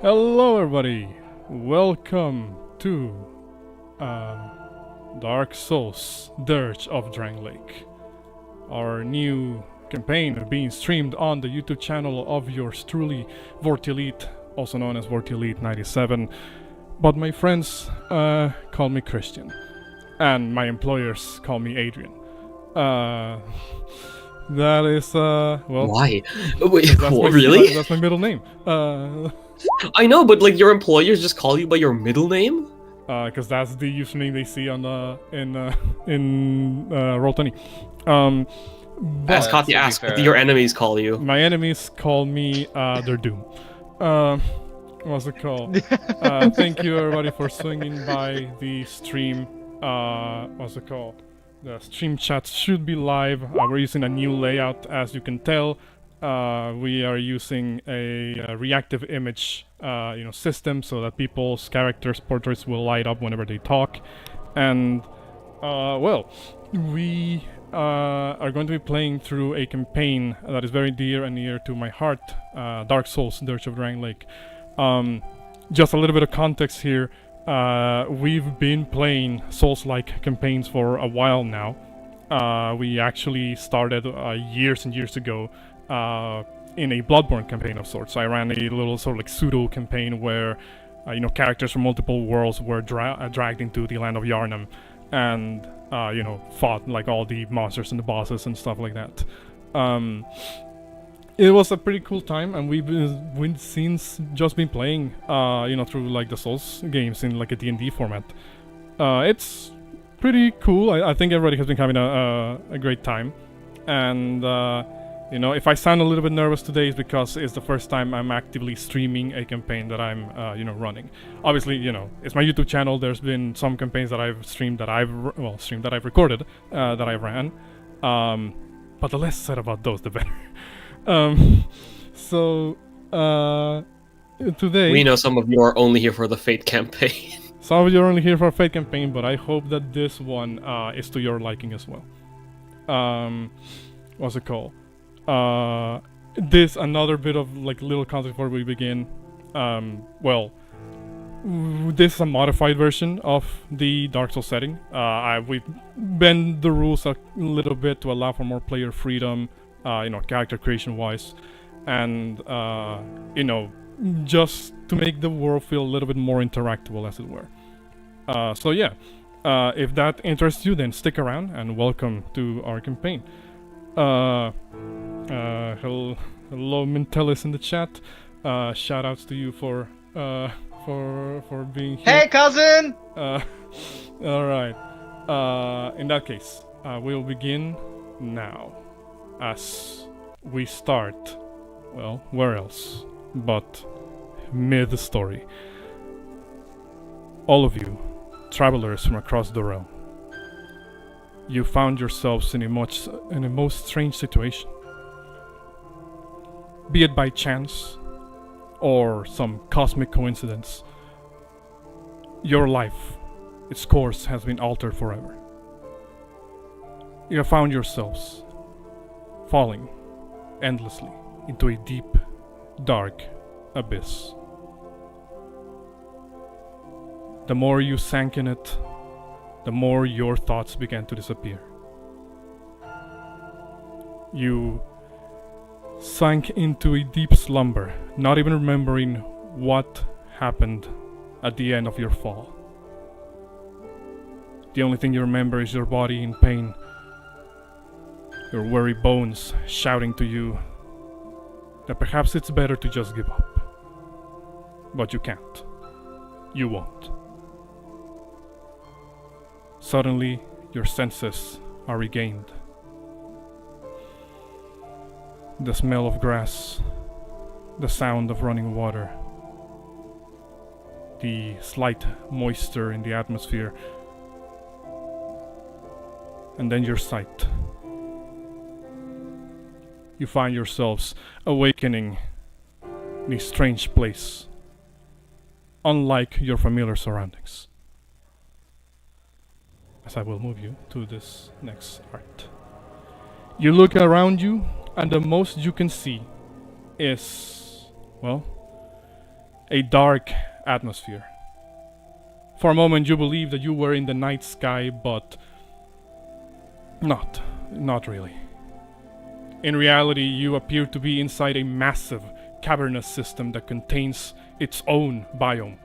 Hello everybody, welcome to Dark Souls Dirge of Drangleic, our new campaign being streamed on the YouTube channel of yours truly, Vortielite, also known as Vortielite 97, but my friends call me Christian, and my employers call me Adrian. That is, well... Why? Wait, that's really? That's my middle name. I know, but like your employers just call you by your middle name? Because that's the username they see on the in Roll20. Ask Katya, ask what your enemies call you. My enemies call me their doom. What's it called? Thank you everybody for swinging by the stream. What's it called? The stream chat should be live. We're using a new layout, as you can tell. We are using a reactive image system so that people's characters' portraits will light up whenever they talk. And well, we are going to be playing through a campaign that is very dear and near to my heart, Dark Souls, Dirge of Drangleic. Just a little bit of context here. We've been playing Souls-like campaigns for a while now. We actually started years and years ago in a Bloodborne campaign of sorts. I ran a little sort of like pseudo campaign where characters from multiple worlds were dragged into the land of Yharnam and fought like all the monsters and the bosses and stuff like that. It was a pretty cool time, and we've since just been playing through like the Souls games in like a D&D format. It's pretty cool. I think everybody has been having a great time, and if I sound a little bit nervous today, it's because it's the first time I'm actively streaming a campaign that I'm running. Obviously, it's my YouTube channel. There's been some campaigns that I've streamed that I've recorded that I ran, but the less said about those, the better. Today... We know some of you are only here for the Fate campaign. Some of you are only here for a Fate campaign, but I hope that this one is to your liking as well. What's it called? This another bit of like little context before we begin. This is a modified version of the Dark Souls setting. We've bent the rules a little bit to allow for more player freedom. Character creation wise, and just to make the world feel a little bit more interactable, as it were. So yeah, if that interests you, then stick around and welcome to our campaign. Hello Mintelis in the chat. Shout outs to you for being here. Hey cousin! Alright. In that case, we'll begin now. As we start, well, where else but mid-story. All of you, travelers from across the realm, you found yourselves in a most strange situation. Be it by chance or some cosmic coincidence, your life, its course has been altered forever. You have found yourselves falling endlessly into a deep, dark abyss. The more you sank in it, the more your thoughts began to disappear. You sank into a deep slumber, not even remembering what happened at the end of your fall. The only thing you remember is your body in pain, your weary bones shouting to you that perhaps it's better to just give up. But you can't. You won't. Suddenly, your senses are regained. The smell of grass, the sound of running water, the slight moisture in the atmosphere, and then your sight. You find yourselves awakening in a strange place, unlike your familiar surroundings. As I will move you to this next art. You look around you, and the most you can see is, well, a dark atmosphere. For a moment you believed that you were in the night sky, but not really. In reality, you appear to be inside a massive, cavernous system that contains its own biome.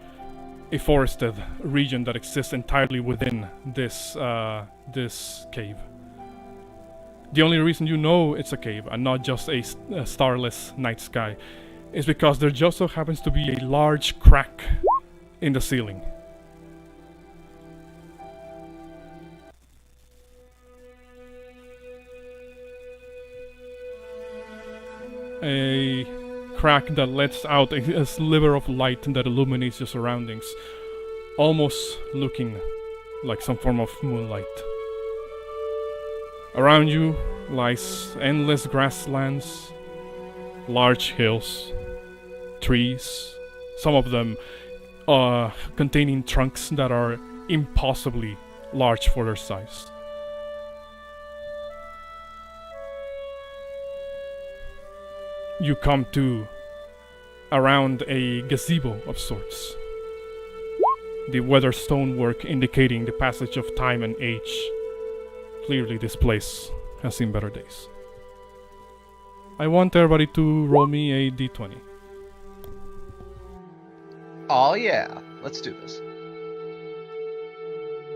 A forested region that exists entirely within this cave. The only reason you know it's a cave and not just a starless night sky is because there just so happens to be a large crack in the ceiling. A crack that lets out a sliver of light that illuminates your surroundings, almost looking like some form of moonlight. Around you lies endless grasslands, large hills, trees, some of them containing trunks that are impossibly large for their size. You come to around a gazebo of sorts. The weathered stonework indicating the passage of time and age. Clearly this place has seen better days. I want everybody to roll me a d20. Oh yeah, let's do this.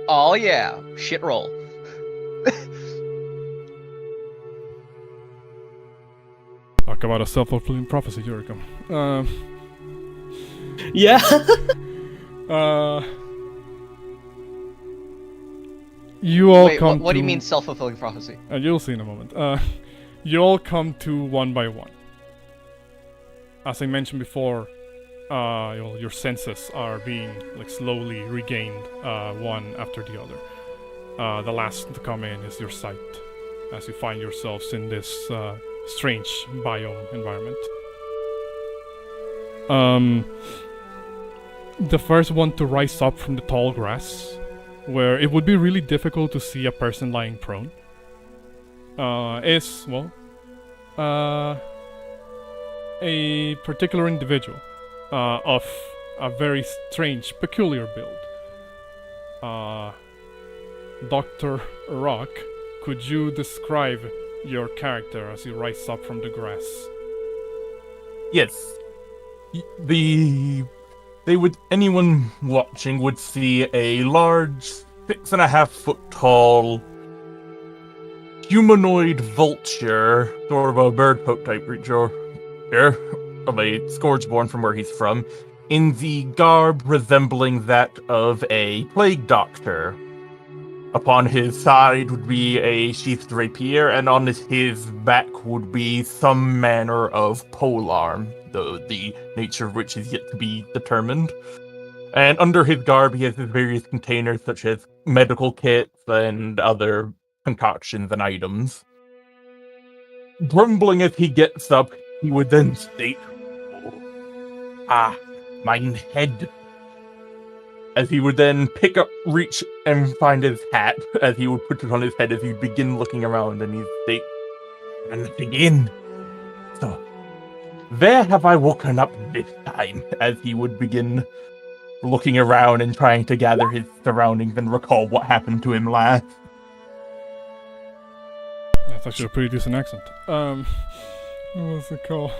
Oh yeah, shit roll. Talk about a self-fulfilling prophecy, Jericho. Yeah. You all Wait, come what do you to- mean self-fulfilling prophecy? You'll see in a moment. You all come to one by one. As I mentioned before, your senses are being slowly regained, one after the other. The last to come in is your sight, as you find yourselves in this strange biome environment. The first one to rise up from the tall grass, where it would be really difficult to see a person lying prone, is, well, a particular individual of a very strange, peculiar build. Dr. Rock, could you describe your character as you rise up from the grass? Yes. Anyone watching would see a large 6.5-foot tall humanoid vulture, sort of a bird folk type creature, of a Scourgeborn from where he's from, in the garb resembling that of a plague doctor. Upon his side would be a sheathed rapier, and on his back would be some manner of polearm, though the nature of which is yet to be determined. And under his garb, he has his various containers, such as medical kits and other concoctions and items. Grumbling as he gets up, he would then state, mine head. As he would then reach and find his hat, as he would put it on his head as he'd begin looking around, and he'd state, and begin. So, where have I woken up this time? As he would begin looking around and trying to gather his surroundings and recall what happened to him last. That's actually a pretty decent accent. What's it called?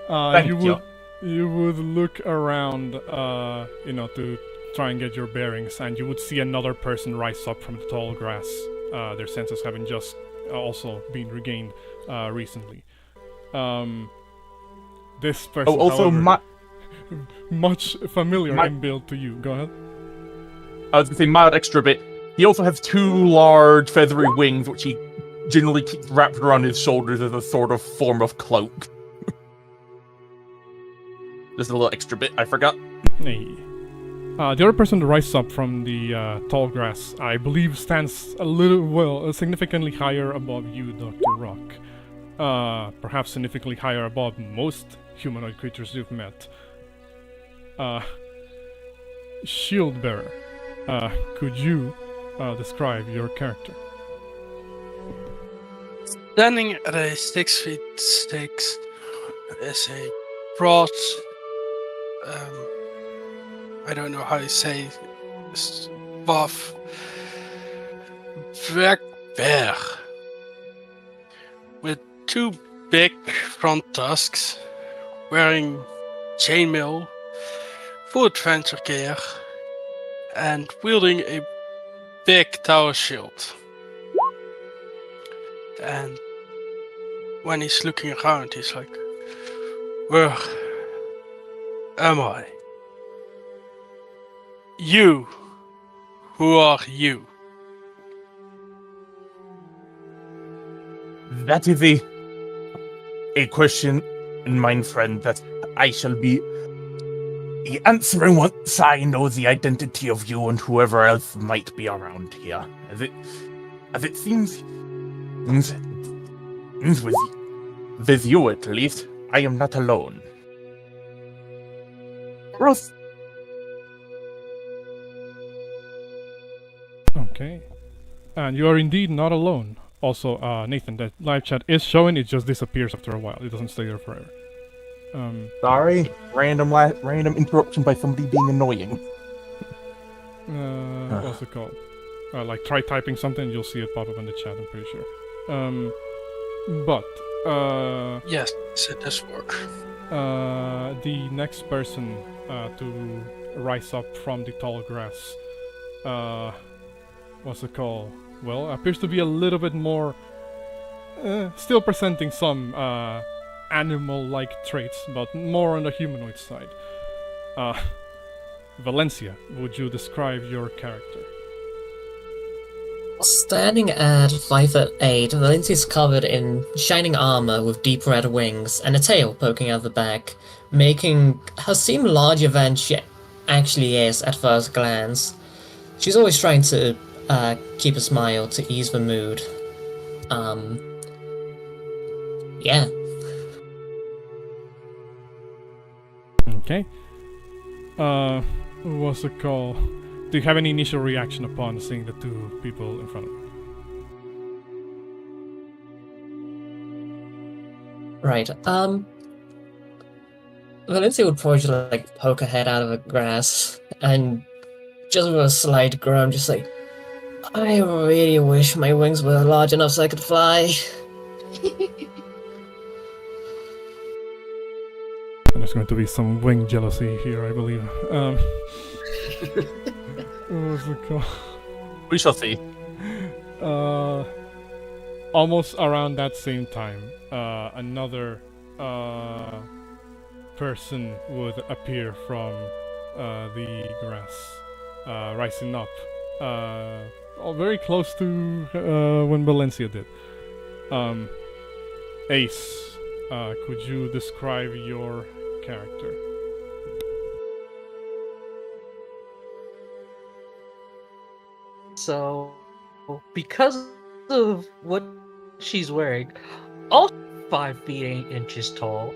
Thank you. You would look around, to try and get your bearings, and you would see another person rise up from the tall grass. Their senses having just also been regained recently. This person, Also, however, much familiar in build to you. Go ahead. I was going to say, mild extra bit. He also has 2 large feathery wings, which he generally keeps wrapped around his shoulders as a sort of form of cloak. Just a little extra bit, I forgot. Hey. The other person to rise up from the tall grass, I believe, stands significantly higher above you, Dr. Rock. Perhaps significantly higher above most humanoid creatures you've met. Shield Bearer, could you describe your character? Standing at a 6'6" is a broad I don't know how to say buff black bear with two big front tusks, wearing chainmail, full adventure gear, and wielding a big tower shield. And when he's looking around, he's like, "Where am I? You, who are you?" That is a question, mein friend, that I shall be answering once I know the identity of you and whoever else might be around here. As it seems with you at least, I am not alone. Rose. Okay. And you are indeed not alone. Also, Nathan, that live chat is showing, it just disappears after a while. It doesn't stay there forever. Sorry, random interruption by somebody being annoying. What's it called? Like, try typing something, you'll see it pop up in the chat, I'm pretty sure. Yes, it does work. The next person to rise up from the tall grass, what's it called? Well, appears to be a little bit more, still presenting some animal-like traits, but more on the humanoid side. Valencia, would you describe your character? Standing at 5'8", Valencia is covered in shining armor with deep red wings and a tail poking out the back, making her seem larger than she actually is at first glance. She's always trying to keep a smile to ease the mood. Yeah. Okay. What's it called? Do you have any initial reaction upon seeing the two people in front of you? Right. Valencia would probably just like poke her head out of the grass and just with a slight groan, just like, I really wish my wings were large enough so I could fly. There's going to be some wing jealousy here, I believe. What's it called? We shall see. Almost around that same time, another person would appear from the grass, rising up, very close to when Valencia did. Ace, could you describe your character? So, because of what she's wearing, also 5 feet 8 inches tall,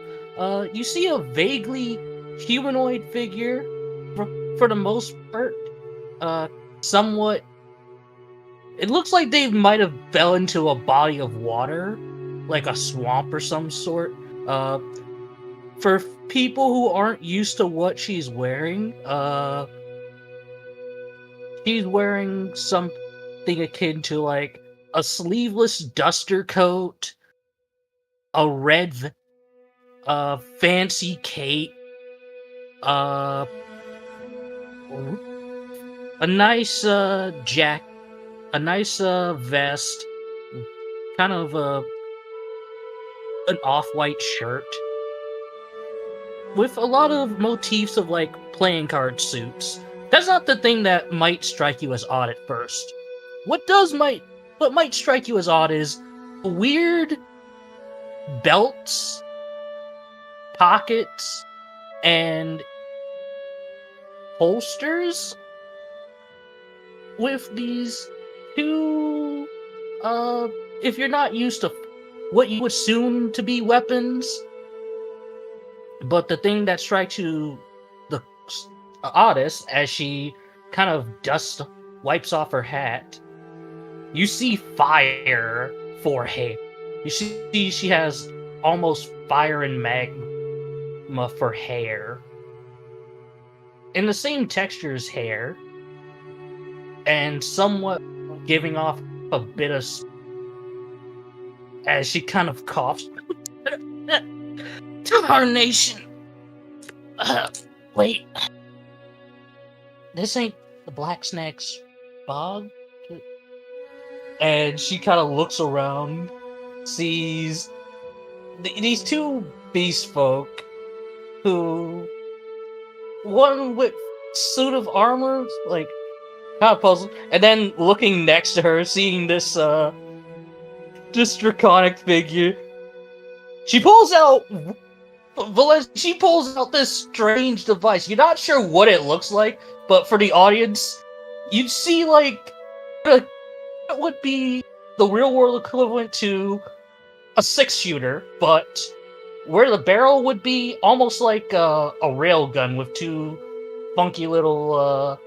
you see a vaguely humanoid figure, for the most part, somewhat. It looks like they might have fell into a body of water, like a swamp or some sort. For people who aren't used to what she's wearing, she's wearing something akin to like a sleeveless duster coat, a red fancy cape, a nice jacket, a nice vest, kind of an off-white shirt with a lot of motifs of like playing card suits. That's not the thing that might strike you as odd at first. What might strike you as odd is weird belts, pockets, and holsters with these two, if you're not used to what you would assume to be weapons, but the thing that strikes you the oddest as she kind of wipes off her hat, you see fire for hair. You see she has almost fire and magma for hair. in the same texture as hair, and somewhat giving off a bit of as she kind of coughs. Tarnation! Wait. This ain't the Black Snake's bog? And she kind of looks around, sees these two beast folk who, one with suit of armor, like, kind of puzzled, and then looking next to her, seeing this, this draconic figure. She pulls out she pulls out this strange device. You're not sure what it looks like, but for the audience, you'd see like it would be the real world equivalent to a 6-shooter, but where the barrel would be almost like a rail gun with two funky little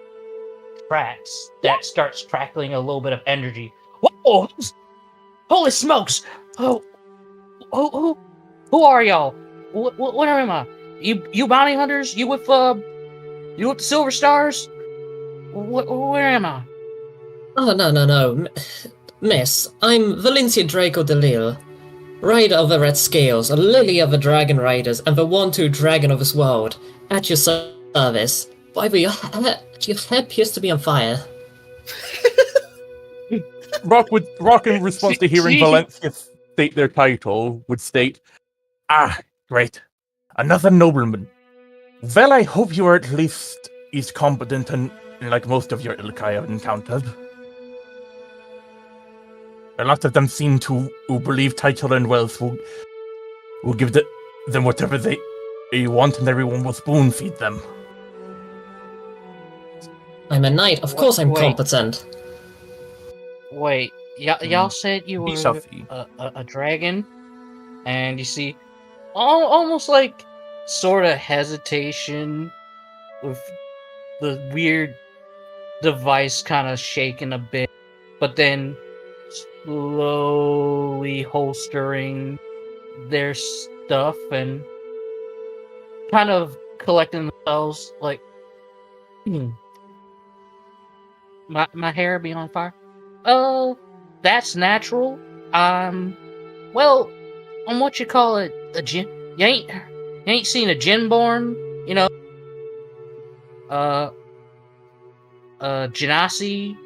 tracks that starts crackling a little bit of energy. Whoa! Holy smokes! Oh, who are y'all? What am I? You bounty hunters? You with the Silver Stars? Where am I? Oh, no. Miss, I'm Valencia Draco de Lille, Rider of the Red Scales, a Lily of the Dragon Riders, and the one-two dragon of this world. At your service. Why, but your head appears to be on fire. Rock in response to hearing Valencia state their title would state, "Ah, great. Another nobleman. Well, I hope you are at least as competent and like most of your ilk I have encountered. A lot of them seem to who believe title and wealth will give them whatever they want and everyone will spoon feed them." I'm a knight, of course I'm Wait. competent. Wait, y'all said you We were shall see. a dragon, and you see, almost like sort of hesitation with the weird device kind of shaking a bit, but then slowly holstering their stuff and kind of collecting themselves like, my hair be on fire. Oh, that's natural. Well, on what you call it, a gin. You ain't seen a Jinborn, you know? Genasi.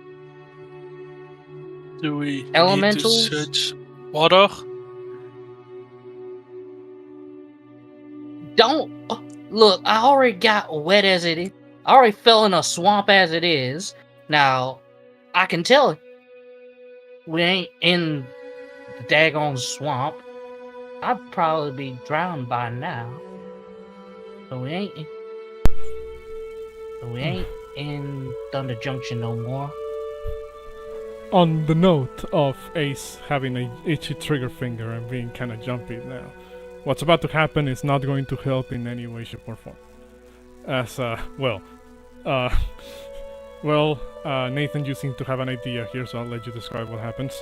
Do we Elementals? need to search water? Don't look. I already got wet as it is. I already fell in a swamp as it is. Now, I can tell we ain't in the daggone swamp. I'd probably be drowned by now. So we ain't in Thunder Junction no more. On the note of Ace having a itchy trigger finger and being kind of jumpy now, what's about to happen is not going to help in any way, shape, or form. As, Nathan, you seem to have an idea here, so I'll let you describe what happens.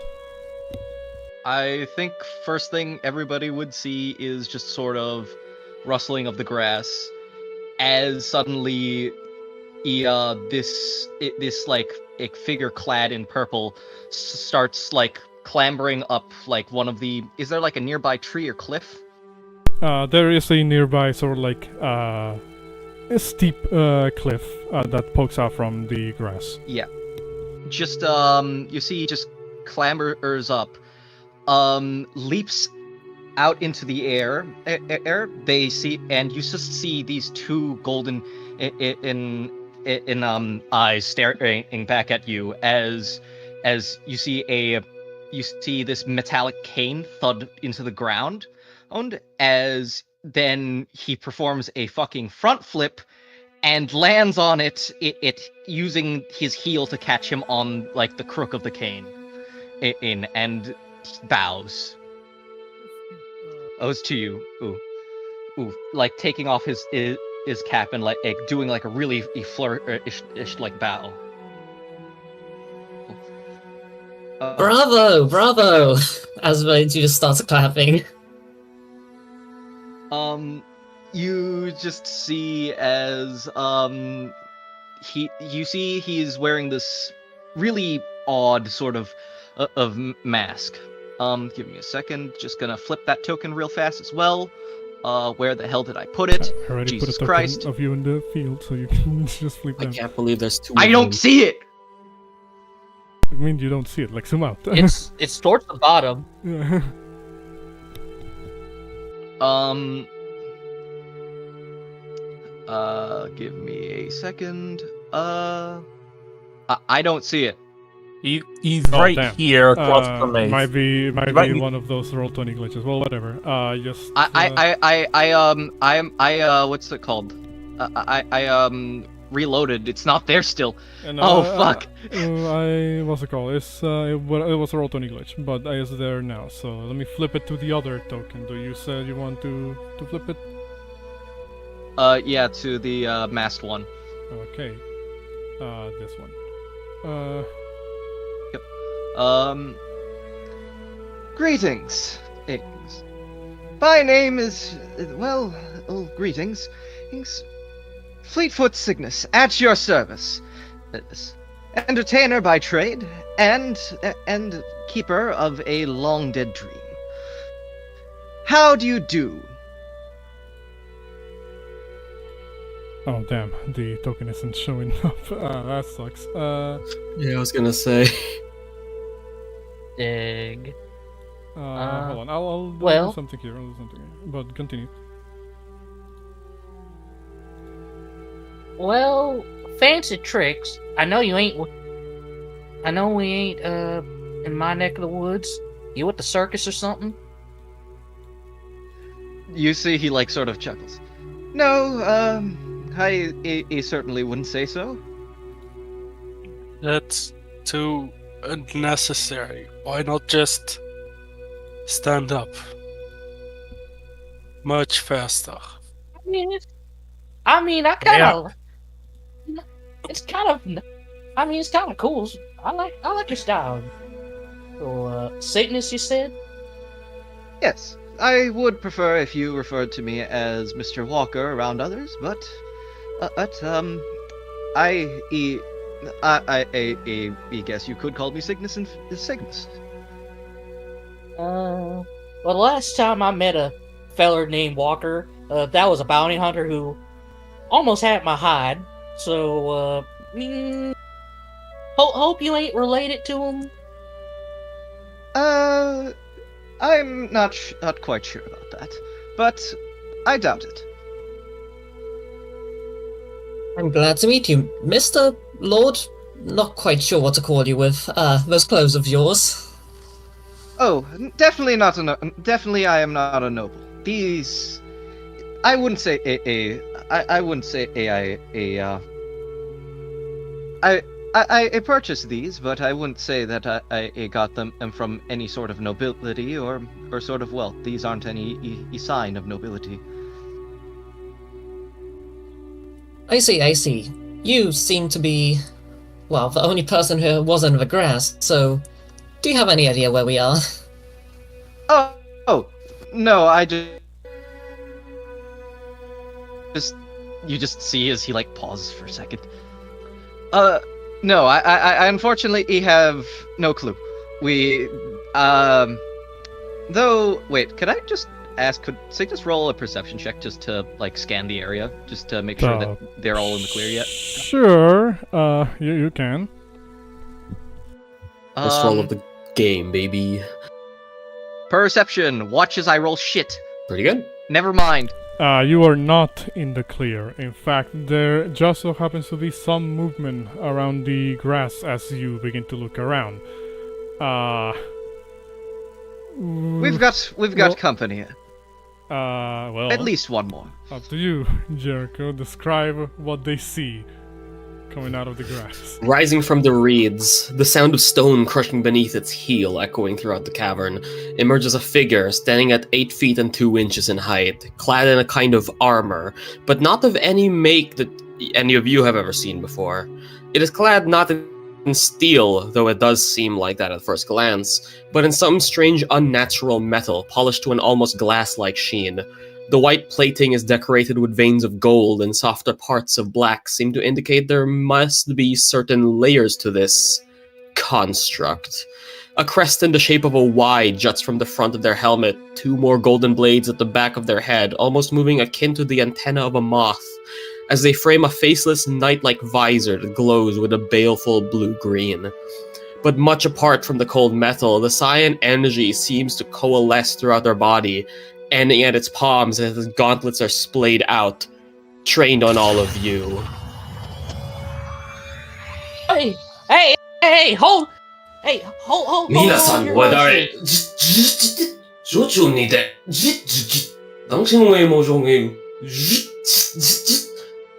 I think first thing everybody would see is just sort of rustling of the grass as suddenly this like a figure clad in purple starts like clambering up like one of the. Is there like a nearby tree or cliff? There is a nearby sort of like a steep cliff that pokes out from the grass. Yeah. Just you see, he just clambers up, leaps out into the air. They see, and you just see these two golden eyes staring back at you as you see this metallic cane thud into the ground, and as then he performs a fucking front flip and lands on it using his heel to catch him on like the crook of the cane and bows. Owes to you. Ooh, like taking off his cap and like doing like a really flourish like bow. Bravo! As Valencia just starts clapping. you just see as he's wearing this really odd sort of mask. Give me a second. Just gonna flip that token real fast as well. Where the hell did I put it? I already Jesus put a token Christ. of you in the field, so you can just flip I that. can't believe there's two. I of don't them. see it. I mean, you don't see it. Like, zoom out. It's towards the bottom. Yeah. Give me a second. I don't see it. He's Oh, right damn. here across the maze. Might be might be- one of those roll 20 glitches. Well, whatever. Just. What's it called? I reloaded. It's not there still. And, Oh, fuck. What's it called? It was a roll 20 glitch, but it's there now. So let me flip it to the other token. Do you say you want to flip it? Yeah, to the masked one. Okay. This one. Greetings. My name is, well, greetings. Fleetfoot Signis, at your service. Entertainer by trade, and keeper of a long-dead dream. How do you do? Oh damn, the token isn't showing up. That sucks. Yeah, I was gonna say. Dig. Hold on. I'll well- do something here. But continue. Well, fancy tricks. I know you ain't. I know we ain't in my neck of the woods. You at the circus or something? You see, he like sort of chuckles. No, I certainly wouldn't say so. That's too unnecessary. Why not just stand up? Much faster. I mean, I kind of. It's kind of. I mean, it's kind of cool. I like your style. So, Signis, you said? Yes, I would prefer if you referred to me as Mr. Walker around others, but I guess you could call me Signis and Signis. Well, the last time I met a feller named Walker, that was a bounty hunter who almost had my hide. So, hope you ain't related to him. I'm not quite sure about that, but I doubt it. I'm glad to meet you, Mr. Lord. Not quite sure what to call you with those clothes of yours. Oh, definitely not definitely I am not a noble. These, I wouldn't say I wouldn't say I purchased these, but I wouldn't say that I got them from any sort of nobility or sort of wealth. These aren't any sign of nobility. I see. You seem to be, well, the only person who was in the grass, so do you have any idea where we are? Oh, no, I you just see as he like pauses for a second. No, I unfortunately have no clue. We, though, wait, could I just ask, could Signis roll a perception check just to, like, scan the area? Just to make sure that they're all in the clear yet? Sure. You can. First roll of the game, baby. Perception. Watch as I roll shit. Pretty good. Never mind. You are not in the clear. In fact, there just so happens to be some movement around the grass as you begin to look around. We've got company. Well, At least one more. up to you, Jericho. Describe what they see coming out of the grass. Rising from the reeds, the sound of stone crushing beneath its heel echoing throughout the cavern, emerges a figure standing at 8 feet and 2 inches in height, clad in a kind of armor, but not of any make that any of you have ever seen before. It is clad not in steel, though it does seem like that at first glance, but in some strange unnatural metal, polished to an almost glass-like sheen. The white plating is decorated with veins of gold, and softer parts of black seem to indicate there must be certain layers to this construct. A crest in the shape of a Y juts from the front of their helmet, 2 more golden blades at the back of their head, almost moving akin to the antenna of a moth, as they frame a faceless knight-like visor that glows with a baleful blue-green. But much apart from the cold metal, the cyan energy seems to coalesce throughout their body, ending at its palms as its gauntlets are splayed out, trained on all of you. Hey, hold Minasan, your wadare. horses. 少々にて、당신의 모종의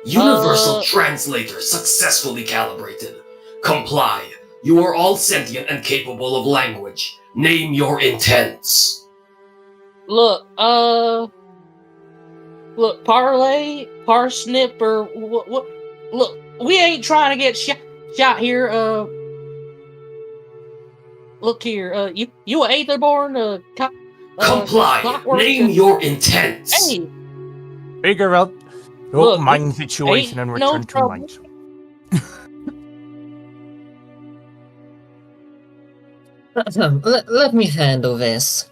Universal Translator successfully calibrated. Comply. You are all sentient and capable of language. Name your intents. Look, parsnip, or what? Look, we ain't trying to get shot here. Look here. You a Aetherborn? Comply. Clockwork, Name your intents. Hey, Figure out the Look, mine situation and ain't no return to trouble. mine. Let me handle this.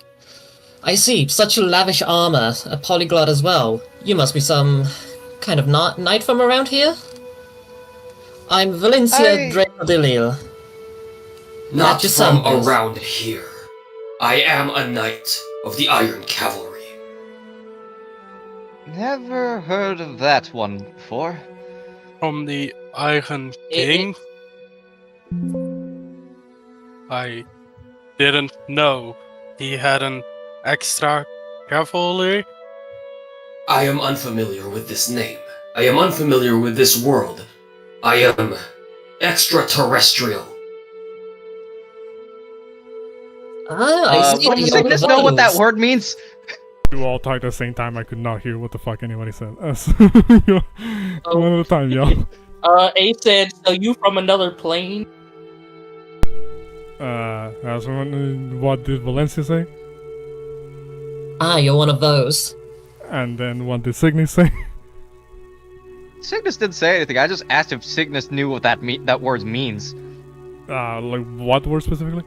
I see, such lavish armor, a polyglot as well. You must be some kind of knight from around here? I'm Valencia Drangleic. Not just from some- around here. I am a knight of the Iron Cavalry. Never heard of that one before. From the Iron King? I didn't know he had an extra cavalry. I am unfamiliar with this name. I am unfamiliar with this world. I am extraterrestrial. I see. Does You're Signis know what that close. word means? You all talked at the same time. I could not hear what the fuck anybody said. One at a time, y'all. A said, so you from another plane? That's what did Valencia say? Ah, you're one of those. And then what did Signis say? Signis didn't say anything. I just asked if Signis knew what that word means. Like what word specifically?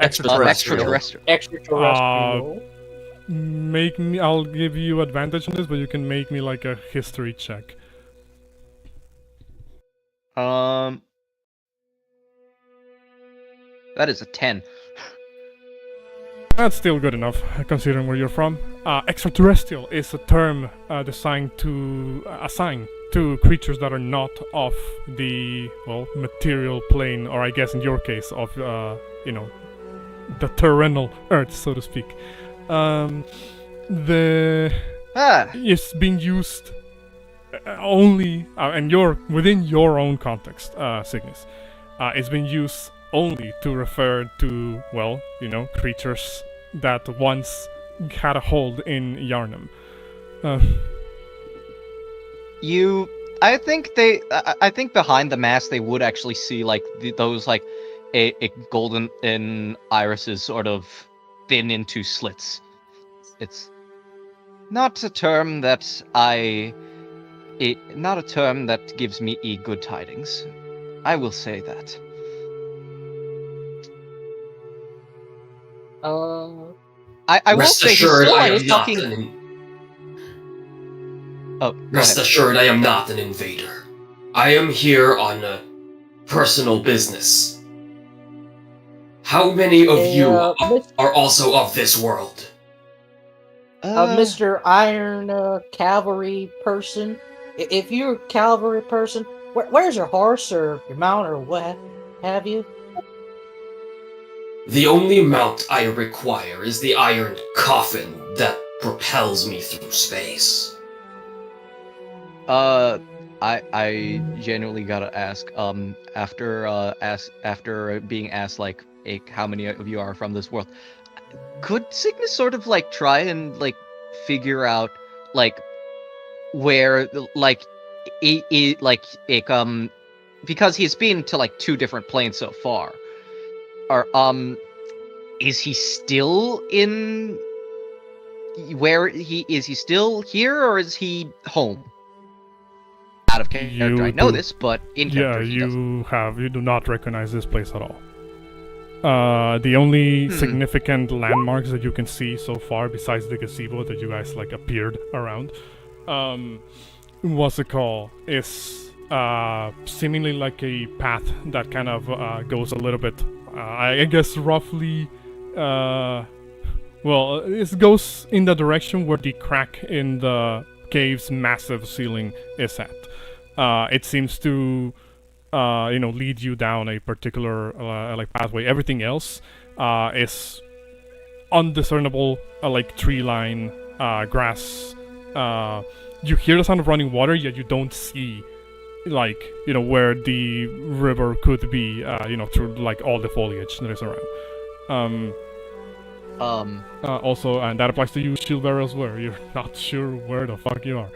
Extraterrestrial. Extraterrestrial. Make me. I'll give you advantage on this, but you can make me like a history check. That is a 10. That's still good enough, considering where you're from. Extraterrestrial is a term designed to assign to creatures that are not of the, well, material plane, or I guess in your case, of, the terrenal Earth, so to speak. It's being used only, and within your own context, Signis. It's been used only to refer to, well, creatures that once had a hold in Yarnum. I think behind the mask they would actually see like those like a golden irises sort of thin into slits. It's not a term that not a term that gives me good tidings. I will say that. I will Rest say he's assured, still I like am not talking. Rest assured, I am not an invader. I am here on personal business. How many of you are also of this world? Mr. Iron Cavalry person, if you're a cavalry person, where's your horse or your mount or what have you? The only mount I require is the iron coffin that propels me through space. I genuinely gotta ask. After being asked like how many of you are from this world, could Signis sort of like try and like figure out like where like because he's been to like 2 different planes so far. Or is he still in where is he still here or is he home? Out of character, I know this, but in character, he doesn't. You do not recognize this place at all. The only significant landmarks that you can see so far, besides the gazebo that you guys like appeared around, what's it called? Is seemingly like a path that kind of goes a little bit, I guess, roughly. Well, it goes in the direction where the crack in the cave's massive ceiling is at. It seems to, lead you down a particular like pathway. Everything else is undiscernible, like tree line, grass. You hear the sound of running water, yet you don't see, like, where the river could be, through like all the foliage that is around. Also, and that applies to you, shield bearers, where you're not sure where the fuck you are.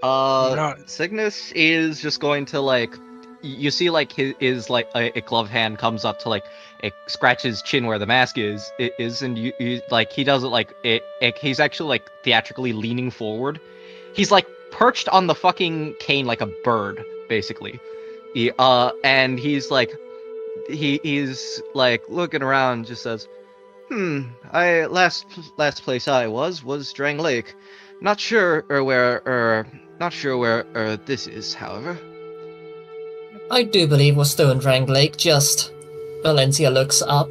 Signis is just going to like, you see like his like a gloved hand comes up to like scratch his chin where the mask is, and you like he does it like he's actually like theatrically leaning forward. He's like perched on the fucking cane like a bird, basically. And he's like looking around, just says, last place I was Drangleic. Not sure where this is, however. I do believe we're still in Drangleic, just... Valencia looks up.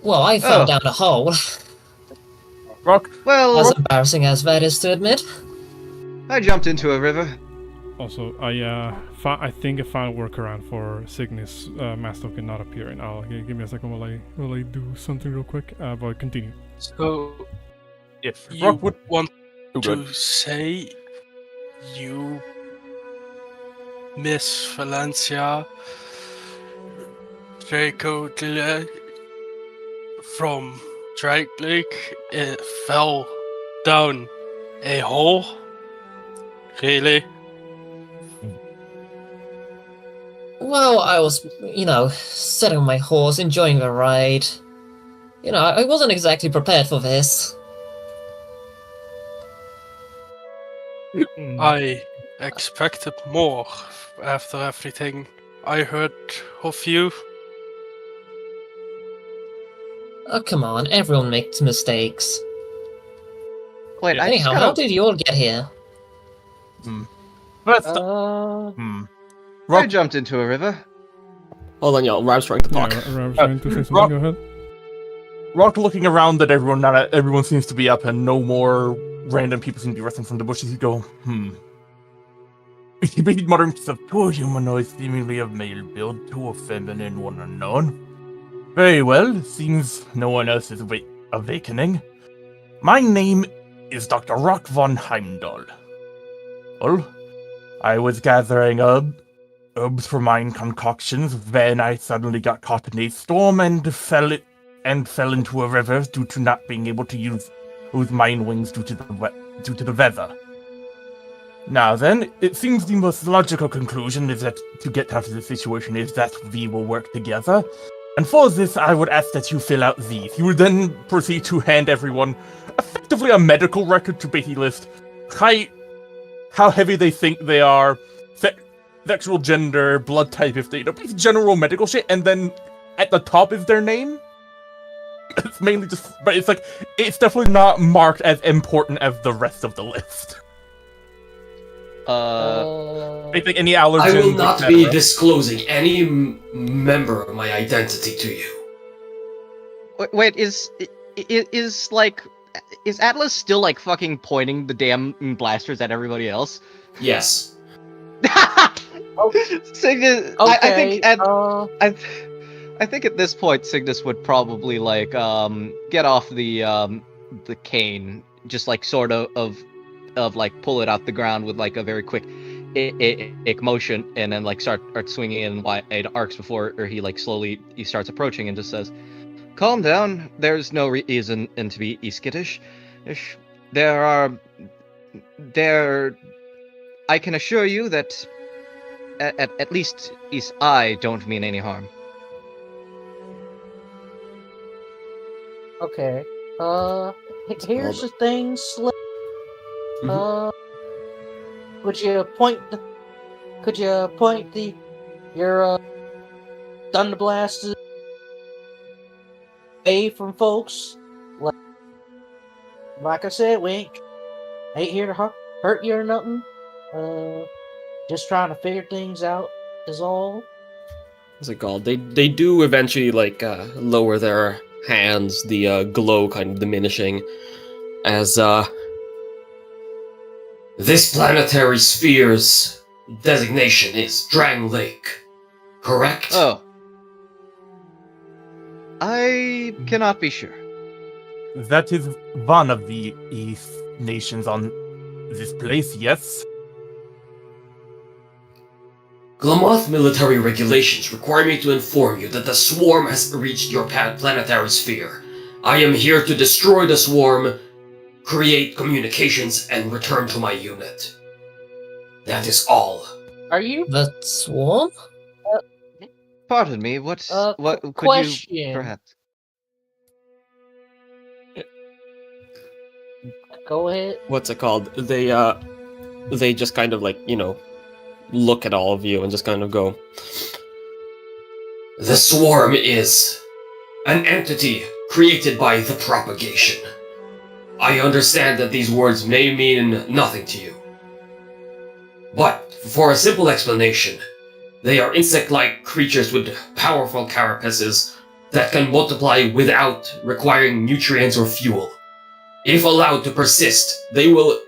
Well, I fell down a hole. Rock. Well, As embarrassing as that is to admit. I jumped into a river. Also, I think I found a workaround for Signis. Master cannot appear, and I'll give me a second while I do something real quick. But continue. So, If you Rock would want Oh, to good. say you Miss Valencia Draco from Drangleic fell down a hole? Really? Well, I was, sitting on my horse, enjoying the ride. I wasn't exactly prepared for this. I expected more after everything I heard of you. Oh, come on, everyone makes mistakes. Wait, I Anyhow, how did you all get here? That's I Rock, jumped into a river. Hold on, y'all. Rab's trying to talk. Yeah, Rob's trying to say something. Rock- Go ahead. Rock looking around that everyone seems to be up and no more random people seem to be rustling from the bushes. You go, He be muttering to himself, two humanoids seemingly of male build, two of feminine, one unknown. Very well, seems no one else is awakening. My name is Dr. Rock von Heimdall. Well, I was gathering herbs for mine concoctions, then I suddenly got caught in a storm and fell into a river due to not being able to use mine wings due to the weather. Now then, it seems the most logical conclusion is that to get out of this situation is that we will work together. And for this, I would ask that you fill out these. You would then proceed to hand everyone effectively a medical record to basically list height, how heavy they think they are, sexual gender, blood type, if they general medical shit, and then at the top is their name. It's mainly just, but it's definitely not marked as important as the rest of the list. I think any allergens. I will not etc. be disclosing any member of my identity to you. Wait, is Atlas still like fucking pointing the damn blasters at everybody else? Yes. Signis, Okay. I think at this point Signis would probably like get off the cane, just like sort of like pull it out the ground with like a very quick ick motion, and then like start swinging in wide arcs before he starts approaching and just says, "Calm down. There's no reason to be skittish. I can assure you that at least I don't mean any harm." Okay. Here's the thing, Slick. Mhm. Could you point your thunder blast away from folks? Like I said, we ain't here to hurt you or nothing. Just trying to figure things out is all. What's it called? They do eventually lower their hands, the glow kind of diminishing as this planetary sphere's designation is Drangleic, correct? Oh. I cannot be sure. That is one of the East nations on this place, yes? Glamoth military regulations require me to inform you that the swarm has reached your planetary sphere. I am here to destroy the swarm, create communications, and return to my unit. That is all. Are you? The swarm? Pardon me, what could question. you perhaps? Go ahead. What's it called? They just kind of look at all of you and just kind of go. The swarm is an entity created by the propagation. I understand that these words may mean nothing to you. But, for a simple explanation, they are insect-like creatures with powerful carapaces that can multiply without requiring nutrients or fuel. If allowed to persist, they will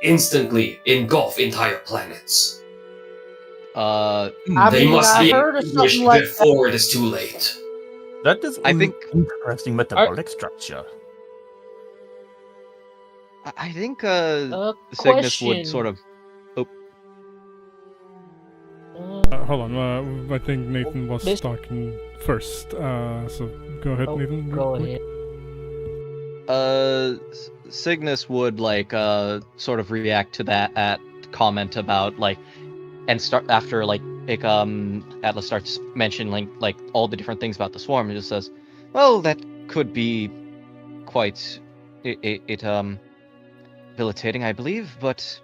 instantly engulf entire planets. They must be heard of extinguished something like before it is too late. That is I an think- interesting metabolic structure. I think Signis would Question. sort of. Hold on, I think Nathan was Miss- talking first, so go ahead, Nathan. Go real quick. ahead. Signis would sort of react to that comment about and start after Atlas starts mentioning like all the different things about the swarm. It just says, well, that could be quite debilitating, I believe. But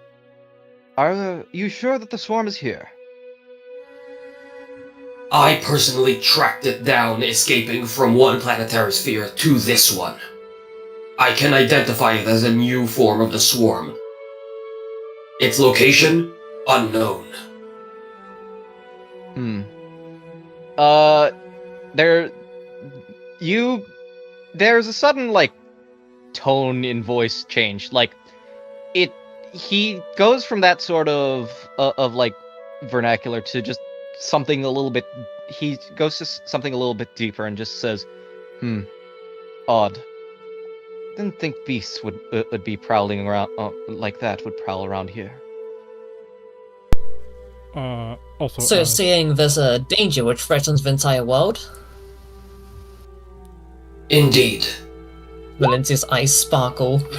are you sure that the swarm is here? I personally tracked it down, escaping from one planetary sphere to this one. I can identify it as a new form of the swarm. Its location, unknown. There's a sudden tone in voice change. He goes from that sort of vernacular to just something a little bit. He goes to something a little bit deeper and just says, odd. Didn't think beasts would be prowling around like that. Would prowl around here. Also, So you're seeing there's a danger which threatens the entire world? Indeed. Valencia's eyes sparkle. what's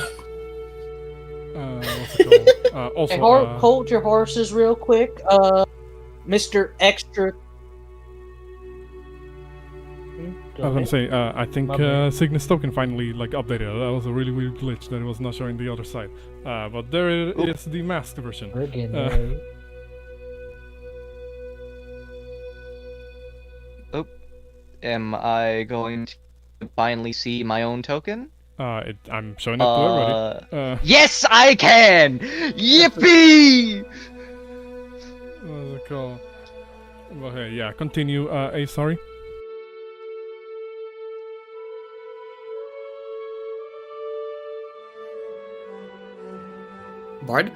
it called? Also, Hey, hold your horses real quick. Mr. Extra. I was gonna say, I think My bad. Signis token finally updated. That was a really weird glitch that it was not showing the other side. But there it is, the masked version. We're getting Uh, there. Am I going to finally see my own token? I'm showing it to everybody. Yes, I can! Yippee! What's it called? Well, hey, yeah, continue. Sorry. Bard?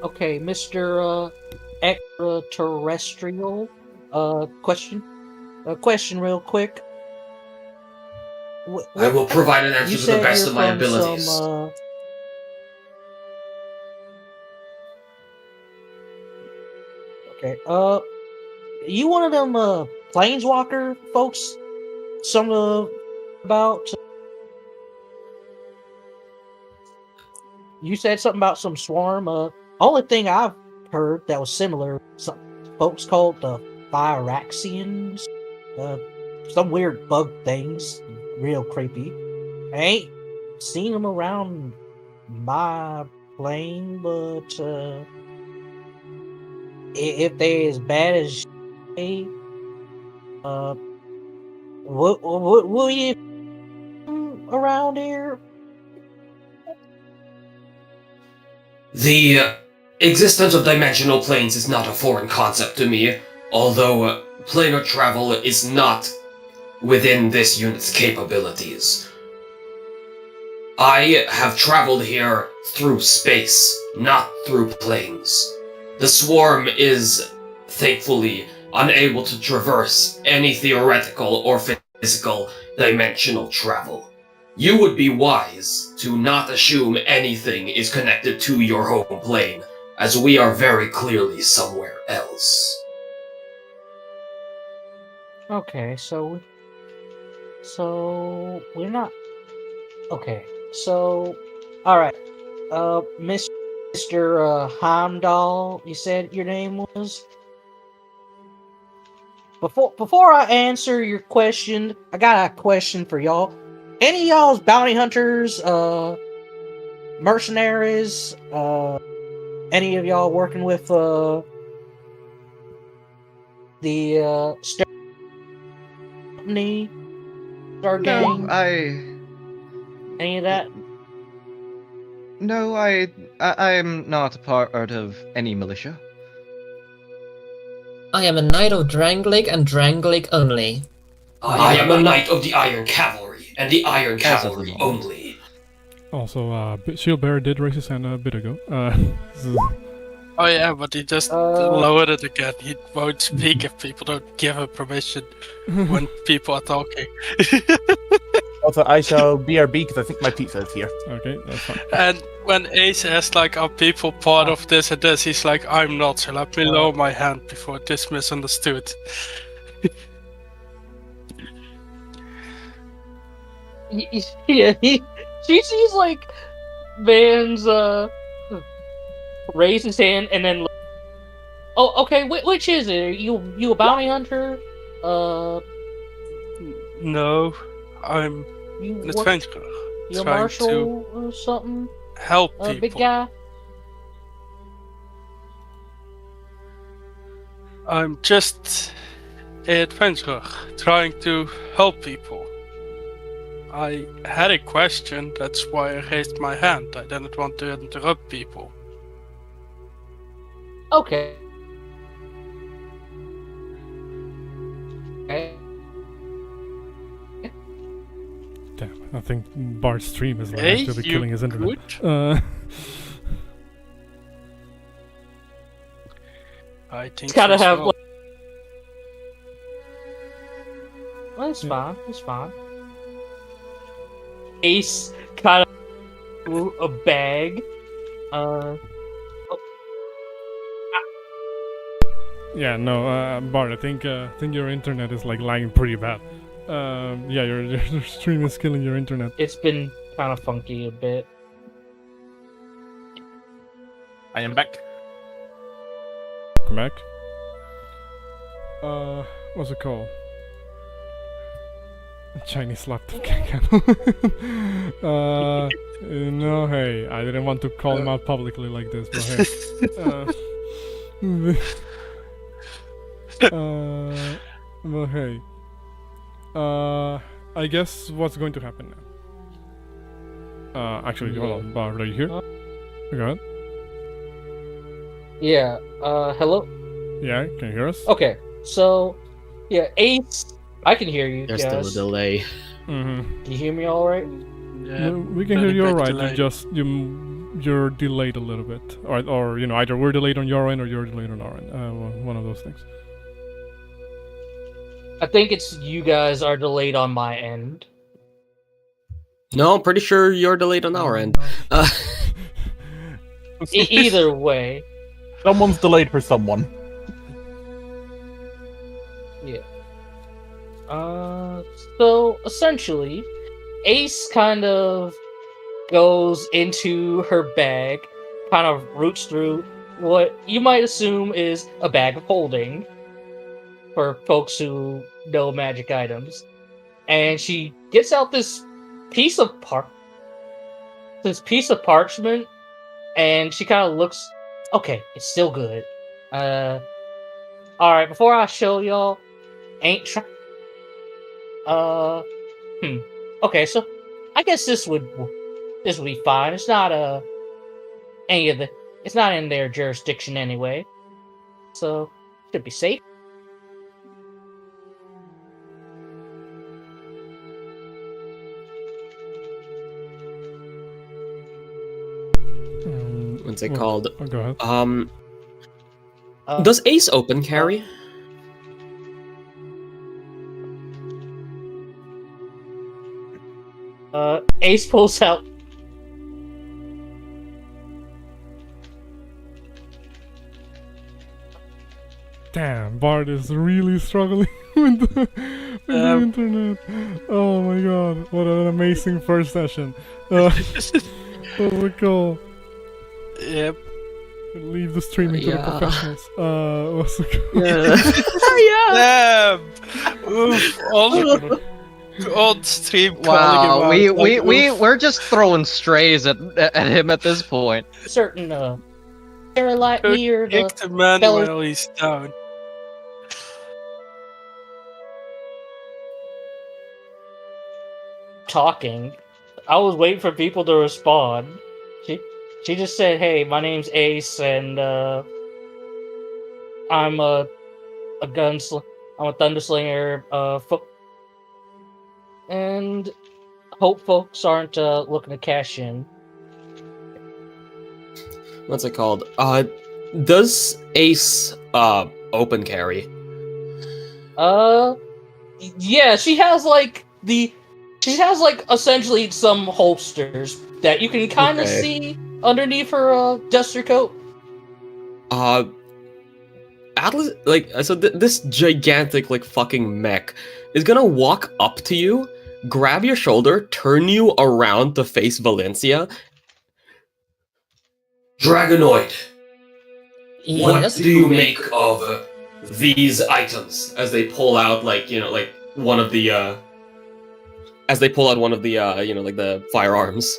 Okay, Mr. Extraterrestrial. Question real quick. I will provide an answer You to the said best you're of my from abilities. Okay, you one of them planeswalker folks? About you said something about some swarm. Only thing I've heard that was similar, some folks called the Phyraxians. Some weird bug things. real creepy. I ain't seen them around my plane, but if they as bad as they, what will you around here? The existence of dimensional planes is not a foreign concept to me, although planar travel is not within this unit's capabilities. I have traveled here through space, not through planes. The swarm is, thankfully, unable to traverse any theoretical or physical dimensional travel. You would be wise to not assume anything is connected to your home plane, as we are very clearly somewhere else. Okay, so we're not. Okay, so all right, Mr. Heimdall, you said your name was. Before I answer your question, I got a question for y'all. Any of y'all's bounty hunters, mercenaries, any of y'all working with the Star Company, Star Gang? Any of that? No, I'm not a part of any militia. I am a knight of Drangleic and Drangleic only. I am a knight of the Iron Cavalry, and the Iron Cavalry only. Also, Shieldbearer did raise his hand a bit ago. Oh yeah, but he just lowered it again. He won't speak if people don't give him permission when people are talking. Also, I shall BRB because I think my pizza is here. Okay, that's fine. And when Ace asks, like, are people part of this and this, he's like, I'm not, so let me lower my hand before this misunderstood. Yeah, she sees like Van's raise his hand and then. Oh, okay. Which is it? You a bounty hunter? No, I'm You an work- adventurer. You a trying marshal or something? to help people. Big guy. I'm just an adventurer trying to help people. I had a question, that's why I raised my hand. I didn't want to interrupt people. Okay. Okay. Damn, I think Bart's stream is like Hey, actually you killing his internet. good? I think It's gotta so as have. well. Well, it's fine. It's fine. Ace kind of threw a bag. Yeah, no, Bart, I think your internet is like lagging pretty bad. Yeah, your stream is killing your internet. It's been kind of funky a bit. I am back. Come back. What's it called? Chinese laptop candle. No, hey, I didn't want to call him out publicly like this, but hey. Well, hey. I guess what's going to happen now? Actually, hold on, Bart, are you here? Go ahead. Yeah. Hello. Yeah, can you hear us? Okay. So, yeah, Ace. I can hear you. There's guys. still a delay. Mm-hmm. Can you hear me all right? Yeah, We can hear very you bad alright. delay. You're delayed a little bit, or you know, either we're delayed on your end or you're delayed on our end. One of those things. I think it's you guys are delayed on my end. No, I'm pretty sure you're delayed on our end. Either way. Someone's delayed for someone. Yeah. So essentially, Ace kind of goes into her bag, kind of roots through what you might assume is a bag of holding for folks who know magic items, and she gets out this piece of parchment, and she kind of looks. Okay, it's still good. All right. Before I show y'all, ain't try. Okay, so I guess this would be fine. It's not it's not in their jurisdiction anyway, so should be safe. What's it called? Oh, go ahead. Does Ace open carry? Ace pulls out. Damn, Bart is really struggling with the internet. Oh my god, what an amazing first session. What's it called? Yep. Leave the streaming to the Yeah. professionals. What's it called? Yeah. Damn. Oof. On stream Wow, calling him out. we're just throwing strays at him at this point. Certain Starlight near the Kick the man fellow- while he's down. talking. I was waiting for people to respond. She just said, "Hey, my name's Ace, and I'm a gunslinger. I'm a thunderslinger. And hope folks aren't looking to cash in." What's it called? Does Ace open carry? Yeah, she has essentially some holsters that you can kind of Okay. see underneath her duster coat. Atlas, this gigantic fucking mech is gonna walk up to you, grab your shoulder, turn you around to face Valencia. Dragonoid, Yes. do you make of these items? As they pull out one of the the firearms.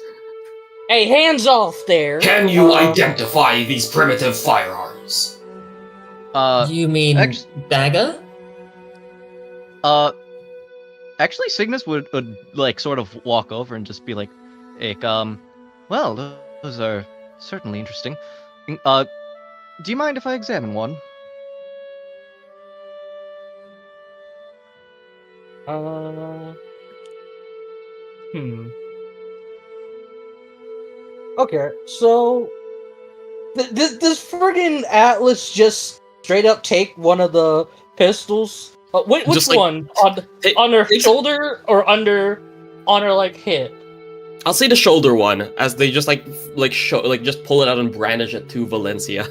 Hey, hands off there! Can you identify these primitive firearms? You mean Ex- dagger? Actually, Signis would sort of walk over and just be like, well, those are certainly interesting. Do you mind if I examine one? Okay, so does friggin' Atlas just straight up take one of the pistols? Which Just, like, one? On her shoulder or on her hip? I'll say the shoulder one, as they just just pull it out and brandish it to Valencia.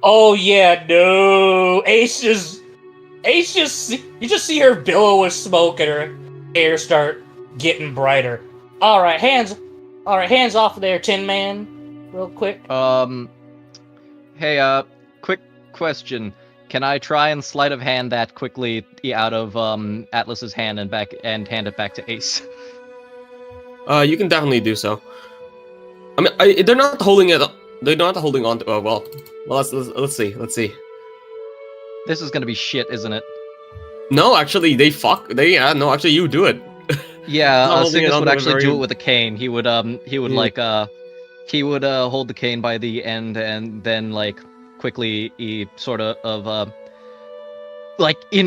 Oh yeah, no. Ace just you just see her billow of smoke and her hair start getting brighter. All right, hands off of there, Tin Man, real quick. Hey, quick question. Can I try and sleight of hand that quickly out of Atlas's hand and hand it back to Ace? You can definitely do so. I mean, they're not holding it. They're not holding on to. Well, let's see. This is gonna be shit, isn't it? No, actually, actually, you do it. Yeah, Not holding it Signis would onto a actually very- do it with a cane. He would hold the cane by the end and then quickly in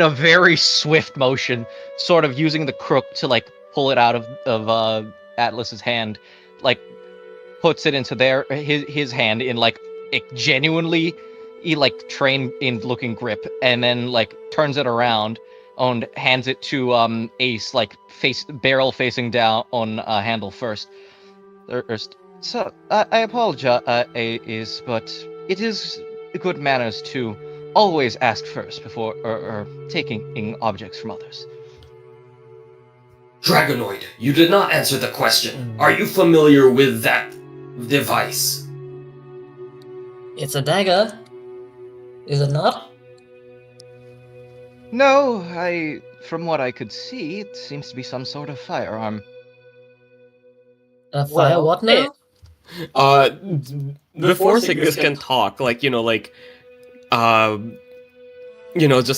a very swift motion, sort of using the crook to pull it out of Atlas's hand, puts it into his hand in a genuinely trained in looking grip, and then turns it around and hands it to Ace, barrel facing down on handle first. So I apologize, Ace, but it is good manners to always ask first before taking objects from others. Dragonoid, you did not answer the question. Are you familiar with that device? It's a dagger. Is it not? No, I from what I could see, it seems to be some sort of firearm. Fire Well, what now? Before Signis can talk, like, just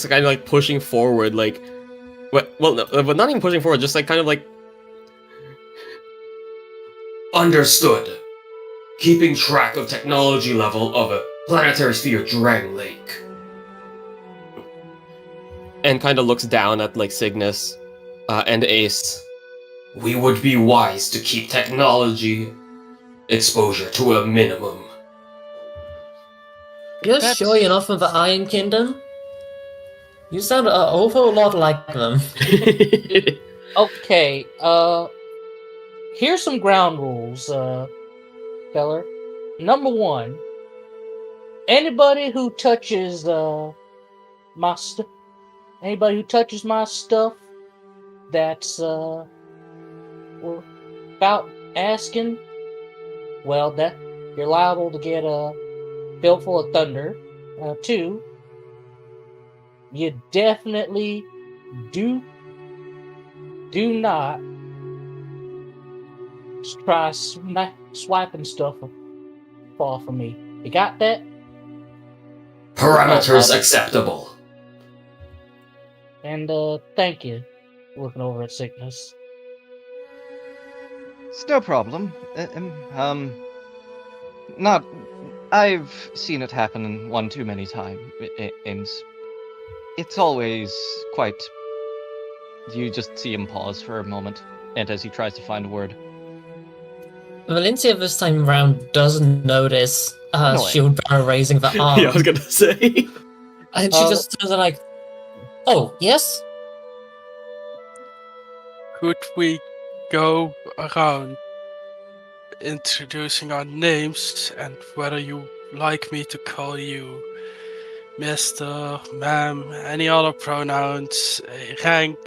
kind of like pushing forward, like, well, no, but not even pushing forward, just like kind of like. Understood. Keeping track of technology level of a planetary sphere Drangleic. And kind of looks down at like Signis and Ace. We would be wise to keep technology exposure to a minimum. You're sure you're not from the Iron Kingdom? You sound an awful lot like them. Okay, here's some ground rules, feller. Number 1, anybody who touches my stuff that's without asking, well, that you're liable to get a bill full of thunder. 2, you definitely do not try swiping stuff off of me. You got that? Parameters acceptable. And thank you. Looking over at Sickness. It's no problem. Not. I've seen it happen one too many times. It's always quite. You just see him pause for a moment, and as he tries to find a word. Valencia this time round doesn't notice Shield Bearer raising the arm. Yeah, I was gonna say. And she just turns like, oh, yes? Could we go around introducing our names and whether you like me to call you Mr., Ma'am, any other pronouns, rank?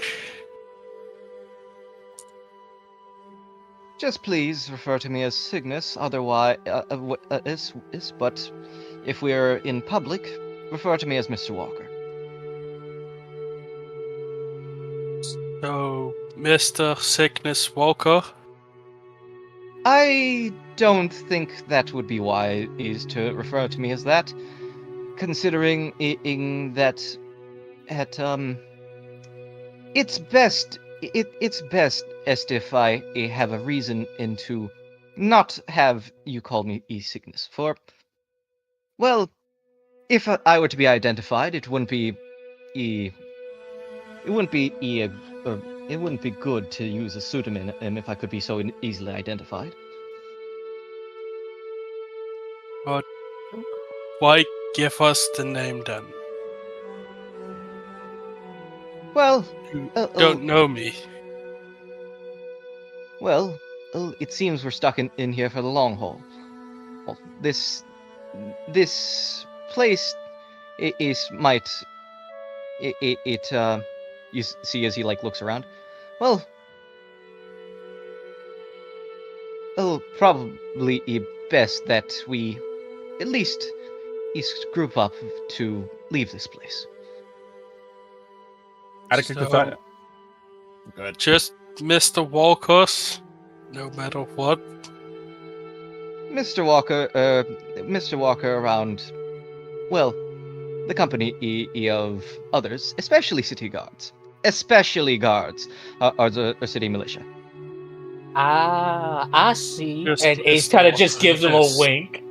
Just please refer to me as Signis, otherwise, but if we're in public, refer to me as Mr. Walker. So, Mr. Signis Walker? I don't think that would be wise to refer to me as that, considering that it's best if I have a reason to not have you call me Signis. For, well, if I were to be identified, it wouldn't be good to use a pseudonym if I could be so easily identified. But why give us the name then? Well, You don't know me. Well, it seems we're stuck in here for the long haul. Well, this place you see as he like looks around. Well, it'll probably be best that we at least group up to leave this place. Atticus So- decided. Good. Just Mr. Walker's, no matter what. Mr. Walker around, well, the company of others, especially city guards. Especially guards are the city militia. Ah, I see. Just and Ace Mr. kind of just Walker, gives him a yes. wink.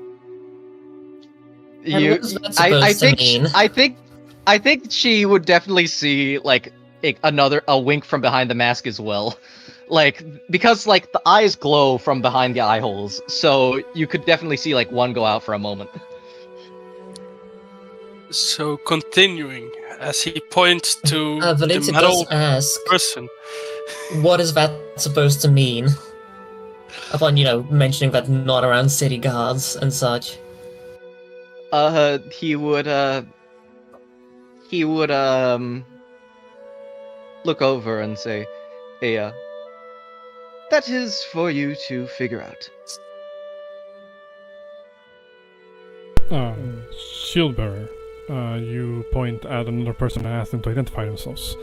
And what is that supposed to mean? I think she would definitely see like a wink from behind the mask as well, like because like the eyes glow from behind the eye holes, so you could definitely see like one go out for a moment. So continuing, as he points to the Valencia metal does ask, person. what is that supposed to mean? Upon, mentioning that not around city guards and such. He would look over and say, "Hey, that is for you to figure out." Shield bearer. You point at another person and ask them to identify themselves.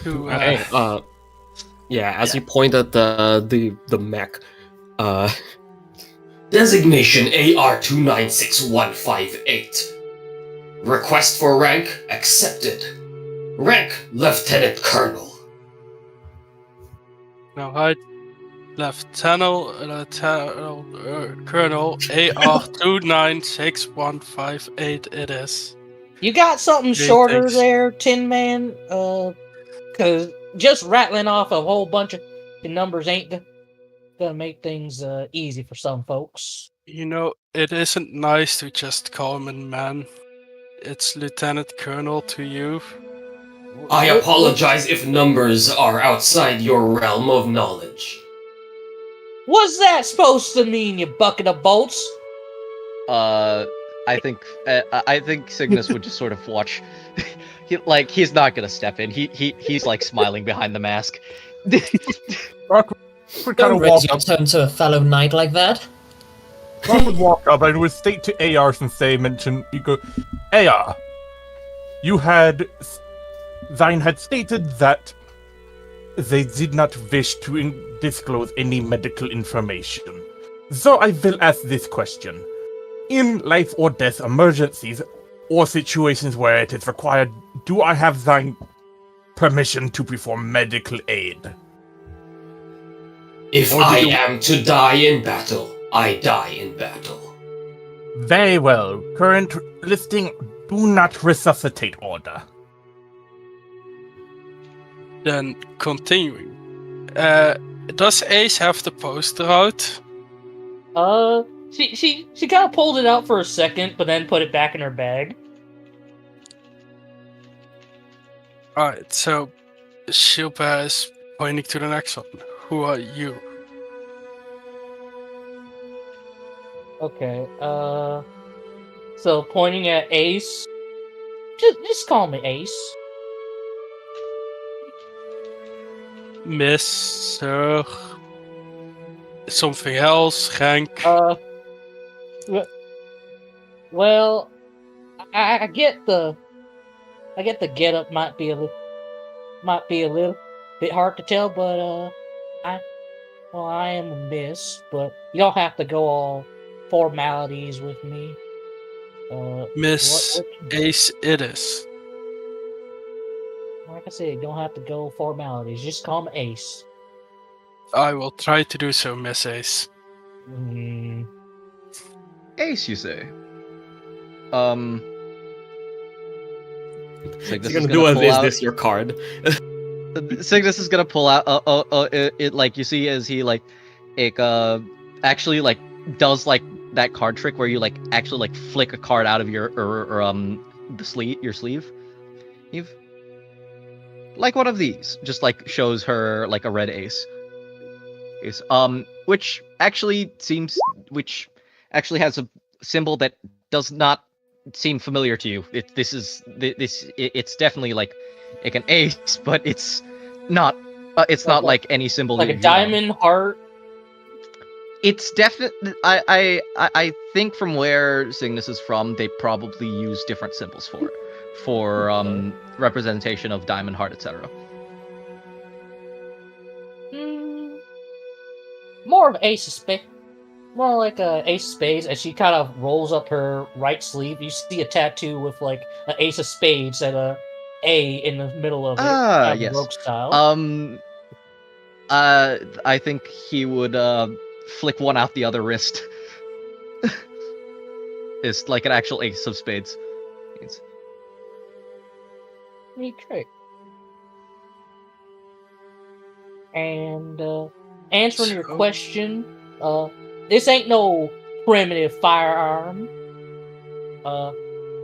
To Okay. Yeah. As you point at the mech, designation AR296158. Request for rank accepted. Rank Lieutenant Colonel. now right, Lieutenant Colonel AR296158 it is. You got something Great, shorter thanks. there, Tin Man? Cause just rattling off a whole bunch of numbers ain't gonna make things easy for some folks. You know, it isn't nice to just call him a man. It's Lieutenant Colonel to you. I apologize if numbers are outside your realm of knowledge. What's that supposed to mean, you bucket of bolts? I think Signis would just sort of watch. He's not gonna step in. He's like smiling behind the mask. Rock would kind Don't of raise walk your up. tone to a fellow knight like that. Rock would walk up and would state to AR and you go, AR, Thine had stated that they did not wish to disclose any medical information. So I will ask this question. In life or death emergencies, or situations where it is required, do I have thine permission to perform medical aid? If I am to die in battle, I die in battle. Very well. Current listing, do not resuscitate order. Then continuing. Does Ace have the poster out? She kind of pulled it out for a second, but then put it back in her bag. Alright, so Shilpa is pointing to the next one. Who are you? Okay, so pointing at Ace. Just call me Ace. Miss, Sir, something else, rank. Well, I get the getup might be a little bit hard to tell, but I am a miss, but you don't have to go all formalities with me. Miss what Ace it is. like I said, you don't have to go formalities. Just call me Ace. I will try to do so, Miss Ace. Ace, you say? Is this your card? Signis is gonna pull out. It like you see as he actually does that card trick where you actually flick a card out of your your sleeve. Like one of these, just shows her a red ace. Which actually has a symbol that does not seem familiar to you. It's definitely an ace, but it's not. It's not like any symbol. Like a diamond heart. It's definitely. I think from where Signis is from, they probably use different symbols for representation of diamond heart, etc. More of ace of spades. More like a ace of spades. As she kind of rolls up her right sleeve, you see a tattoo with an ace of spades and a A in the middle of it. Yes. Rogue style. I think he would flick one out the other wrist. It's like an actual ace of spades. Okay. And answering your question, this ain't no primitive firearm.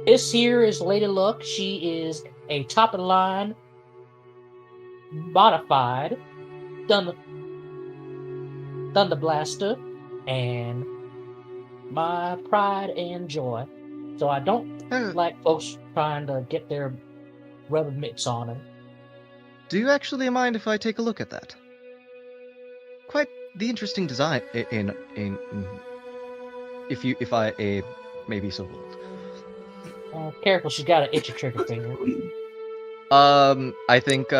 This here is Lady Luck. She is a top of the line, modified Thunder Blaster, and my pride and joy. So I don't like folks trying to get their rubber mitts on her. Do you actually mind if I take a look at that? Quite the interesting design. If I may be so bold. Careful, she's got an itchy trigger finger. I think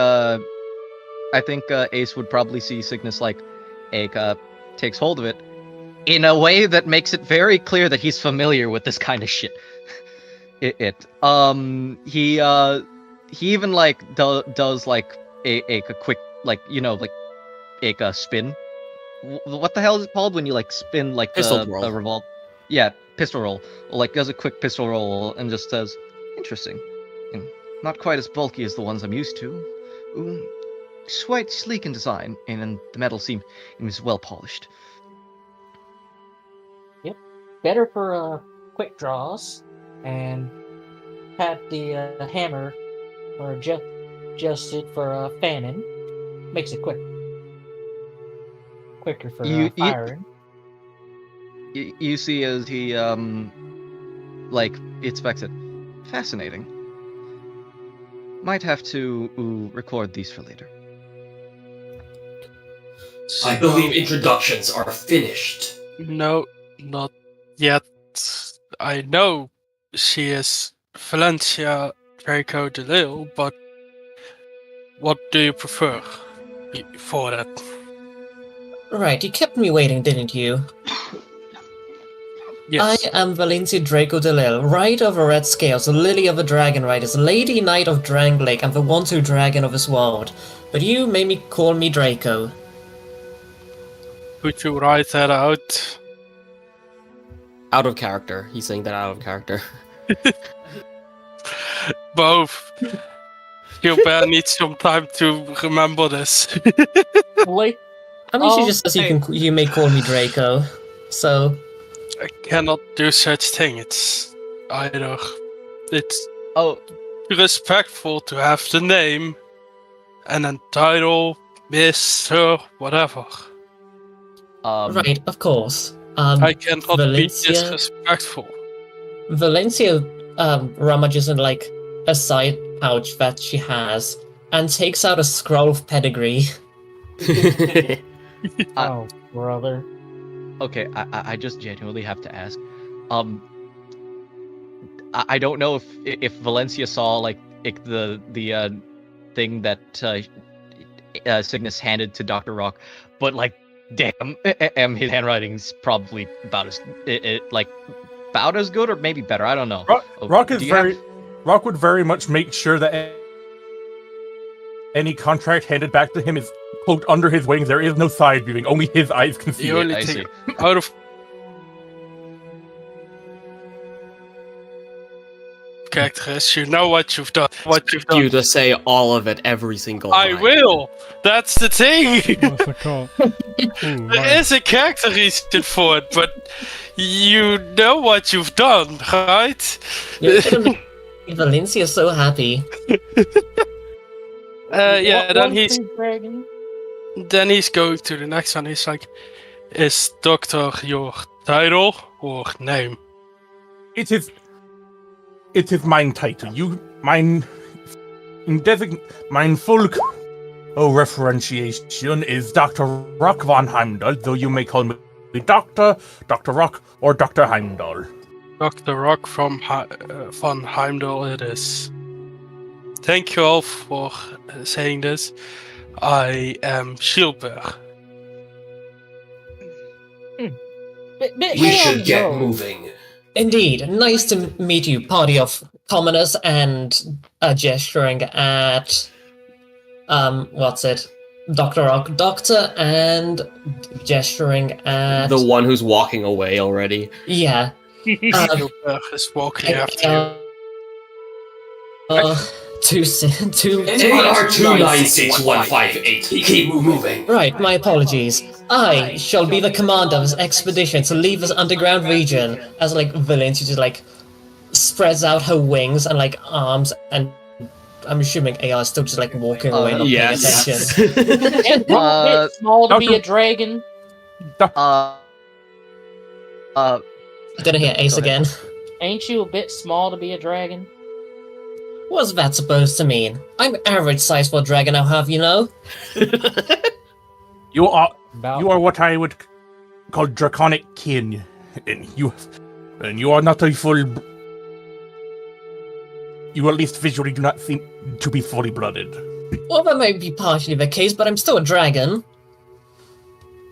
Ace would probably see Signis like takes hold of it in a way that makes it very clear that he's familiar with this kind of shit. He even like does like a quick like like spin. What the hell is it called when you like spin like Pistol the roll. revolve? Yeah, pistol roll. Like does a quick pistol roll and just says, "Interesting, and not quite as bulky as the ones I'm used to. Ooh, quite sleek in design, and the metal seems well polished." Better for quick draws, and had the hammer or adjusted for fanning. Makes it quicker for firing. You see as he like inspects it. Fascinating. Might have to record these for later. I believe introductions are finished. No, not yet. I know she is Valencia Draco DeLille, but what do you prefer for that? Right, you kept me waiting, didn't you? Yes. I am Valencia Draco DeLille, Rider of the Red Scales, Lily of the Dragon Riders, Lady Knight of Drangleic, and the one-two dragon of this world. But you made me call me Draco. Could you write that out? Out of character. He's saying that out of character. Both. Gilbert needs some time to remember this. Wait, I mean, she just says you may call me Draco. So, I cannot do such thing. It's either it's respectful to have the name and then title, Miss, Sir, whatever. right, of course. I cannot Valencia- be disrespectful. Valencia rummages in like a side pouch that she has and takes out a scroll of pedigree. oh brother. Okay, I just genuinely have to ask. I don't know if Valencia saw like the thing that Signis handed to Dr. Rock, but like, damn, his handwriting's probably about as good or maybe better. I don't know. Rock would very much make sure that any contract handed back to him is quote under his wings. There is no side viewing; only his eyes can see The it. only I thing see. out of character is you know what you've done. You to say all of it every single I time. will. That's the thing. What's it called? Ooh, There is a character reason for it, but you know what you've done, right? You're gonna make Valencia so happy. Yeah. Then Dragon. he's going to the next one. He's like, "Is Doctor your title or name?" It is mine title. Mine full referentiation is Dr. Rock von Heimdall, though you may call me Dr. Rock, or Dr. Heimdall. Dr. Rock from von Heimdall it is. Thank you all for saying this. I am Shilber. We should get moving. Indeed, nice to meet you, party of commoners, and gesturing at what's it? Dr. Rock, Doctor, and gesturing at The one who's walking away already. yeah. Shilber is walking after you. Two. Keep moving. Right, my apologies. I shall be the commander of this expedition to leave this underground region. As like Valencia just like spreads out her wings and like arms, and I'm assuming AR is still just like walking away, not paying attention. And a bit small to be a dragon. Gonna hear Ace again. Ain't you a bit small to be a dragon? What's that supposed to mean? I'm average size for a dragon, I'll have you know. You are what I would call draconic kin, and you are not a full. you at least visually do not seem to be fully blooded. Well, that might be partially the case, but I'm still a dragon.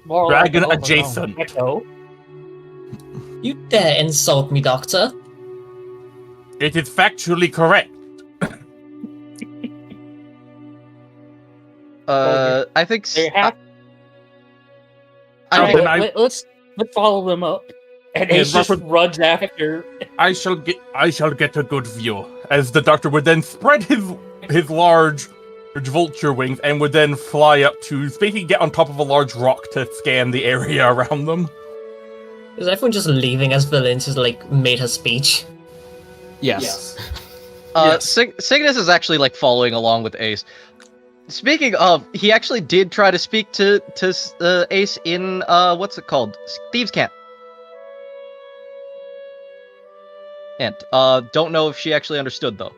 More Dragon like adjacent. Echo. You dare insult me, Doctor? It is factually correct. I think. They have- I think let's follow them up. And Yeah, Ace just Robert- runs after. I shall get a good view, as the doctor would then spread his large vulture wings and would then fly up to basically get on top of a large rock to scan the area around them. Is everyone just leaving as Valentia's made her speech? Yes. Signis is actually following along with Ace. Speaking of, he actually did try to speak to Ace in what's it called? Thieves' Camp. And don't know if she actually understood though.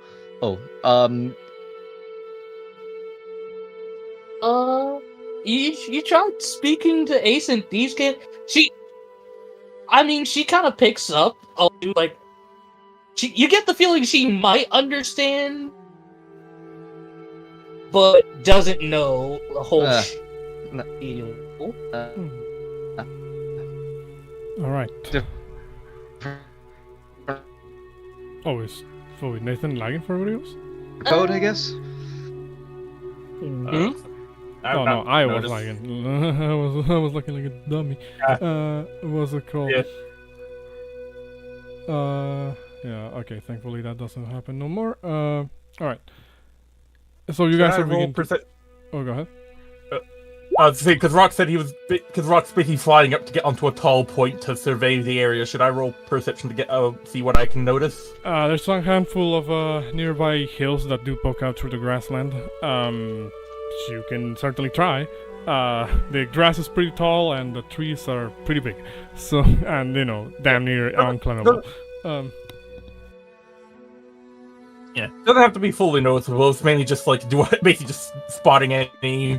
You tried speaking to Ace and Thieves Camp. She kind of picks up. You get the feeling she might understand, but doesn't know the whole deal. All right. Is Nathan lagging for everybody else? Code, I guess. Oh no, I was lagging. I was looking like a dummy. What's it called? Yeah. Okay. Thankfully, that doesn't happen no more. All right. So you guys are beginning. Oh, go ahead. Because Rock said because Rock's basically flying up to get onto a tall point to survey the area. Should I roll perception to get see what I can notice? There's a handful of nearby hills that do poke out through the grassland. You can certainly try. The grass is pretty tall and the trees are pretty big. So, and damn near unclimbable. Yeah, doesn't have to be fully noticeable. It's mainly just basically just spotting any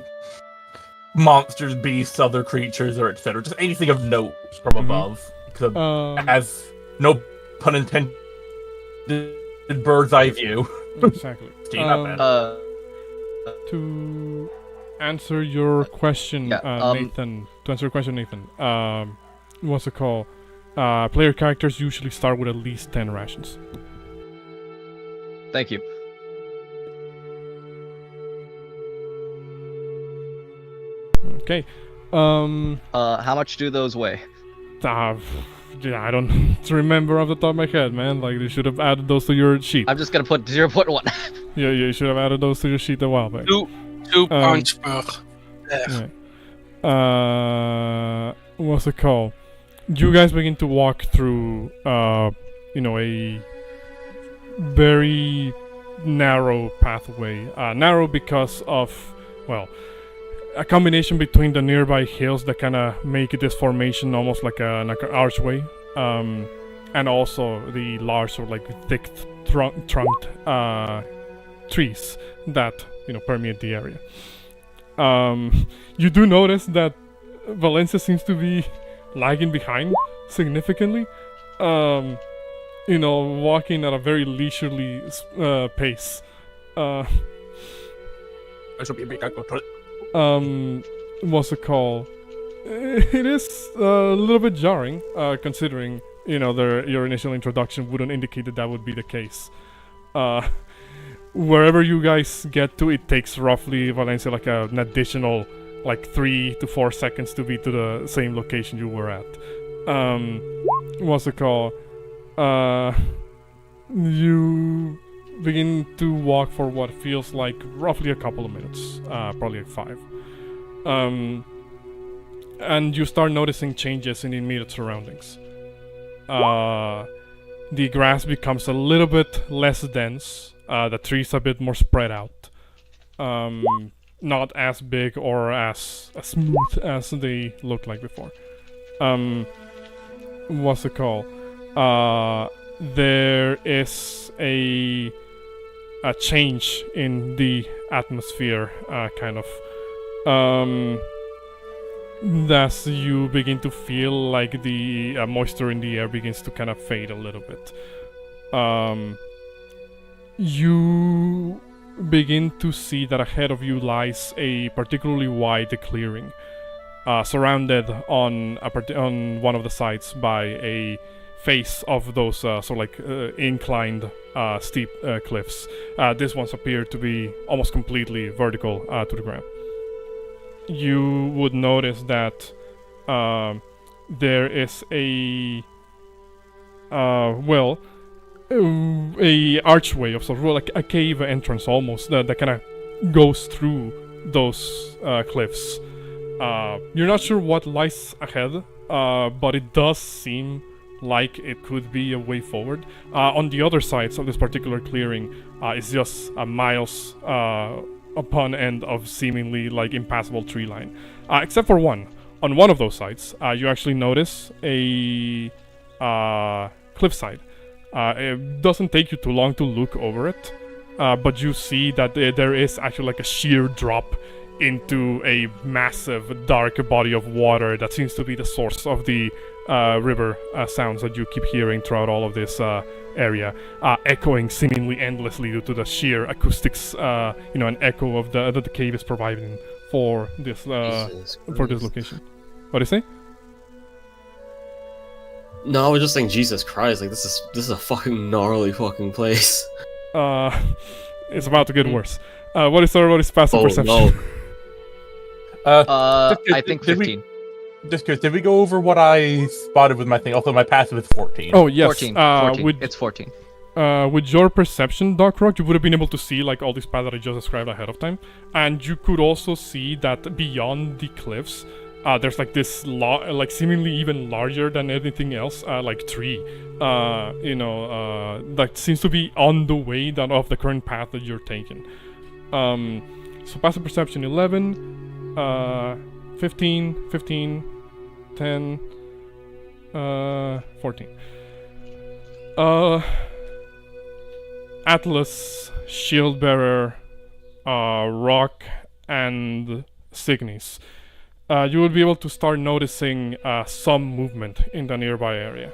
monsters, beasts, other creatures, or etc. Just anything of note from above. Because as no pun intended, bird's eye view. Exactly. Not bad. To answer your question, Nathan. To answer your question, Nathan. What's it called? Player characters usually start with at least 10 rations. Thank you. Okay. How much do those weigh? Yeah, I don't remember off the top of my head, man. They should have added those to your sheet. I'm just gonna put 0.1. Yeah, you should have added those to your sheet a while back. 2 pounds per. Yeah. What's it called? You guys begin to walk through, a very narrow pathway. Narrow because of, a combination between the nearby hills that kind of make this formation almost like an archway, and also the large thick trunked trees that permeate the area. You do notice that Valencia seems to be lagging behind significantly. Walking at a very leisurely pace. I should be a big uncle. What's it called? It is a little bit jarring, considering your initial introduction wouldn't indicate that would be the case. Wherever you guys get to, it takes roughly Valencia an additional 3 to 4 seconds to be to the same location you were at. What's it called? You begin to walk for what feels like roughly a couple of minutes, probably 5. And you start noticing changes in the immediate surroundings. The grass becomes a little bit less dense, the trees a bit more spread out. Not as big or as smooth as they looked like before. What's it called? There is a change in the atmosphere, kind of. As you begin to feel like the moisture in the air begins to kind of fade a little bit. you begin to see that ahead of you lies a particularly wide clearing, surrounded on on one of the sides by a face of those inclined, steep cliffs. These ones appear to be almost completely vertical to the ground. You would notice that there is a archway of sort of like a cave entrance almost that kind of goes through those cliffs. You're not sure what lies ahead, but it does seem like it could be a way forward. On the other sides of this particular clearing is just miles upon end of seemingly like impassable tree line, except for one. On one of those sides, you actually notice a cliffside. It doesn't take you too long to look over it, but you see that there is actually like a sheer drop into a massive dark body of water that seems to be the source of the river sounds that you keep hearing throughout all of this area, echoing seemingly endlessly due to the sheer acoustics, an echo of that the cave is providing for this location. What do you say? No, I was just saying, Jesus Christ, like this is a fucking gnarly fucking place. It's about to get worse. What is everybody's passive perception? No. I think 15. Just curious, did we go over what I spotted with my thing? Also, my passive is 14. Oh, yes. 14. 14. It's 14. With your perception, Dark Rock, you would have been able to see like all these paths that I just described ahead of time, and you could also see that beyond the cliffs, there's like this like seemingly even larger than anything else, like tree, that seems to be on the way down of the current path that you're taking. So passive perception 11, 15, 10, 14. Atlas, Shieldbearer, Rock, and Signis. You will be able to start noticing some movement in the nearby area.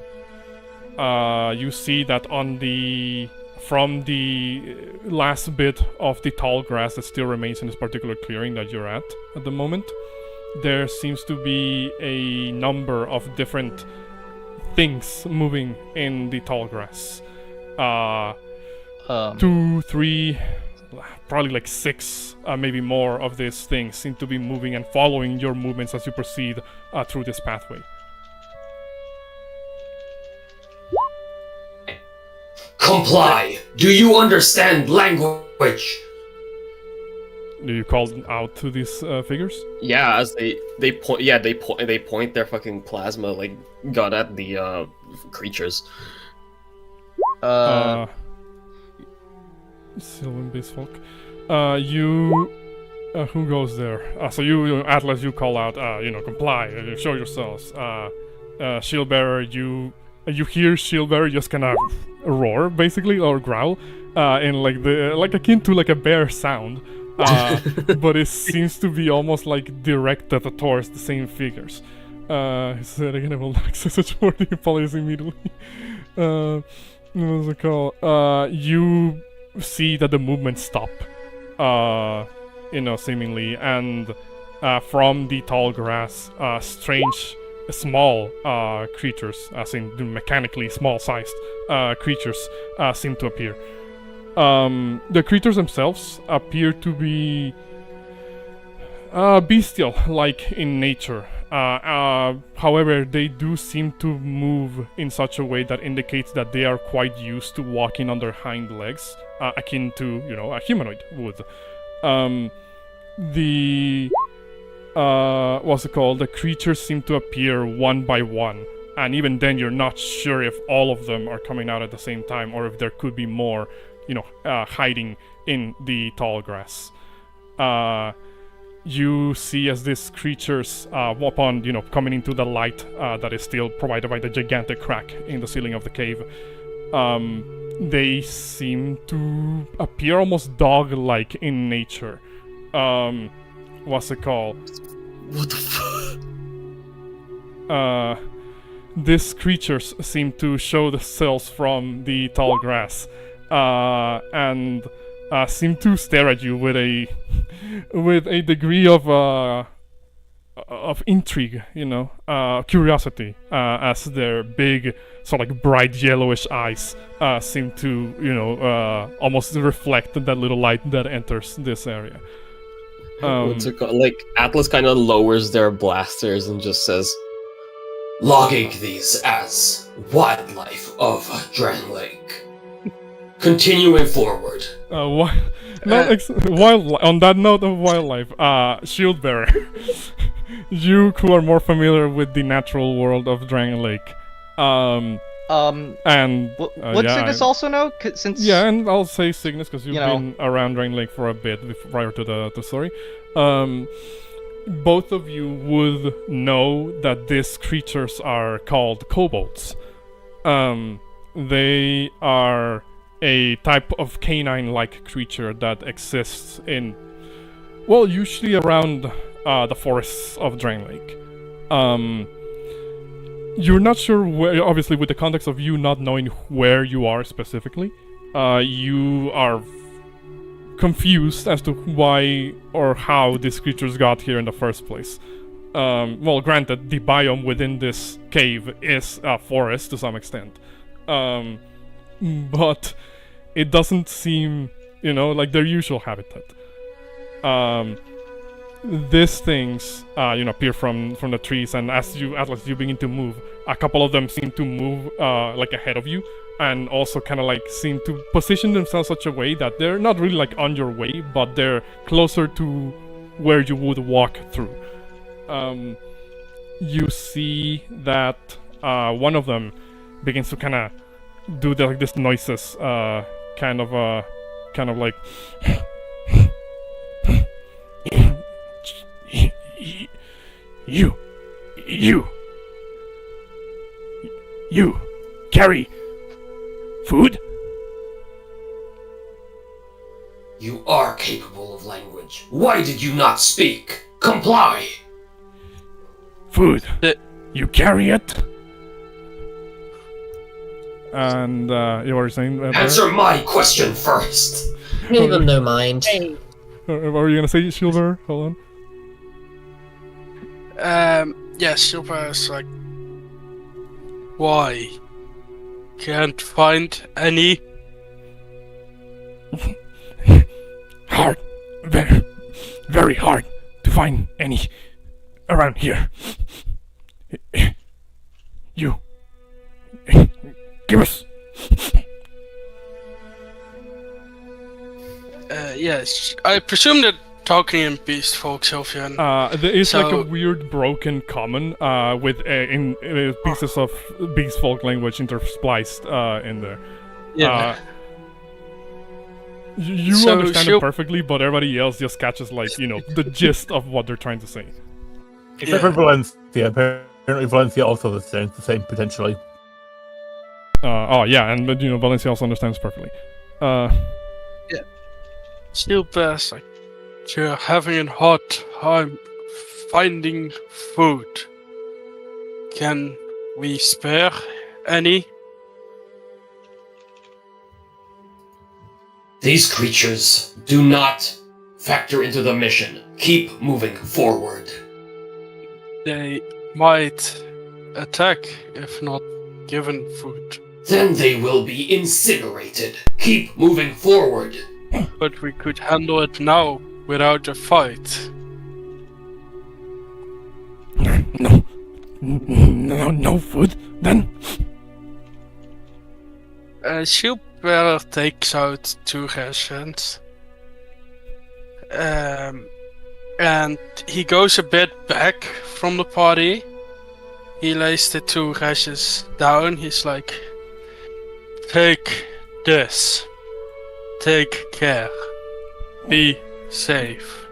You see that from the last bit of the tall grass that still remains in this particular clearing that you're at the moment, there seems to be a number of different things moving in the tall grass. 2, 3, probably like 6, maybe more of these things seem to be moving and following your movements as you proceed through this pathway. Comply! Do you understand language? Do you call out to these figures? Yeah, as they point their fucking plasma like gun at the creatures. Sylvan base folk. Who goes there? So you, Atlas, you call out, comply, show yourselves. Shieldbearer, you hear Shieldbearer just kind of roar, basically, or growl, in like akin to like a bear sound, but it seems to be almost like directed towards the same figures. He said again, I will not access such wording policy immediately. What's it called? You see that the movements stop, seemingly, and from the tall grass, strange, small creatures, as in mechanically small-sized creatures, seem to appear. The creatures themselves appear to be bestial-like in nature. However, they do seem to move in such a way that indicates that they are quite used to walking on their hind legs, akin to, a humanoid would. The creatures seem to appear one by one, and even then you're not sure if all of them are coming out at the same time or if there could be more, hiding in the tall grass. You see as these creatures, upon, coming into the light that is still provided by the gigantic crack in the ceiling of the cave, they seem to appear almost dog-like in nature. What's it called? What the fuck? These creatures seem to show themselves from the tall grass and seem to stare at you with a degree of intrigue, curiosity, as their big, sort of like bright yellowish eyes seem to, almost reflect that little light that enters this area. What's it called? Like, Atlas kind of lowers their blasters and just says, "Logging these as wildlife of Drangleic. Continuing forward." On that note of wildlife, Shield Bearer, you who are more familiar with the natural world of Drangleic, and would Signis also know? Since and I'll say Signis because you've you know. been around Drangleic for a bit prior to the story. Both of you would know that these creatures are called kobolds. They are a type of canine-like creature that exists in, well, usually around the forests of Drangleic. You're not sure where, obviously, with the context of you not knowing where you are specifically, you are confused as to why or how these creatures got here in the first place. Well, granted, the biome within this cave is a forest to some extent. But it doesn't seem, like their usual habitat. These things, appear from the trees, and as you begin to move, a couple of them seem to move, like ahead of you, and also kind of like seem to position themselves such a way that they're not really like on your way, but they're closer to where you would walk through. You see that one of them begins to kind of do this noises, kind of like you carry food? You are capable of language. Why did you not speak? Comply! Food. You carry it? And you were saying that? Answer my question first! Give them no mind. What were you gonna say, Silver? Hold on. Yeah, Silver is like, why? Can't find any? Hard. Very, very hard to find any around here. You. Give us. Yes. I presume that talking in beast folk, Sylvian. There is like a weird broken common with pieces of beast folk language interspliced in there. Yeah. You So understand she'll- it perfectly, but everybody else just catches the gist of what they're trying to say. Except for Valencia. Apparently Valencia also understands the same, potentially. But Valencia also understands perfectly. Silver's like, you're having a hard time finding food. Can we spare any? These creatures do not factor into the mission. Keep moving forward. They might attack if not given food. Then they will be incinerated. Keep moving forward. But we could handle it now without a fight. No food then. Silver takes out 2 rations. And he goes a bit back from the party. He lays the 2 rations down. He's like, take this. Take care. Be safe.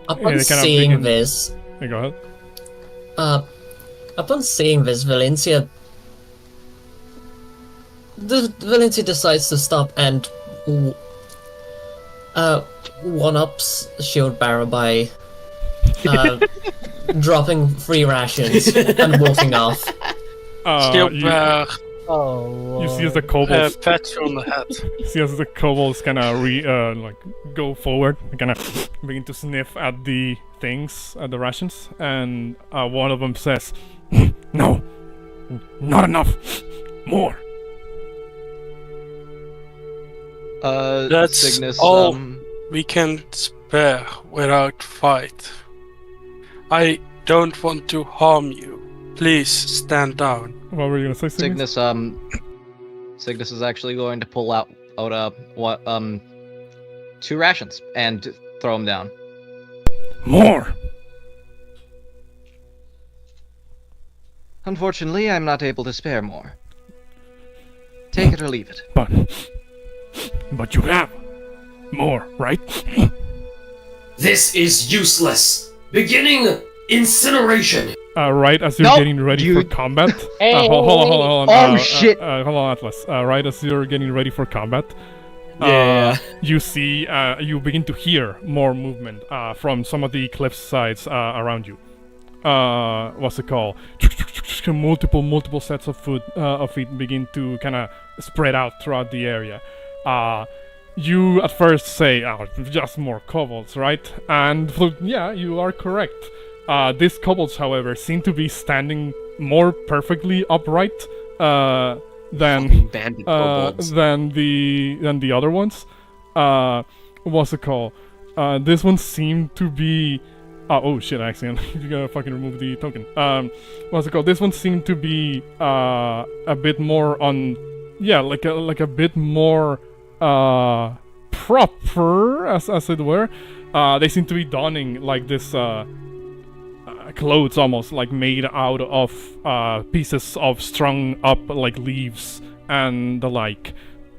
Upon seeing this, Hey, go ahead. upon seeing this, Valencia decides to stop and one-ups Shield Bearer by dropping 3 rations and walking off. Silver Oh, You see as the Lord. kobolds, Pat you on the head. see as the kobolds kind of like go forward, kind of begin to sniff at the things, at the rations, and one of them says, "No, not enough, more." That's Signis, all we can spare without fight. I don't want to harm you. Please stand down. What were you gonna say, Signis? Signis is actually going to pull out 2 rations and throw them down. More. Unfortunately, I'm not able to spare more. Take it or leave it. But you have more, right? This is useless. Beginning incineration. Right as you're Nope, getting ready for combat. Hey, Hold on. Oh, shit. Hold on, Atlas. Right as you're getting ready for combat, Yeah. you see, you begin to hear more movement from some of the cliff sides around you. What's it called? Multiple sets of feet begin to kind of spread out throughout the area. You at first say, "Oh, just more kobolds, right?" And yeah, you are correct. These kobolds, however, seem to be standing more perfectly upright than Bandit kobolds. than the other ones. What's it called? This one seemed to be. Oh shit! I accidentally you gotta fucking remove the token. What's it called? This one seemed to be a bit more on. Yeah, like a bit more proper, as it were. They seem to be donning like this. Clothes almost like made out of pieces of strung up like leaves and the like.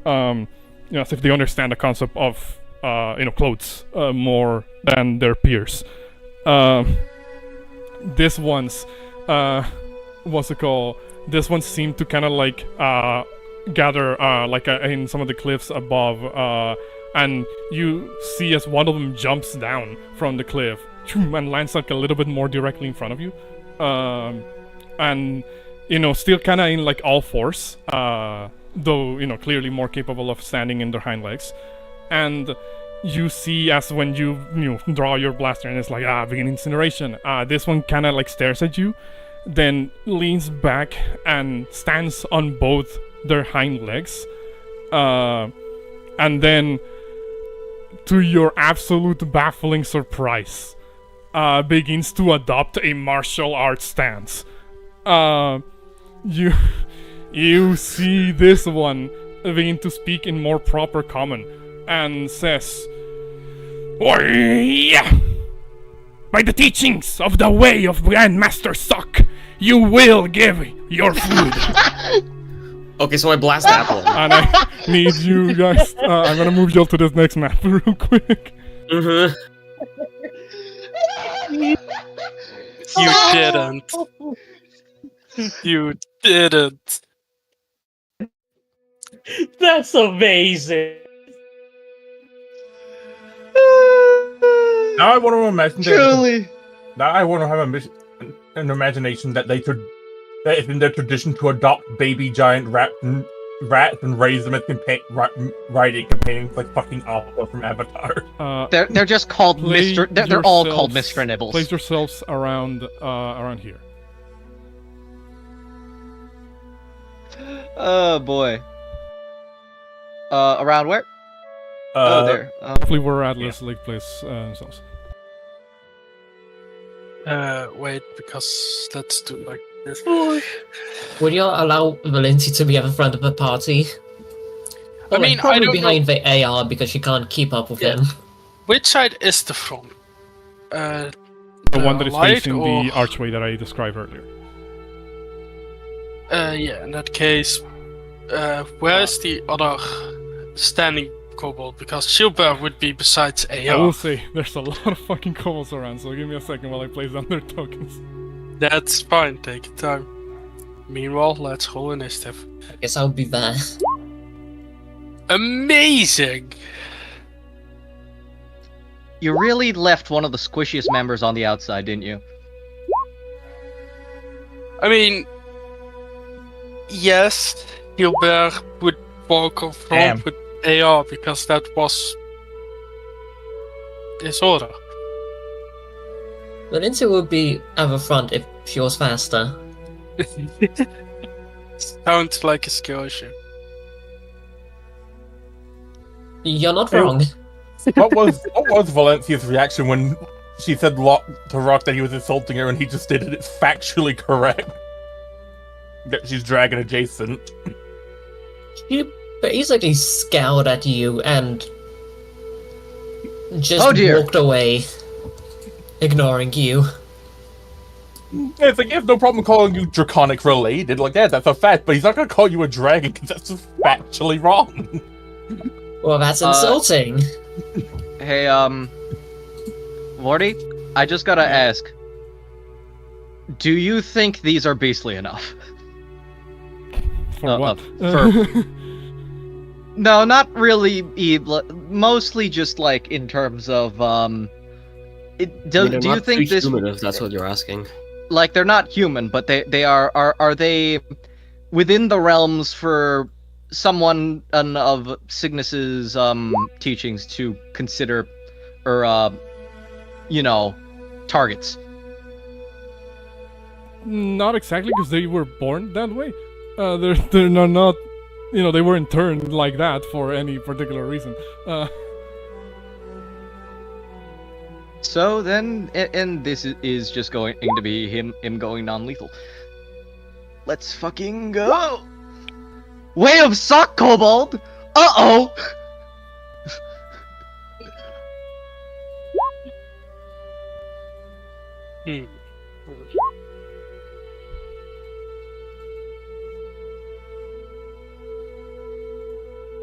As if they understand the concept of clothes more than their peers. This one's what's it called? This one seemed to kind of like gather in some of the cliffs above, and you see as one of them jumps down from the cliff and lands like a little bit more directly in front of you, and still kind of in like all fours, though clearly more capable of standing in their hind legs. And you see as when you draw your blaster and it's like begin incineration, this one kind of like stares at you, then leans back and stands on both their hind legs, and then to your absolute baffling surprise, begins to adopt a martial arts stance. You see this one begin to speak in more proper common and says, "Yeah, by the teachings of the way of Grandmaster Suck, you will give your food." Okay, so I blast that one. And I need you guys. I'm gonna move you all to this next map real quick. Mm-hmm. You didn't. You didn't. That's amazing. Now I want to imagine. Truly. Now I want to have an imagination that that it's in their tradition to adopt baby giant rats and raise them as riding companions like fucking Alpha from Avatar. They're just called Mr. They're all called yourselves- Mr. Nibbles. Place yourselves around here. Oh boy. Around where? There. Hopefully we're at Atlas Lake Place themselves. Wait, because let's do like this. Would you allow Valenci to be at the front of the party? I mean, I probably don't behind the AR because she can't keep up with Yeah. him. Which side is the front? The one that is light facing or- the archway that I described earlier. Yeah, in that case, where's the other standing kobold? Because Shilbear would be besides I AR. will say, there's a lot of fucking kobolds around, so give me a second while I place down their tokens. That's fine, take your time. Meanwhile, let's roll initiative. I guess I'll be there. Amazing! You really left one of the squishiest members on the outside, didn't you? I mean, yes, Gilbert would walk up front Damn. with AR because that was his order. Valencia would be at the front if she was faster. Sounds like a skill issue. You're not Hey. wrong. What was Valencia's reaction when she said to Rock that he was insulting her and he just stated it's factually correct that she's dragon adjacent? She basically scowled at you and just Oh, dear. walked away, ignoring you. It's like he has no problem calling you draconic related, like that's a fact, but he's not gonna call you a dragon because that's just factually wrong. Well, that's insulting. Hey, Vorty, I just gotta ask. Do you think these are beastly enough? For what? No, not really evil. Mostly just like in terms of do you think this human, if that's what you're asking? like they're not human, but they are they within the realms for someone of Signis's teachings to consider or targets? Not exactly, because they were born that way. They're not, they weren't turned like that for any particular reason. So then, and this is just going to be him going non-lethal. Let's fucking go! Way of Sock Kobold! Uh-oh!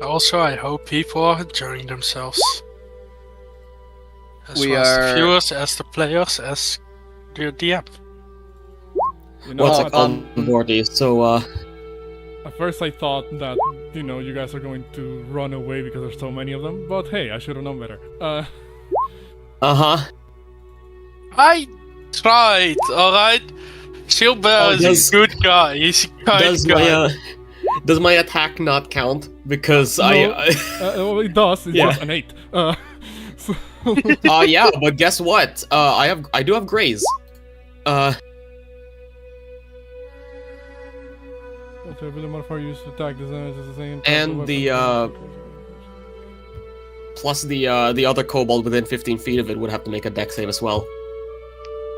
Also, I hope people are enjoying themselves. As We well as the are- viewers, as the players, as the DM. What's Oh, it called, Vorty? So, At first I thought that, you guys are going to run away because there's so many of them, but hey, I should have known better. I tried, alright? Gilbert is a good guy. He's a kind guy. Does my attack not count? Because No. I Well, it does, it's Yeah. just an 8. So yeah, but guess what? I do have graze. Ability modifier used to attack design is the same. And plus the other kobold within 15 feet of it would have to make a dex save as well.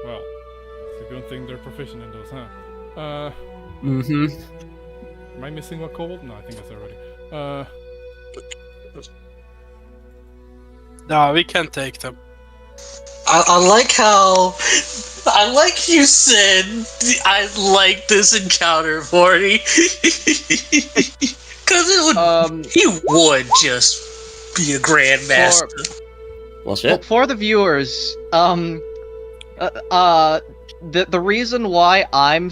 Well, it's a good thing they're proficient in those, huh? Mm-hmm. Am I missing a kobold? No, I think that's already. No, we can take them. I like how. I like you said. I like this encounter, Vorty. Because it would. He would just be a grandmaster. Well, shit. For the viewers, the reason why I'm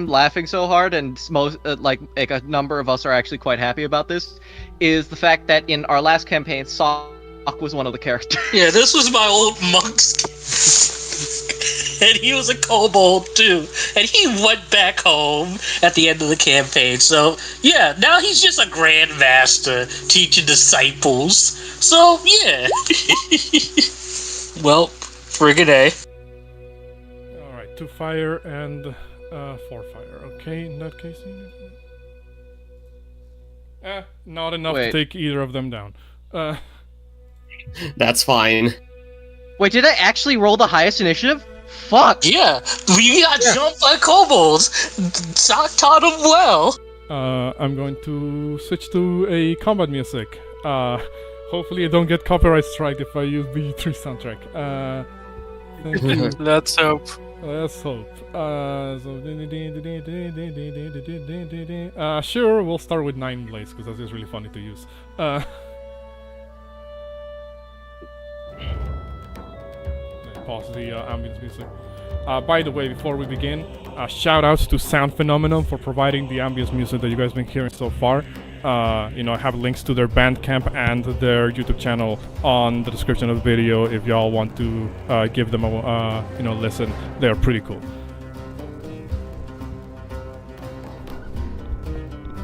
laughing so hard and most like a number of us are actually quite happy about this is the fact that in our last campaign, Sock was one of the characters. Yeah, this was my old monk skin. And he was a kobold too. And he went back home at the end of the campaign. So, yeah, now he's just a grandmaster teaching disciples. So, yeah. Well, friggin' A. Alright, 2 fire and 4 fire. Okay, in that case. Not enough Wait. to take either of them down. That's fine. Wait, did I actually roll the highest initiative? Fuck! Yeah, we got jumped by kobolds. Sock taught him well. I'm going to switch to a combat music. Hopefully I don't get copyright strike if I use the 3 soundtrack. Thank you. Let's hope. Let's hope. Sure, we'll start with 9 Blaze, because that's just really funny to use. Pause the ambience music. By the way, before we begin, shout outs to Sound Phenomenon for providing the ambience music that you guys been hearing so far. I have links to their Bandcamp and their YouTube channel on the description of the video if y'all want to give them a listen. They're pretty cool.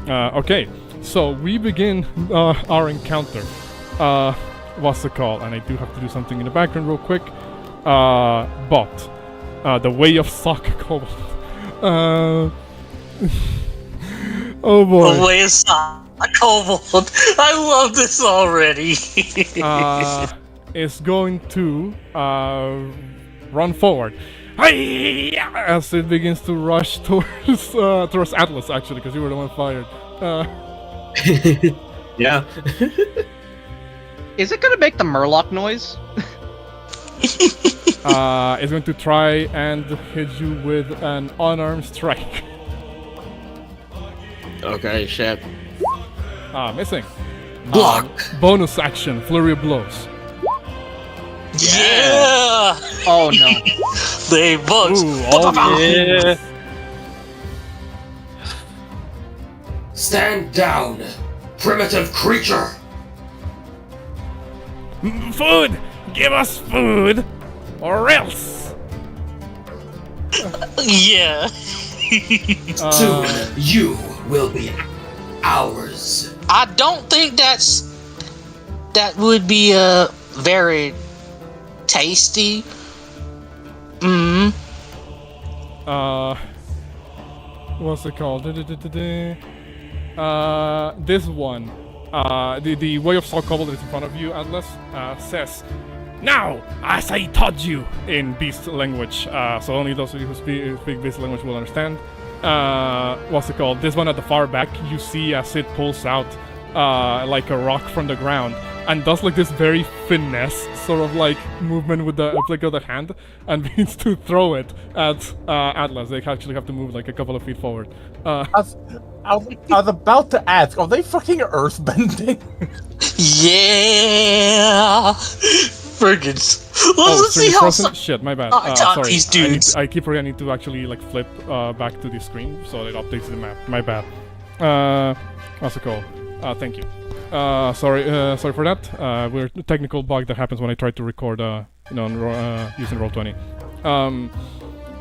Okay, so we begin our encounter. What's the call? And I do have to do something in the background real quick. The way of sock kobold. Oh boy. The way of sock kobold. I love this already. Is going to run forward. As it begins to rush towards Atlas, actually, because you were the one fired. Yeah. Is it gonna make the Murloc noise? It's going to try and hit you with an unarmed strike. Okay, shit. Missing. Block. Bonus action, flurry of blows. Yeah! Oh no. They bugs. Ooh, all Yeah. Stand down, primitive creature. Food! Give us food! Or else! Yeah. Soon you will be ours. I don't think that would be very tasty. What's it called? This one. The way of sock kobold that is in front of you, Atlas, says, "Now, as I taught you," in beast language. So only those of you who speak beast language will understand. What's it called? This one at the far back, you see as it pulls out like a rock from the ground and does like this very finesse sort of like movement with the flick of the hand and begins to throw it at Atlas. They actually have to move like a couple of feet forward. I was about to ask, are they fucking earthbending? Yeah. Friggin'. Let's see how. Shit, my bad. I taught Sorry. these dudes. I keep forgetting to actually like flip back to the screen so it updates the map. My bad. What's it called? Thank you. Sorry for that. We're a technical bug that happens when I try to record, using Roll20.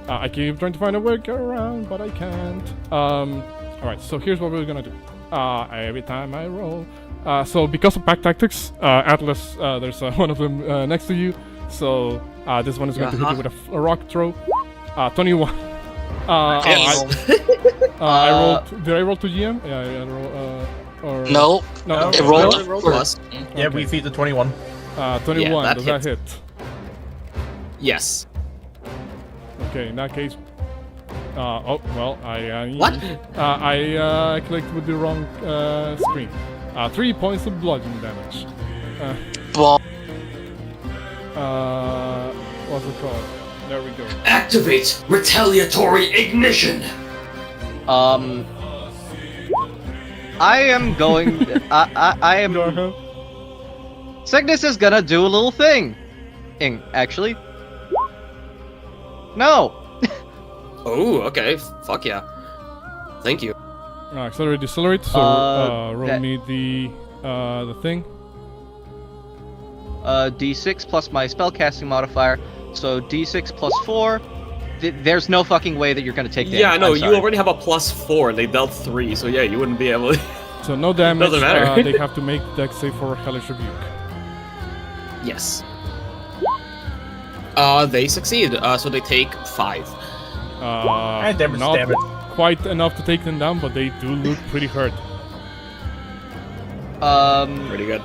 I keep trying to find a workaround, but I can't. Alright, so here's what we're gonna do. Every time I roll. So because of pack tactics, Atlas, there's one of them next to you. So this one is going to hit you with a rock throw. 21. I rolled. Did I roll to GM? Yeah, I roll. Or No. It rolled for us. Yeah, we feed the 21. 21. Yeah, Does that that hit? Yes. Okay, in that case. Oh well, What? I clicked with the wrong screen. 3 points of bludgeoning damage. What's it called? There we go. Activate retaliatory ignition. I am going. I am. Signis is gonna do a little thing. Actually. No. Oh, okay. Fuck yeah. Thank you. Accelerate, decelerate. So roll me the thing. D6 plus my spellcasting modifier. So D6 plus 4. There's no fucking way that you're gonna take damage. Yeah, I know. I'm You sorry. already have a +4. They dealt 3, so yeah, you wouldn't be able to. So no damage. Doesn't matter. They have to make dex save for Hellish Rebuke. Yes. They succeed. So they take 5. And damage, not damage. quite enough to take them down, but they do look pretty hurt. Pretty good.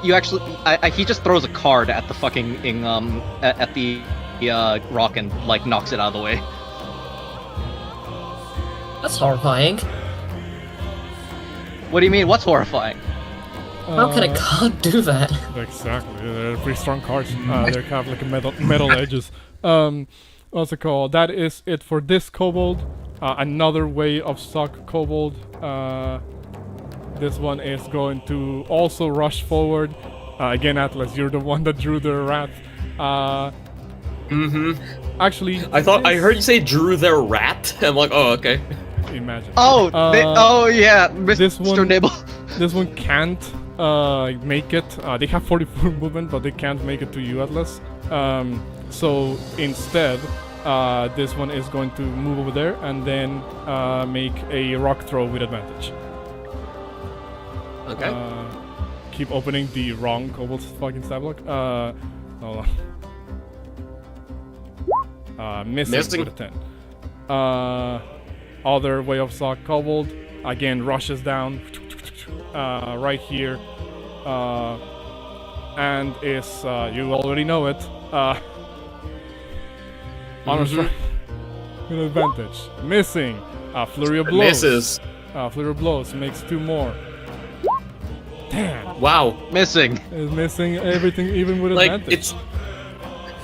You actually, he just throws a card at the fucking at the rock and like knocks it out of the way. That's horrifying. What do you mean? What's horrifying? How can a card do that? Exactly. They're pretty strong cards. They have like a metal edges. What's it called? That is it for this kobold. Another way of sock kobold. This one is going to also rush forward. Again, Atlas, you're the one that drew the rat. Actually, I heard you say drew their rat. I'm like, oh, okay. Imagine. Oh, yeah, this Mr. one- Nibble. This one can't make it. They have 40 movement, but they can't make it to you, Atlas. So instead, this one is going to move over there and then make a rock throw with advantage. Okay. Keep opening the wrong kobold fucking stat block. Hold on. Missing with a 10. Other way of saw kobold again rushes down right here, and is you already know it. Honor strike with advantage. Missing. Flurry of blows. Misses. Flurry of blows makes 2 more. Damn. Wow. Missing. Is missing everything even with Like, advantage. it's...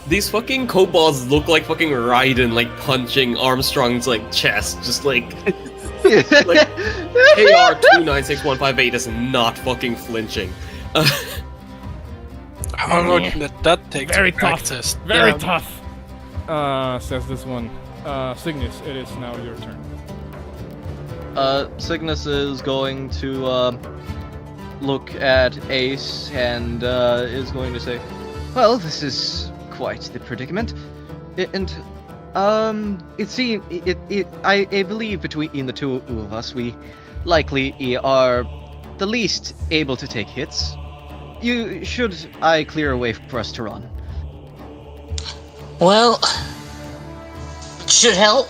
These fucking kobolds look like fucking Raiden, like, punching Armstrong's, like, chest. Just, like... like, KR296158 is not fucking flinching. How long did that take Very to tough. practice? Very Yeah. tough. Says this one. Signis, it is now your turn. Signis is going to look at Ace and is going to say, "Well, this is quite the predicament, and it seems I believe between the two of us, we likely are the least able to take hits. Should I clear a way for us to run?" Well, it should help.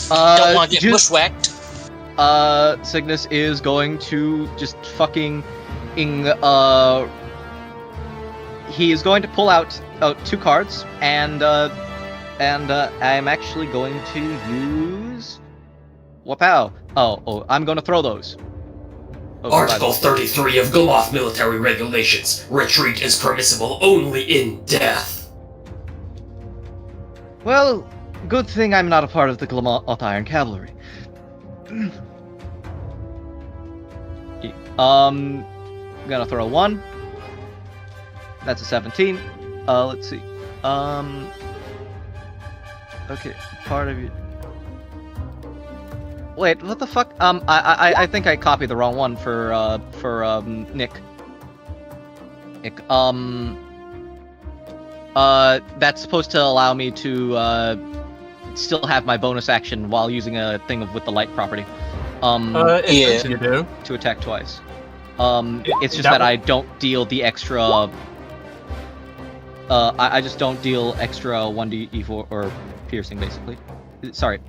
Don't want to get bushwhacked. Signis is going to just fucking he is going to pull out 2 cards, and I'm actually going to use Wapow. Oh, I'm going to throw those. Oh, Article 33 of Goloth Military Regulations. Retreat is permissible only in death. Well, good thing I'm not a part of the Goloth Iron Cavalry. Gonna throw 1. That's a 17. Let's see. Okay, part of you. Wait, what the fuck? I think I copied the wrong one for Nick. That's supposed to allow me to still have my bonus action while using a thing with the light property. Yes, you do. To attack twice. It's just that I don't deal the extra. I just don't deal extra 1d4 or piercing, basically. Sorry,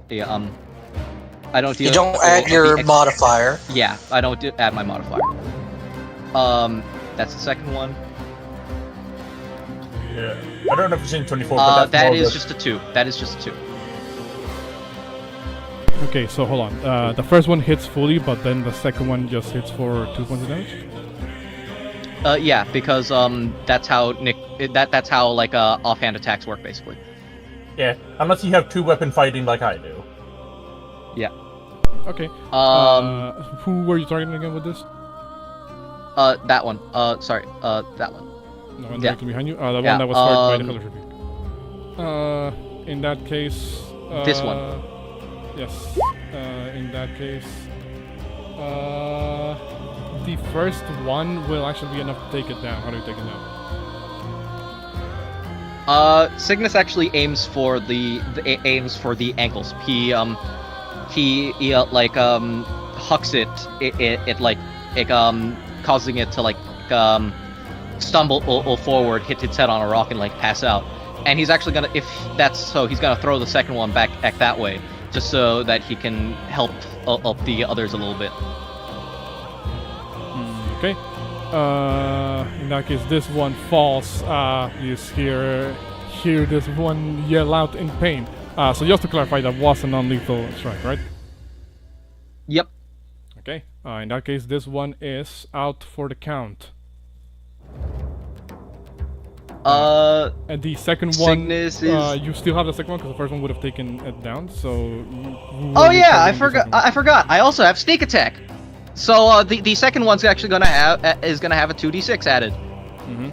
I don't deal. You don't add your modifier. Yeah, I don't add my modifier. That's the second one. Yeah. I don't know if it's in 24, but that is just a 2. That is just a 2. Okay, so hold on. The first one hits fully, but then the second one just hits for 2 points of damage? Yeah, because that's how that's how like offhand attacks work, basically. Yeah, unless you have 2 weapon fighting like I do. Yeah. Okay. Who were you targeting again with this? That one. Sorry. That one. The one Yeah. directly behind you? The one that was fired by the color tribute. In that case... This one. Yes. In that case... the first one will actually be enough to take it down. How do you take it down? Signis actually aims for the ankles. He hucks it causing it to stumble forward, hit its head on a rock and pass out. And he's actually gonna, if that's so, he's gonna throw the second one back that way, just so that he can help up the others a little bit. Okay. In that case, this one falls. You hear this one yell out in pain. So just to clarify, that was a non-lethal strike, right? Yep. Okay. In that case, this one is out for the count. And the second one, Signis is... you still have the second one because the first one would have taken it down. So. Oh yeah, I forgot. I forgot. I also have sneak attack. So the second one's actually gonna have a 2d6 added. Mm-hmm.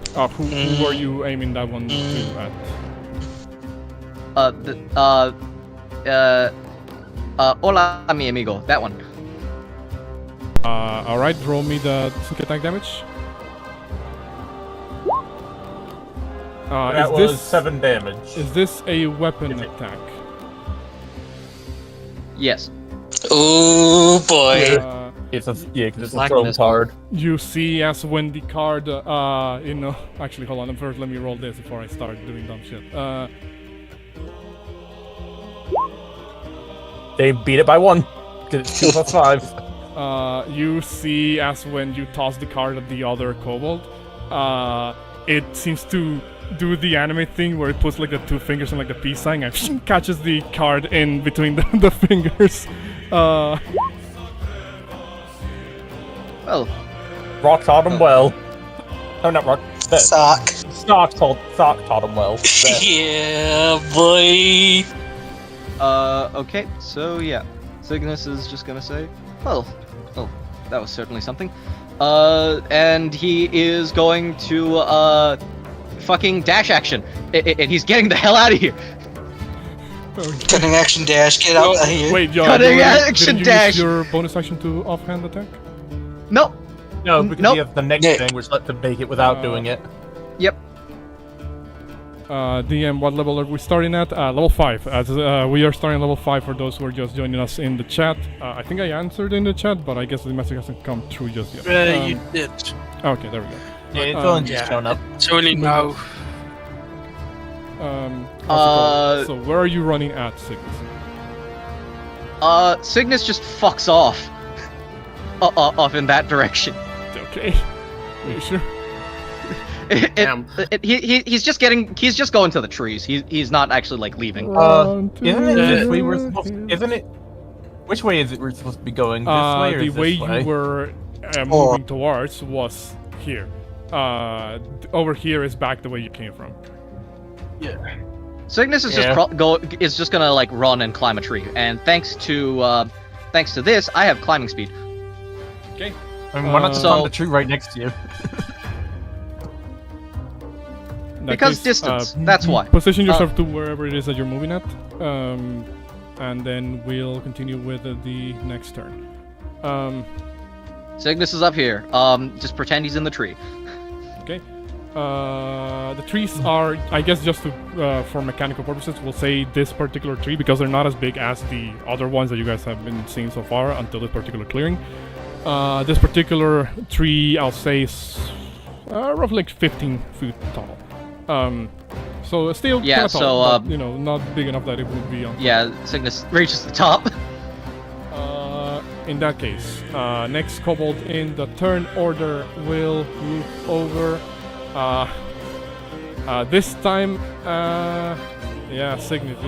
Who are you aiming that one to at? Hola, mi amigo. That one. Alright, roll me the sneak attack damage. That is was this 7 damage. is this a weapon attack? Yes. Oh boy. It's a 'cause it's a Black throw mist. card. You see as when the card, actually hold on, first let me roll this before I start doing dumb shit. They beat it by 1. 'Cause it's 2 plus 5. You see as when you toss the card at the other kobold, it seems to do the anime thing where it puts like the 2 fingers and like the peace sign and catches the card in between the fingers. Well, Rock taught him well. No, not Rock. Sock. Sock taught him well. Yeah, boy. Okay, so yeah. Signis is just gonna say, well, that was certainly something. And he is going to, fucking dash action. And he's getting the hell out of here. Cutting action dash, get out of here. Wait, yo, Cutting didn't action you dash. use your bonus action to offhand attack? No. No, because Nope. he has the next Yeah. thing, which lets him make it without doing it. Yep. DM, what level are we starting at? Level 5. As we are starting level 5 for those who are just joining us in the chat. I think I answered in the chat, but I guess the message hasn't come through just yet. You did. Okay, there we go. Yeah, it's Um, only just shown up. It's only now. So where are you running at, Cygnus? Cygnus just fucks off. Off in that direction. Okay. Are you sure? Damn. He's just going to the trees. He's not actually like leaving. Isn't it this way we're supposed to, isn't it? Which way is it we're supposed to be going? This way or The this way way? you were moving towards was here. Over here is back the way you came from. Cygnus is Yeah. just gonna like run and climb a tree. And thanks to this, I have climbing speed. Okay. I mean, why not just So- on the tree right next to you? In that Because case, distance. That's why. Position yourself to wherever it is that you're moving at, and then we'll continue with the next turn. Cygnus is up here. Just pretend he's in the tree. Okay. The trees are, I guess, just to, for mechanical purposes, we'll say this particular tree because they're not as big as the other ones that you guys have been seeing so far until this particular clearing. This particular tree, I'll say, is roughly like 15 feet tall. So still Yeah, kinda tall, so, but, not big enough that it would be on. Yeah, Cygnus reaches the top. In that case, next kobold in the turn order will move over. This time, yeah, Signet,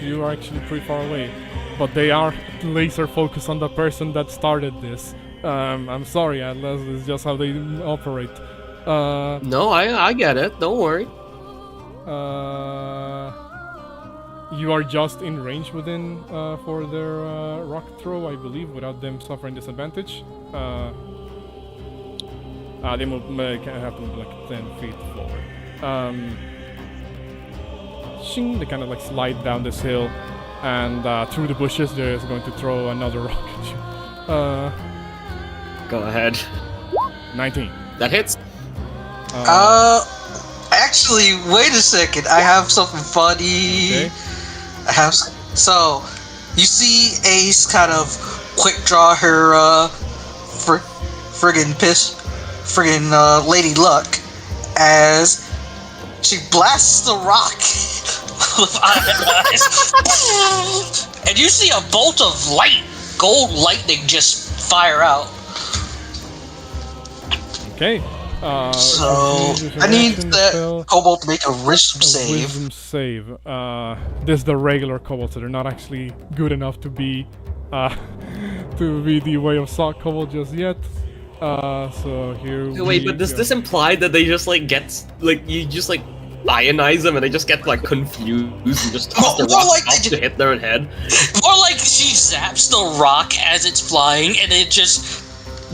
you are actually pretty far away, but they are laser focused on the person that started this. I'm sorry, Atlas, it's just how they operate. No, I get it. Don't worry. You are just in range within for their rock throw, I believe, without them suffering disadvantage. They have to move like 10 feet forward. Shing, they kind of like slide down this hill, and through the bushes, they're just going to throw another rock at you. Go ahead. 19. That hits. Actually, wait a second. I have something funny. Okay. So, you see Ace kind of quick draw her friggin' Lady Luck as she blasts the rock with iron eyes. And you see a bolt of light, gold lightning just fire out. Okay. So, I need that kobold to make a wisdom save. Wisdom save. This is the regular kobold, so they're not actually good enough to be the way of Sock kobold just yet. So here Wait, but does this imply that they just like get like you just like lionize them and they just get like confused and just toss the rock like off to hit their head? More like she zaps the rock as it's flying and it just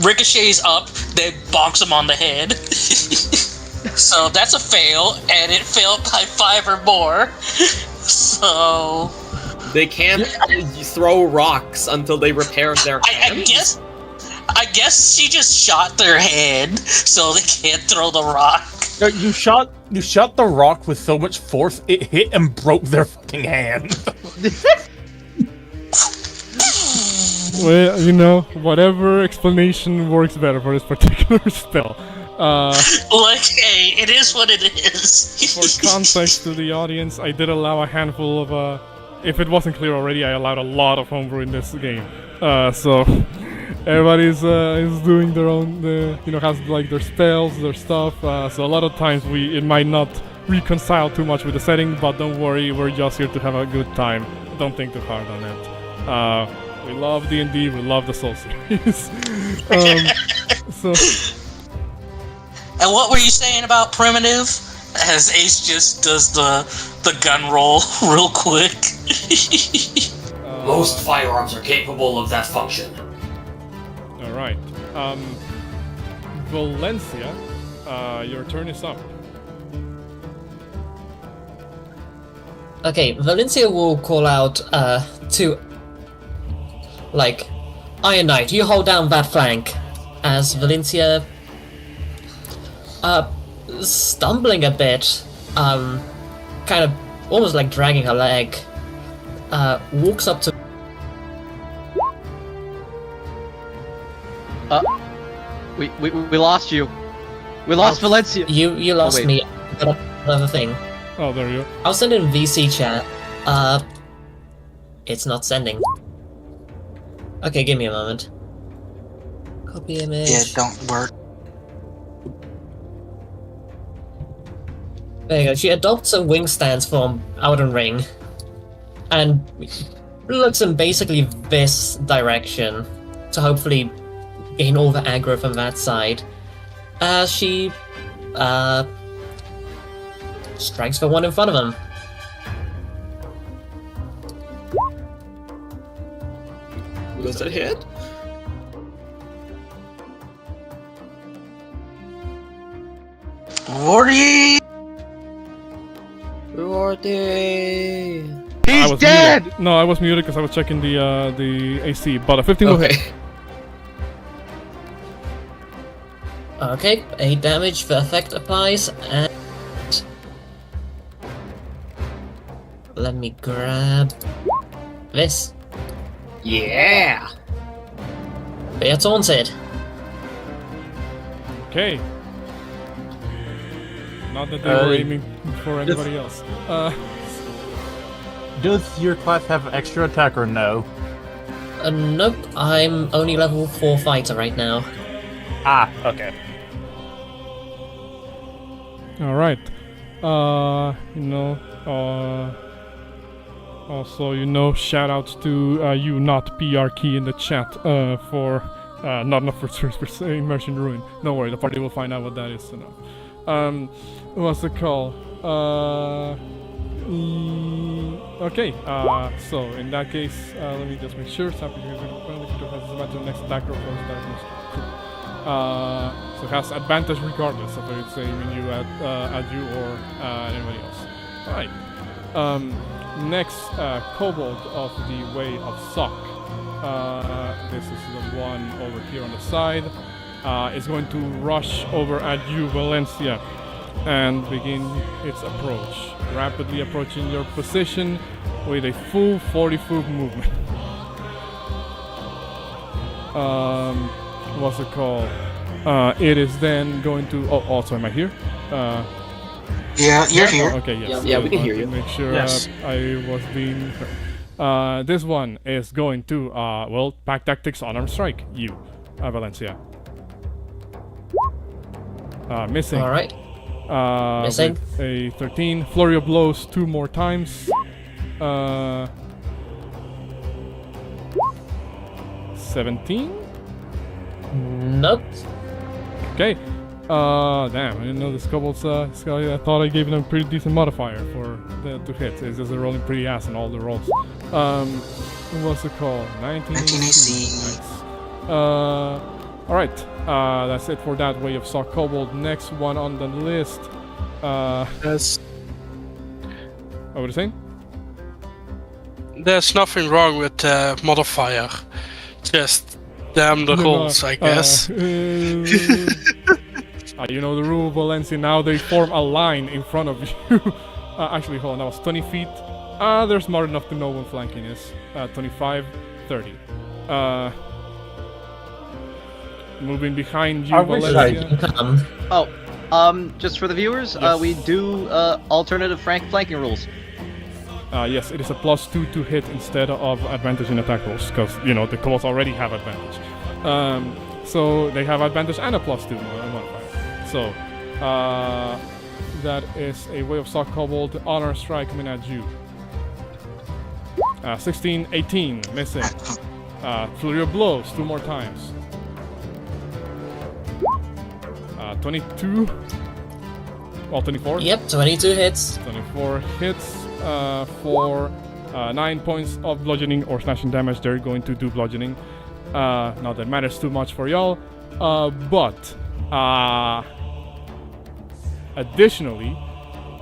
ricochets up, then bonks him on the head. So that's a fail, and it failed by 5 or more. So They can't throw rocks until they repair their I guess she just shot their head, so they can't throw the rock. You shot the rock with so much force it hit and broke their fucking hand. Well, you know, whatever explanation works better for this particular spell. Look, hey, it is what it is. For context to the audience, I did allow a handful of, if it wasn't clear already, I allowed a lot of homebrew in this game. So everybody's is doing their own, has like their spells, their stuff. So a lot of times it might not reconcile too much with the setting, but don't worry, we're just here to have a good time. Don't think too hard on it. We love D&D, we love the Soul series. So. And what were you saying about primitive? As Ace just does the gun roll real quick. Most firearms are capable of that function. Alright. Valencia, your turn is up. Okay, Valencia will call out to, like, Iron Knight, you hold down that flank. As Valencia, stumbling a bit, kind of almost like dragging her leg, walks up to. We lost you. We lost Valencia. You lost me. Got another thing. Oh, there you go. I'll send in VC chat. It's not sending. Okay, give me a moment. Copy image. Yeah, don't work. There you go. She adopts a wing stance from Elden Ring, and looks in basically this direction to hopefully gain all the aggro from that side. As she strikes the one in front of him. Does that hit? Vortielite! He's dead. Muted. No, I was muted because I was checking the AC, but a 15 will hit. Okay, 8 damage, the effect applies, and let me grab this. Yeah! They are taunted. Okay. Not that they were aiming for anybody else. Does your class have extra attack or no? Nope, I'm only level 4 fighter right now. Ah, okay. Alright. Also, shout outs to you, not PR Key in the chat, for not enough for Series per se, Immersion Ruin. Don't worry, the party will find out what that is enough. What's it called? Okay, so in that case, let me just make sure. So the next attacker so it has advantage regardless of if it's aiming you at you or anybody else. Alright. Next, Kobold of the Way of Sock. This is the one over here on the side. Is going to rush over at you, Valencia, and begin its approach. Rapidly approaching your position with a full 40-foot movement. What's it called? It is then going to. Oh, also, am I here? Yeah, you're here. Okay, yes. Yeah, we can hear you. Make sure Yes. I was being heard. This one is going to, Pack Tactics Unarmed Strike. You, Valencia. Missing. Alright. Missing. With a 13. Flurry of Blows 2 more times. 17? Nope. Okay. Damn, I didn't know this kobold's Scully. I thought I gave them a pretty decent modifier for to hit. It's just rolling pretty ass in all the rolls. What's it called? 19 AC. Nice. Alright. That's it for that Way of Sock Kobold. Next one on the list. There's What were you saying? there's nothing wrong with the modifier. Just damn the rolls, I guess. You know the rule, Valencia. Now they form a line in front of you. Actually, hold on, that was 20 feet. They're smart enough to know when flanking is. 25, 30. Moving behind you, Valencia. Just for the viewers, Yes. we do alternative flanking rules. Yes, it is a +2 to hit instead of advantage in attack rolls, because, you know, the kobolds already have advantage. So they have advantage and a +2 modifier. So, that is a Way of Sock Kobold Honor Strike coming at you. 16, 18, missing. Flurry of Blows, 2 more times. 22. Well, 24. Yep, 22 hits. 24 hits for 9 points of bludgeoning or slashing damage. They're going to do bludgeoning. Not that matters too much for y'all. But additionally,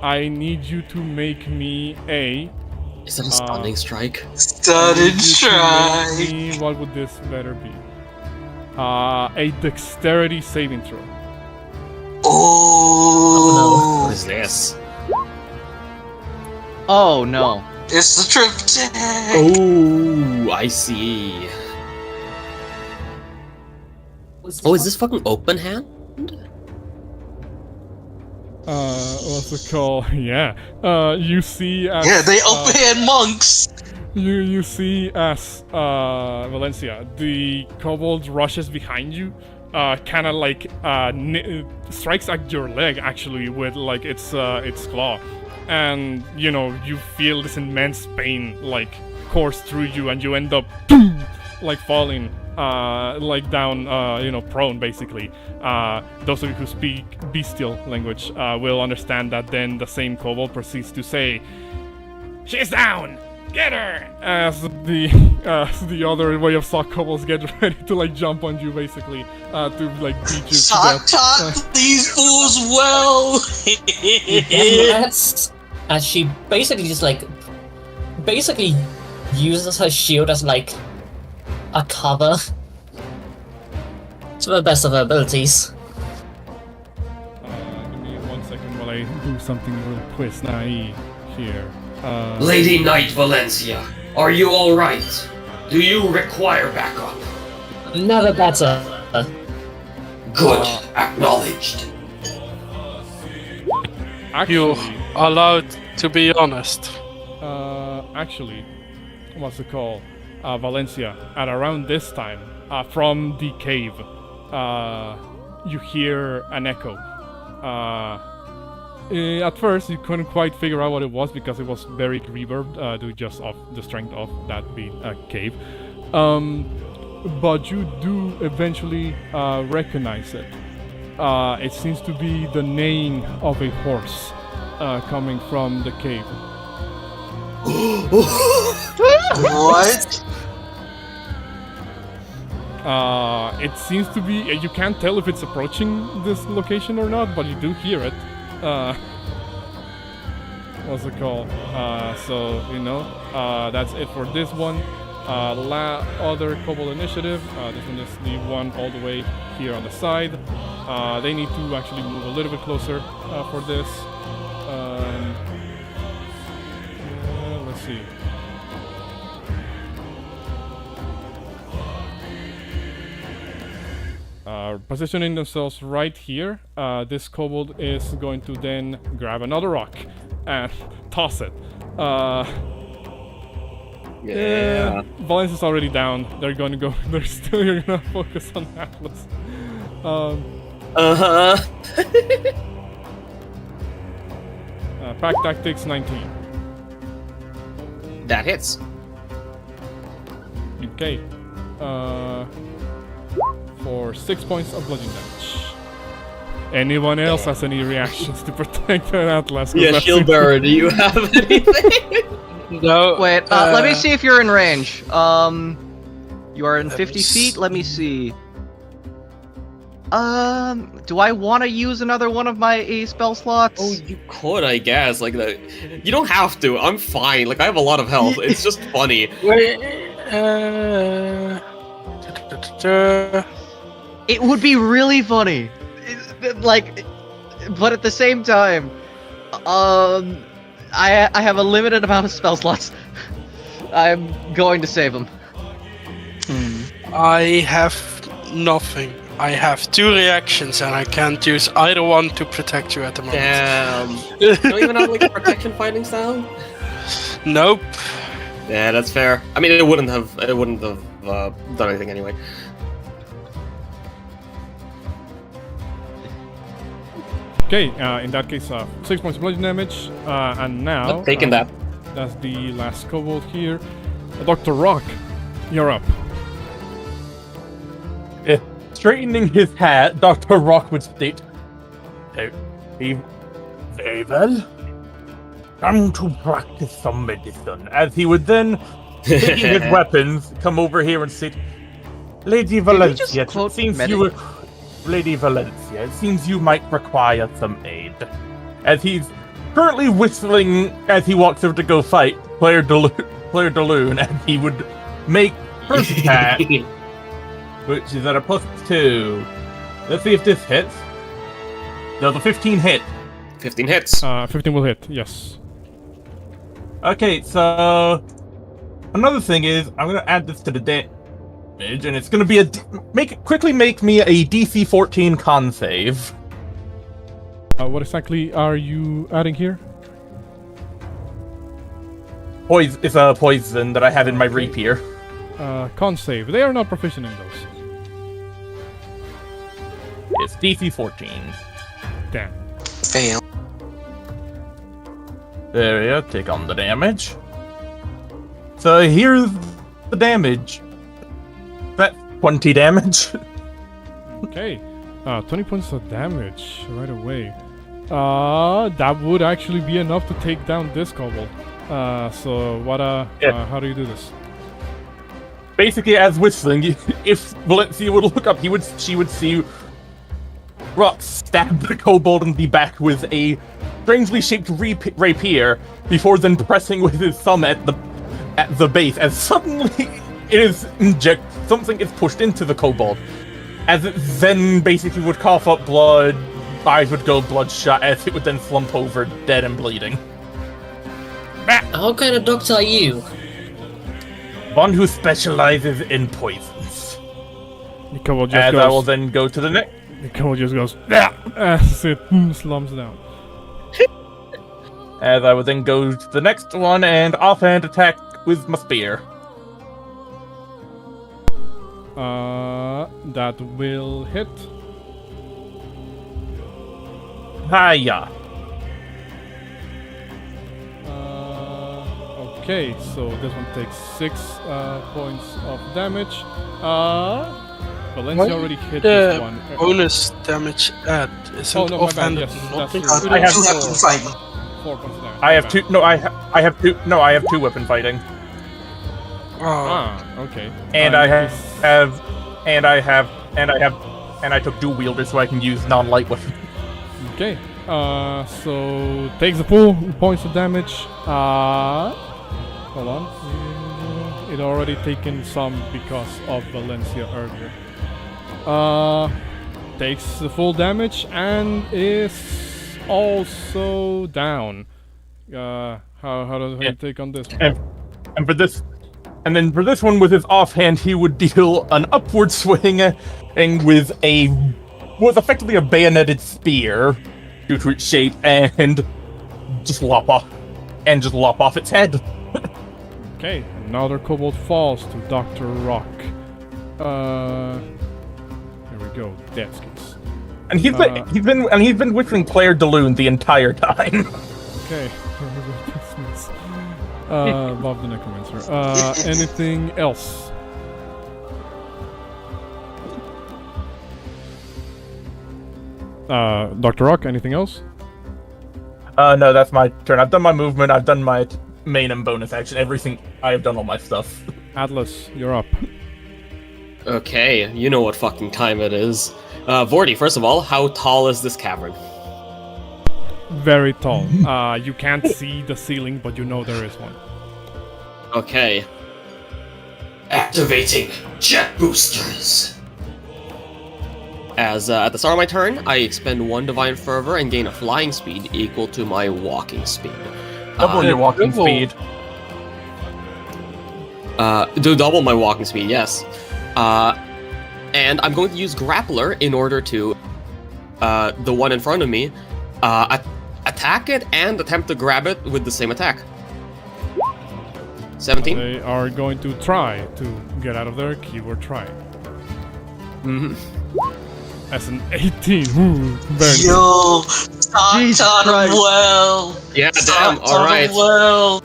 I need you to make me a... Is that a stunning strike? Stunning strike! What would this better be? A dexterity saving throw. Oh, What is this? Oh no. it's the triptych! Oh, I see. Oh, is this fucking open hand? What's it called? Yeah. You see as... Yeah, they open hand monks! You see as Valencia, the kobold rushes behind you, kind of like strikes at your leg actually with like its claw, and you know you feel this immense pain like course through you, and you end up boom, like falling like down, you know, prone basically. Those of you who speak bestial language will understand that. Then the same kobold proceeds to say, "She's down! Get her!" As the other Way of Sock kobolds get ready to like jump on you basically, to like beat you to Sock death. these fools well! As she basically just like uses her shield as like a cover to the best of her abilities. Give me 1 second while I do something real quick. Here. Lady Knight Valencia, are you alright? Do you require backup? Never better. Good, acknowledged. You Actually, allowed to be honest. actually, what's it called? Valencia, at around this time, from the cave, you hear an echo. At first, you couldn't quite figure out what it was because it was very reverb, due just off the strength of that being a cave. But you do eventually recognize it. It seems to be the neighing of a horse coming from the cave. What? It seems to be... You can't tell if it's approaching this location or not, but you do hear it. What's it called? So, you know, that's it for this one. Other Kobold initiative. This one is the one all the way here on the side. They need to actually move a little bit closer for this. Let's see. Positioning themselves right here, this kobold is going to then grab another rock and toss it. Yeah. Valencia's already down. They're going to go. They're still going to focus on Atlas. Pack Tactics 19. That hits. Okay. For 6 points of bludgeoning damage. Anyone else has any reactions to protect an Atlas? 'Cause Yeah, that's Shield Bearer, do you have anything? No. Wait, let me see if you're in range. You are in 50 feet. Let me see. Do I want to use another one of my spell slots? Oh, you could, I guess. Like that. You don't have to. I'm fine. Like I have a lot of health. It's just funny. Wait. It would be really funny. like, but at the same time, I have a limited amount of spell slots. I'm going to save him. I have nothing. I have 2 reactions and I can't use either one to protect you at the moment. Damn. You don't even have like a protection fighting style? Nope. Yeah, that's fair. I mean, it wouldn't have done anything anyway. Okay, in that case, 6 points of bludgeoning damage, and now... Taking that. That's the last kobold here. Dr. Rock, you're up. Straightening his hat, Dr. Rock would state, very well. Time to practice some medicine. As he would then, taking his weapons, come over here and say, Lady Valencia, it seems Lady Valencia, it seems you might require some aid. As he's currently whistling as he walks over to go fight Player Daloon, and he would make first attack, which is at a +2. Let's see if this hits. No, the 15 hit. 15 hits. 15 will hit, yes. Okay, so another thing is I'm gonna add this to the damage, and it's gonna be quickly make me a DC 14 con save. What exactly are you adding here? It's a poison that I have in my rapier. Con save. They are not proficient in those. It's DC 14. Damn. Fail. There we go, take on the damage. So here's the damage. That's 20 damage. Okay. 20 points of damage right away. That would actually be enough to take down this kobold. So what, how do you do this? Basically, as whistling, if Valencia would look up, she would see Rock stab the kobold in the back with a strangely shaped rapier, before then pressing with his thumb at the base, as suddenly something is pushed into the kobold, as it then basically would cough up blood, eyes would go bloodshot, as it would then slump over, dead and bleeding. What kind of doctor are you? One who specializes in poisons. The kobold just As goes... I will then go to the next. The kobold just goes... as it slumps down. As I would then go to the next one and offhand attack with my spear. That will hit. Hiya. Okay, so this one takes 6 points of damage. Valencia already hit this one. Bonus damage add isn't Oh no, my bad. offhanded. Yes, Not that's included. true. I have 4 points of damage. I have my two. bad. No, I have two. No, I have 2 weapon fighting, Okay. and I took dual wielder, so I can use non-light weapon. Okay. So takes the full points of damage. Hold on. It already taken some because of Valencia earlier. Takes the full damage and is also down. How does he take on this one? And for this one with his offhand, he would deal an upward swing, and with was effectively a bayoneted spear due to its shape, and just lop off its head. Okay, another kobold falls to Dr. Rock. Here we go, Deathskins. And he's been whistling Player Daloon the entire time. Okay. Bob the Necromancer. Anything else? Dr. Rock, anything else? No, that's my turn. I've done my movement, I've done my main and bonus action, everything. I have done all my stuff. Atlas, you're up. Okay, you know what fucking time it is. Vorti, first of all, how tall is this cavern? Very tall. You can't see the ceiling, but you know there is one. Okay. Activating jet boosters. As at the start of my turn, I expend 1 Divine Fervor and gain a flying speed equal to my walking speed. Double your walking double. speed. Do double my walking speed, yes. And I'm going to use Grappler in order to, the one in front of me, attack it and attempt to grab it with the same attack. 17. They are going to try to get out of there. Keyword try. Mm-hmm. As an 18. Ooh, very good. Yo, Jesus taught him Christ. well. Yeah, damn, Taught him alright. well.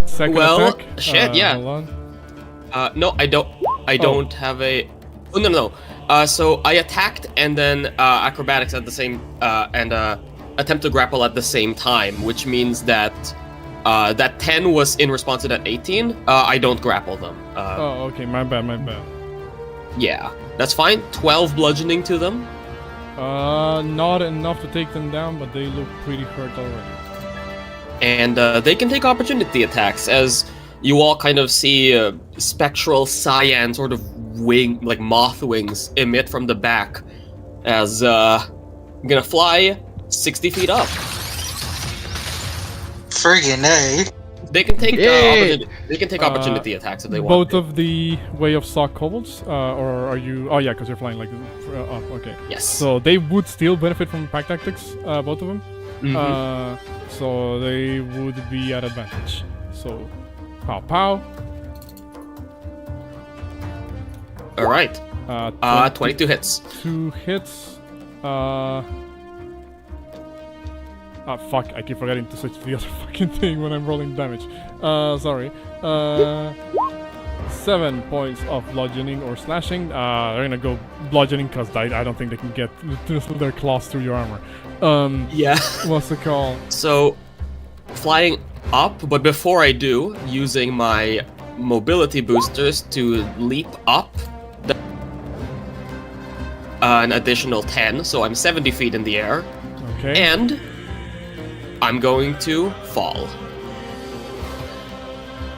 Second Well, attack. shit, yeah. Hold on. No, I don't have a... Oh, no. So I attacked and then acrobatics at the same... and attempt to grapple at the same time, which means that that 10 was in response to that 18. I don't grapple them. Oh, okay. My bad. Yeah, that's fine. 12 bludgeoning to them. Not enough to take them down, but they look pretty hurt already. And they can take opportunity attacks, as you all kind of see spectral cyan sort of wing, like moth wings, emit from the back, as I'm gonna fly 60 feet up. Friggin' A. They can take Yay! they can take opportunity attacks if they want. Both of the Way of Sock kobolds, or are you? Oh yeah, because you're flying like. Oh, okay. Yes. So they would still benefit from pack tactics, both of them. Mhm. So they would be at advantage. So, pow. All right. 22 hits. 2 hits. Fuck, I keep forgetting to switch to the other fucking thing when I'm rolling damage. Sorry. 7 points of bludgeoning or slashing. They're gonna go bludgeoning because I don't think they can get their claws through your armor. Yeah. What's the call? So, flying up, but before I do, using my mobility boosters to leap up an additional 10, so I'm 70 feet in the air. Okay. And I'm going to fall.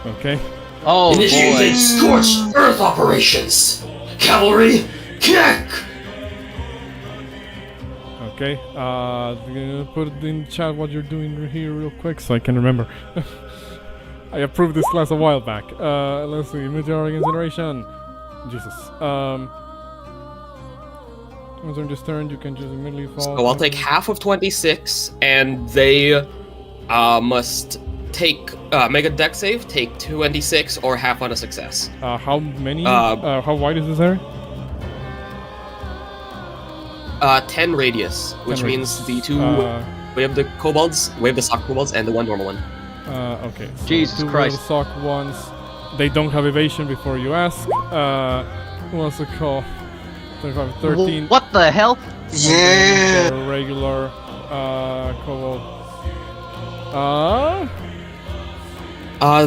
Okay. Oh Initiating boy. scorched earth operations. Cavalry, kick! Okay. Gonna put it in chat what you're doing here real quick so I can remember. I approved this class a while back. Let's see. Meteoric incineration. Jesus. Once on this turn, you can just immediately fall. So I'll take half of 26, and they must make a dex save, take 26, or half on a success. How many? How wide is this area? 10 radius, which 10 means radius. the two... we have the kobolds, we have the sock kobolds, and the one normal one. Okay. So Jesus 2 Christ. little sock ones. They don't have evasion before you ask. What's it called? 35, 13. What the hell? Yeah. The regular kobold.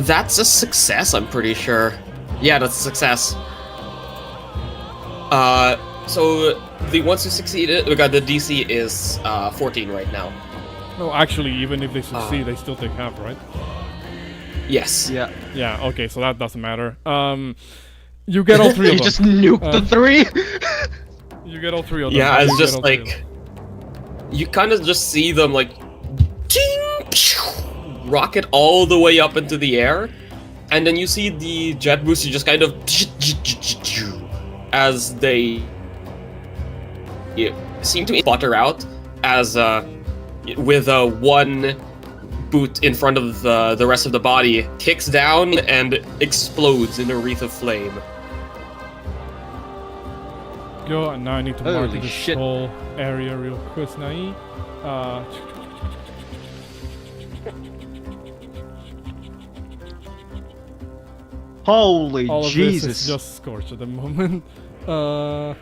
That's a success, I'm pretty sure. Yeah, that's a success. So the ones who succeeded, we got the DC is 14 right now. No, actually, even if they succeed, they still take half, right? Yes. Yeah. Yeah. Okay, so that doesn't matter. You get all 3 of You them. just nuked the 3? You get all 3 of them. Yeah, You it's get just all 3 of like you kind of just see them like ting, pew, rocket all the way up into the air, and then you see the jet booster just kind of as they seem to sputter out as with one boot in front of the rest of the body kicks down and explodes in a wreath of flame. Go, and now I need to mark Holy this shit. whole area real quick. Now, Holy all of Jesus. this is just scorched at the moment. So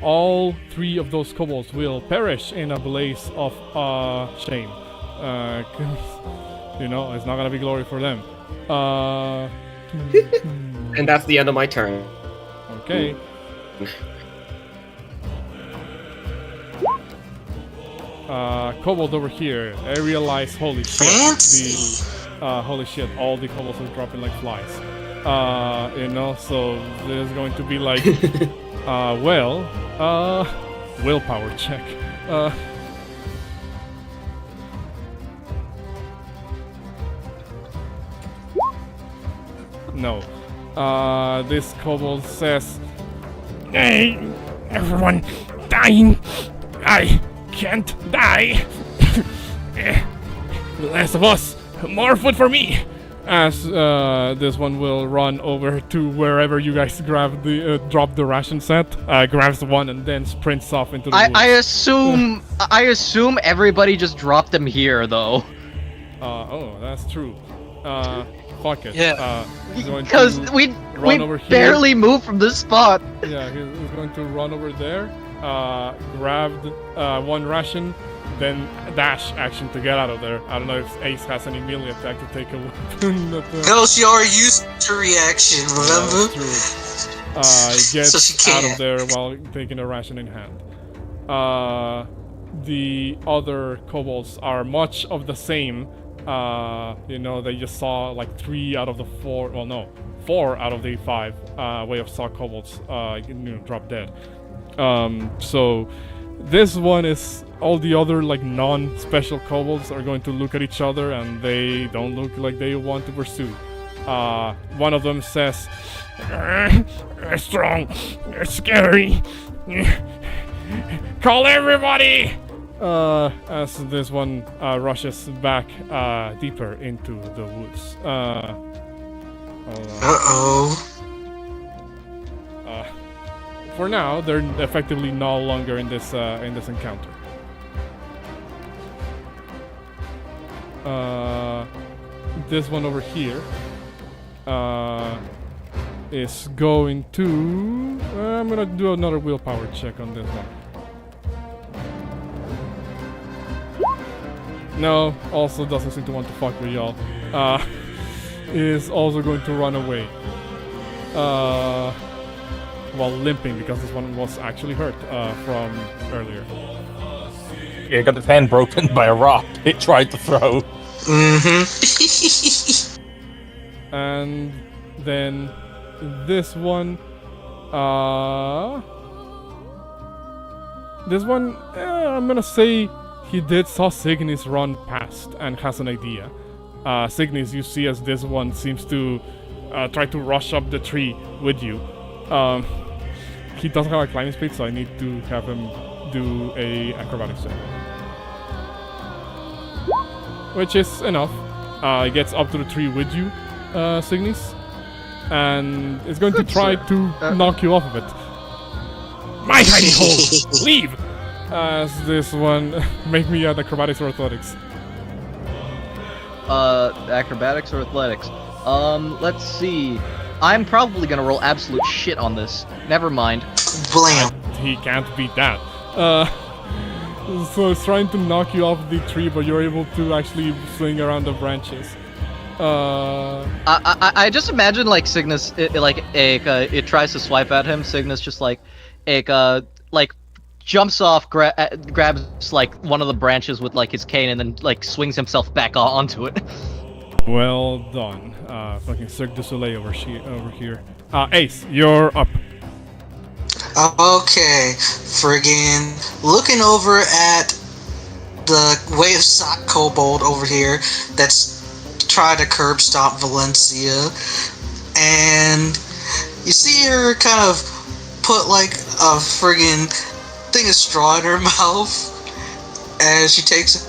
all 3 of those kobolds will perish in a blaze of shame. 'Cause, you know, it's not gonna be glory for them. And that's the end of my turn. Okay. Kobold over here. I realize, holy shit. Fancy. Holy shit, all the kobolds are dropping like flies. You know, so there's going to be like Willpower check. No. This kobold says, "Hey, everyone, dying. I can't die. The last of us. More food for me." As this one will run over to wherever you guys grab the drop the ration set, grabs the one and then sprints off into the woods. I assume everybody just dropped them here though. Oh, that's true. Fuck it. Yeah. Because we barely moved from this spot. Yeah, he's going to run over there, grab one ration, then dash action to get out of there. I don't know if Ace has any melee attack to take a weapon. Ghost, you already used to reaction, remember? Gets out of there while taking a ration in hand. The other kobolds are much of the same. They just saw like 3 out of the 4. Well, no, 4 out of the 5 way of saw kobolds drop dead. So this one is all the other like non-special kobolds are going to look at each other and they don't look like they want to pursue. One of them says, "Strong, scary. Call everybody!" As this one rushes back deeper into the woods. For now, they're effectively no longer in this encounter. This one over here is going to. I'm gonna do another willpower check on this one. No, also doesn't seem to want to fuck with y'all. Is also going to run away. While limping because this one was actually hurt from earlier. Yeah, got his hand broken by a rock it tried to throw. And then this one. I'm gonna say he saw Signis run past and has an idea. Signis, you see as this one seems to try to rush up the tree with you. He doesn't have a climbing speed, so I need to have him do a acrobatics check. Which is enough. He gets up to the tree with you, Signis, and is going to try to knock you off of it. My tiny hole! Leave! As this one, make me an acrobatics or athletics. Acrobatics or athletics? Let's see. I'm probably gonna roll absolute shit on this. Never mind. Blam. He can't beat that. So it's trying to knock you off the tree, but you're able to actually swing around the branches. I just imagine like Signis, it tries to swipe at him. Signis just jumps off, grabs like one of the branches with like his cane, and then like swings himself back onto it. Well done. Fucking Cirque du Soleil over here. Ace, you're up. Okay, friggin' looking over at the Way of Sock Kobold over here that's tried to curb stomp Valencia, and you see her kind of put like a friggin' thing of straw in her mouth as she takes it.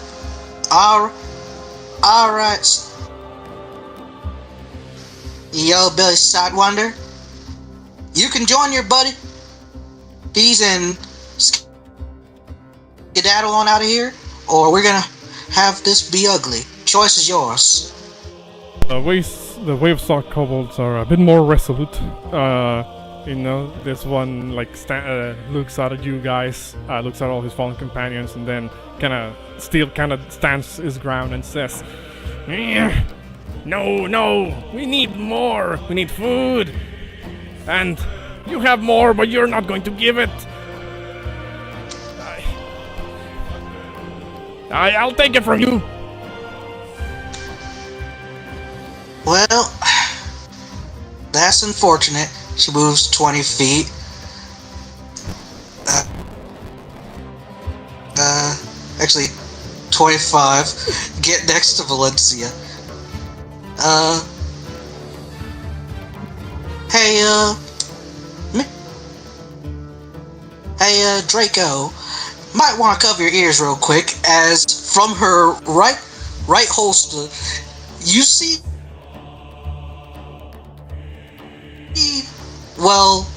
Alright. Yo, Billy Sidewinder, you can join your buddy. He's in skedaddle on out of here, or we're gonna have this be ugly. Choice is yours. The Way of Sock kobolds are a bit more resolute. This one like looks out at you guys, looks at all his fallen companions, and then kind of stands his ground and says, No, we need more. We need food. And you have more, but you're not going to give it. I'll take it from you. Well, that's unfortunate. She moves 20 feet. actually 25, get next to Valencia. Hey, Draco, might want to cover your ears real quick, as from her right holster, you see, well,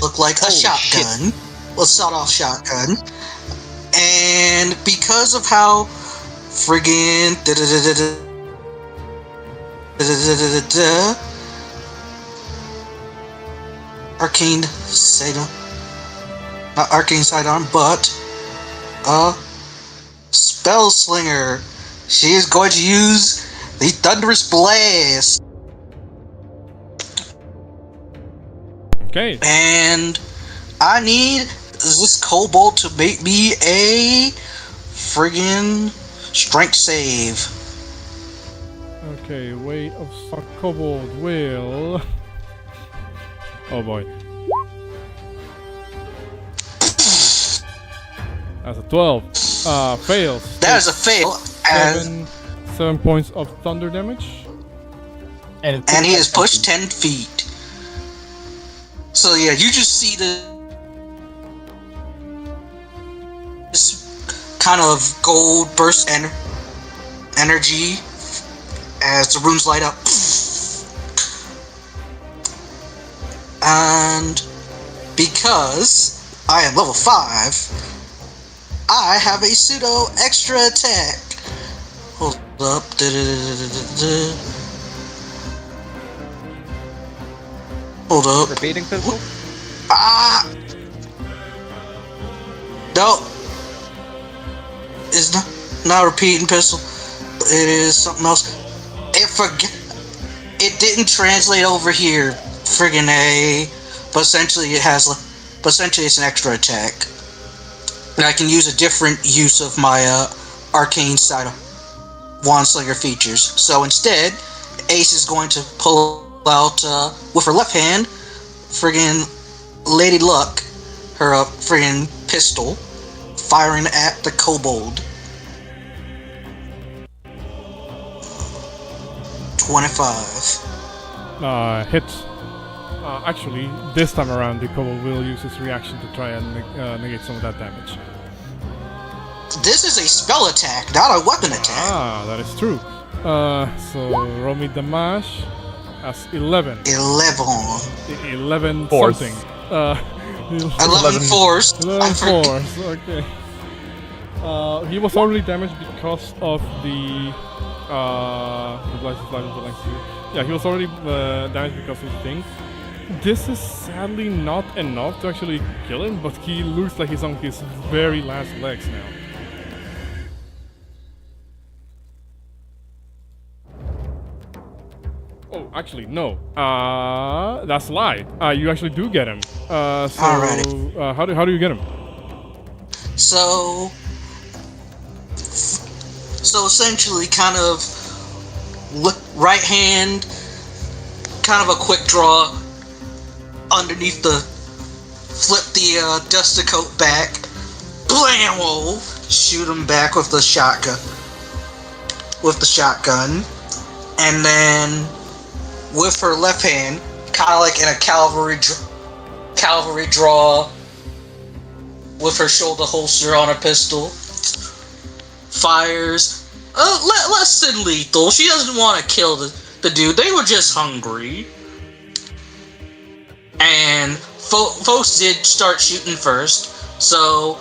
look like a shotgun. A sawed-off shotgun. And because of how friggin' arcane sidearm, not arcane sidearm, but spell slinger. She is going to use the thunderous blast. Okay. And I need this kobold to make me a friggin' strength save. Okay, weight of a kobold will... Oh boy. That's a 12. Fails. That is a fail. 7 points of thunder damage. And he is pushed 10 feet. So yeah, you just see this kind of gold burst energy as the runes light up. And because I am level 5, I have a pseudo extra attack. Hold up. Hold up. Repeating pistol? No. It's not a repeating pistol. It is something else. It didn't translate over here. Friggin' A. But essentially it's an extra attack. And I can use a different use of my arcane side wand slinger features. So instead, Ace is going to pull out with her left hand, friggin' Lady Luck, her friggin' pistol, firing at the kobold. 25. Hits. Actually, this time around, the kobold will use his reaction to try and negate some of that damage. This is a spell attack, not a weapon attack. Ah, that is true. So roll me damage as 11. 11 Force. something. 11 force. 11 force, okay. He was already damaged because of the yeah, he was already damaged because of the thing. This is sadly not enough to actually kill him, but he looks like he's on his very last legs now. Oh, actually, no. That's a lie. You actually do get him. Alrighty. How do you get him? So essentially, kind of right hand, kind of a quick draw underneath flip the duster coat back, blam! Shoot him back with the shotgun. And then with her left hand, kind of like in a cavalry draw, with her shoulder holster on her pistol, fires. Less than lethal. She doesn't want to kill the dude. They were just hungry. And folks did start shooting first. So,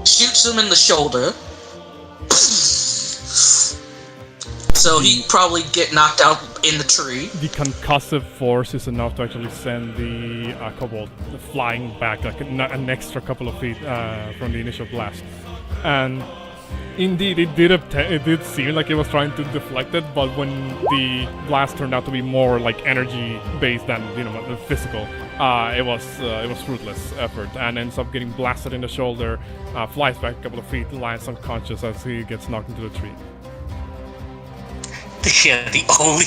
shoots him in the shoulder. So he'd probably get knocked out in the tree. The concussive force is enough to actually send the kobold flying back like an extra couple of feet from the initial blast. And indeed, it did seem like it was trying to deflect it, but when the blast turned out to be more like energy-based than the physical, it was fruitless effort, and ends up getting blasted in the shoulder, flies back a couple of feet, lies unconscious as he gets knocked into the tree. Yeah, the only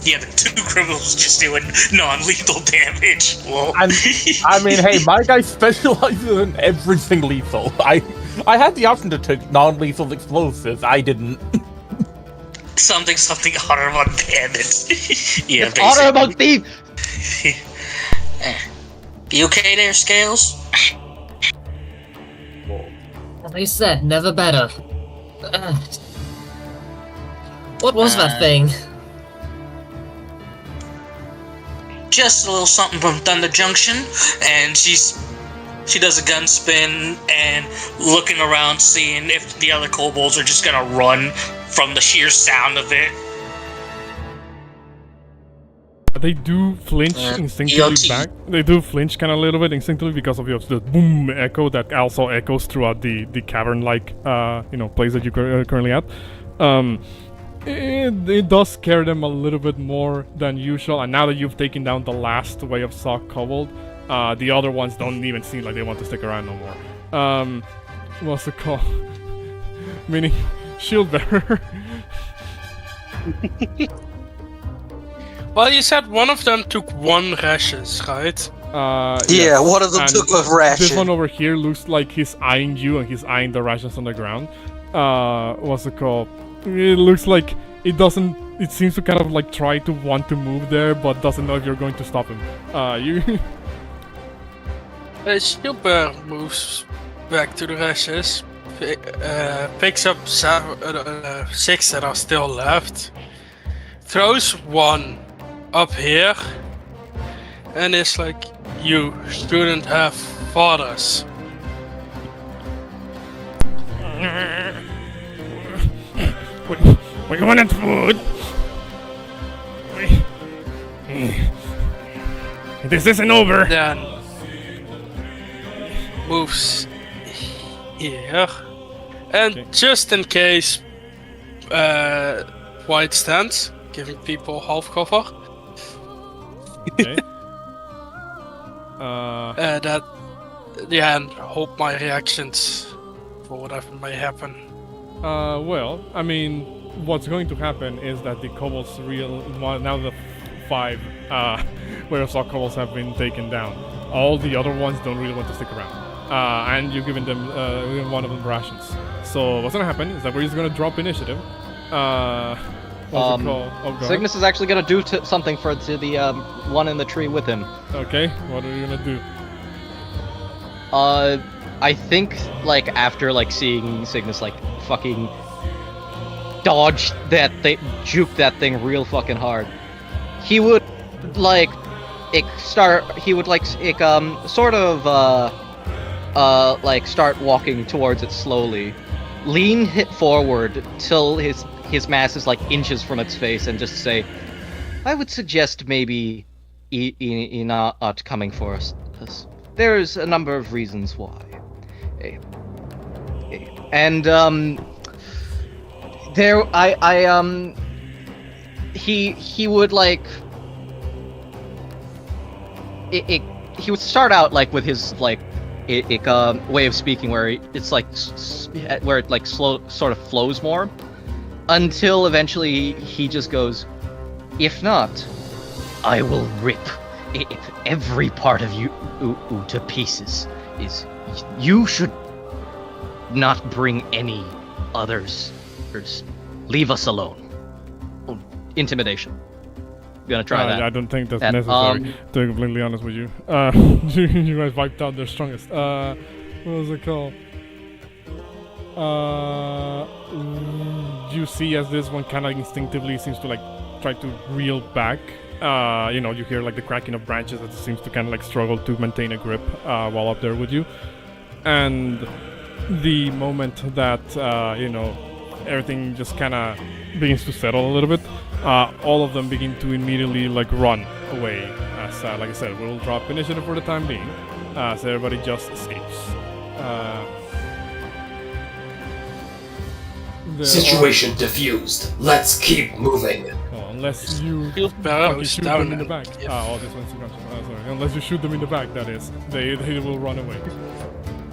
Yeah, the 2 criminals just doing non-lethal damage. Well, And I mean, hey, my guy specializes in everything lethal. I had the option to take non-lethal explosives. I didn't. something honor among bandits. Yeah, It's honor among thieves. You okay there, Scales? Like I said, never better. What was that thing? Just a little something from Thunder Junction, and she does a gun spin and looking around, seeing if the other kobolds are just gonna run from the sheer sound of it. They do flinch instinctively EOT. back. They do flinch kind of a little bit instinctively because of the boom echo that also echoes throughout the cavern-like place that you're currently at. It does scare them a little bit more than usual. And now that you've taken down the last Way of Sock kobold, the other ones don't even seem like they want to stick around no more. What's it called? Meaning shield bearer. Well, you said one of them took 1 rashes, right? Yeah, Yes. one of them And took a ration. This one over here looks like he's eyeing you and he's eyeing the rations on the ground. What's it called? It looks like it doesn't. It seems to kind of like try to want to move there, but doesn't know if you're going to stop him. You. Super moves back to the rashes, picks up 6 that are still left, throws 1 up here, and is like, you shouldn't have fathers. We wanted food. This isn't over. Then moves here, and just in case, White stands, giving people half cover. Okay. And hope my reactions for whatever may happen. Well, I mean, what's going to happen is that the kobolds now the 5 Way of Sock kobolds have been taken down. All the other ones don't really want to stick around. And you've given them one of them rations. So what's gonna happen is that we're just gonna drop initiative. What's it called? Oh, go Cygnus is actually gonna do something to the one in the tree with him. ahead. Okay, what are you gonna do? I think like after like seeing Cygnus like fucking dodge that thing, juke that thing real fucking hard, he would like start walking towards it slowly, lean forward till his mass is like inches from its face, and just say, I would suggest maybe not coming for us. There's a number of reasons why. And he would like he would start out like with his like way of speaking where it's like where it like sort of flows more, until eventually he just goes, if not, I will rip every part of you to pieces. You should not bring any others. Leave us alone. Intimidation. You gonna try that? I don't think that's necessary, to be completely honest with you. You guys wiped out their strongest. What was it called? You see as this one kind of instinctively seems to like try to reel back. You hear like the cracking of branches that seems to kind of like struggle to maintain a grip while up there with you. And the moment that, everything just kind of begins to settle a little bit, all of them begin to immediately like run away. As, like I said, we'll drop initiative for the time being, so everybody just escapes. Situation diffused. Let's keep moving. Unless you shoot them in the back. This one's sorry. Unless you shoot them in the back, that is. They will run away.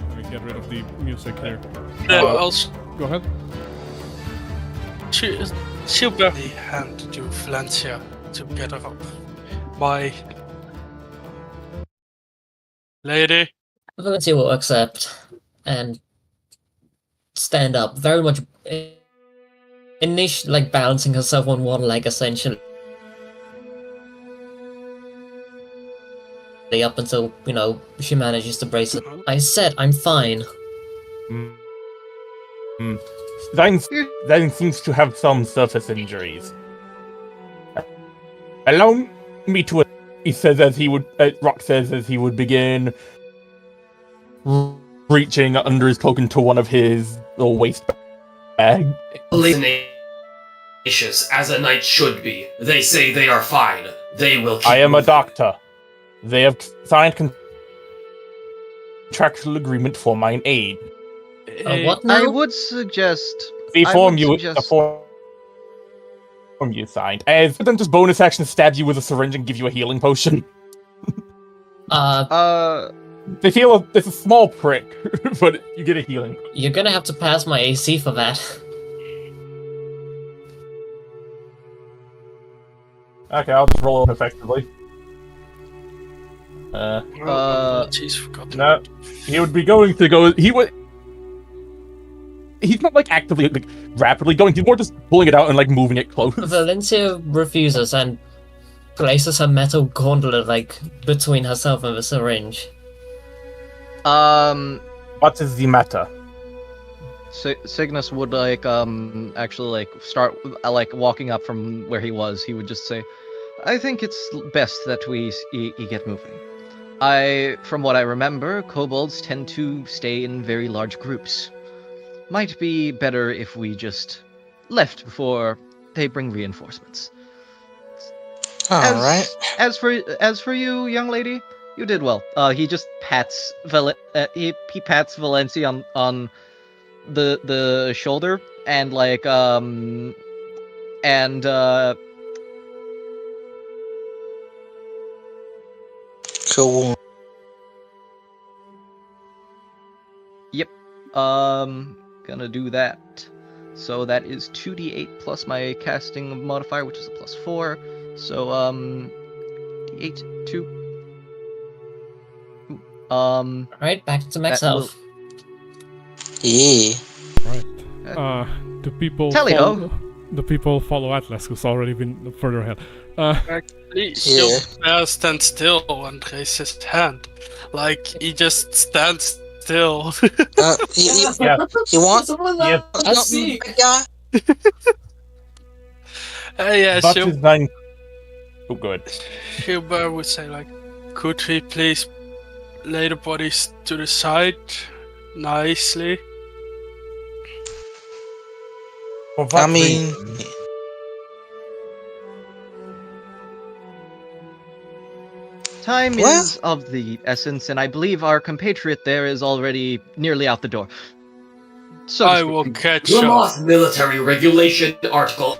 Let me get rid of the music here. Go ahead. She'll barely hand to Valencia. to get her up. My lady. Valencia will accept and stand up, very much like balancing herself on one leg essentially. Up until, she manages to brace it. I said I'm fine. Stein seems to have some surface injuries. Allow me to... He says as he would... Rock says as he would begin reaching under his cloak into one of his little waist bag. Tenacious, as a knight should be. They say they are fine. They will keep I am a moving. doctor. They have signed contractual agreement for mine aid. What now? I would suggest... The I form would you suggest- signed. As then just bonus action stab you with a syringe and give you a healing potion. They feel it's a small prick, but you get a healing. You're gonna have to pass my AC for that. Okay, I'll just roll it effectively. She's forgotten. No, he would be going to go. He would. He's not like actively, like rapidly going. He's more just pulling it out and like moving it close. Valencia refuses and places her metal gauntlet like between herself and the syringe. What is the matter? Signis would actually start walking up from where he was. He would just say, "I think it's best that we get moving. From what I remember, kobolds tend to stay in very large groups. Might be better if we just left before they bring reinforcements." Alright. As for you, young lady, you did well. He just pats he pats Valencia on the shoulder and Cool. Yep. Gonna do that. So that is 2d8 plus my casting modifier, which is a +4. So d8 2. Alright, back to max health. Yeah. Right. The people Tally-ho. The people follow Atlas, who's already been further ahead. Actually, Shield stands still and raises his hand. Like, he just stands still. He wants I see. guy. Yeah, But is thine... Oh, good. Shilber would say, like, could we please lay the bodies to the side nicely? For what I mean, reason? Time is of the essence, and I believe our compatriot there is already nearly out the door. So I will catch Lamoth up. Military Regulation Article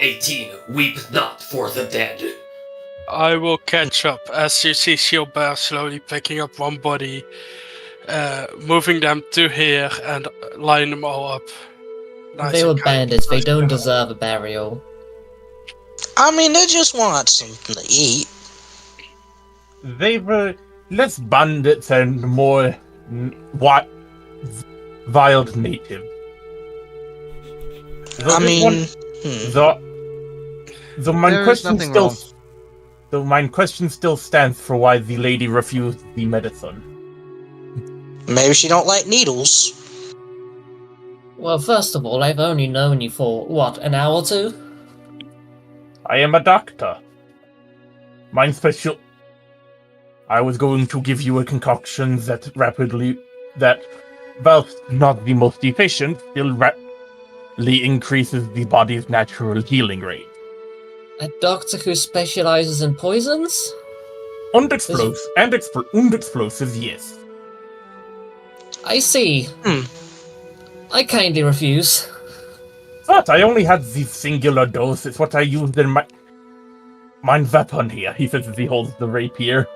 18. Weep not for the dead. I will catch up as you see Shilber slowly picking up one body, moving them to here and line them all up. Nice They were and kind. bandits, they don't deserve a burial. I mean, they just want something to eat. They were less bandits and more wild native. I mean, the my There is question nothing still, wrong. though my question still stands for why the lady refused the medicine. maybe she don't like needles. Well, first of all, I've only known you for, what, an hour or two? I am a doctor. Mine special. I was going to give you a concoction that whilst not the most efficient, still rapidly increases the body's natural healing rate. A doctor who specializes in poisons? And explosives, yes. I see. I kindly refuse. But I only had the singular dose. It's what I used in my weapon here. He says as he holds the rapier.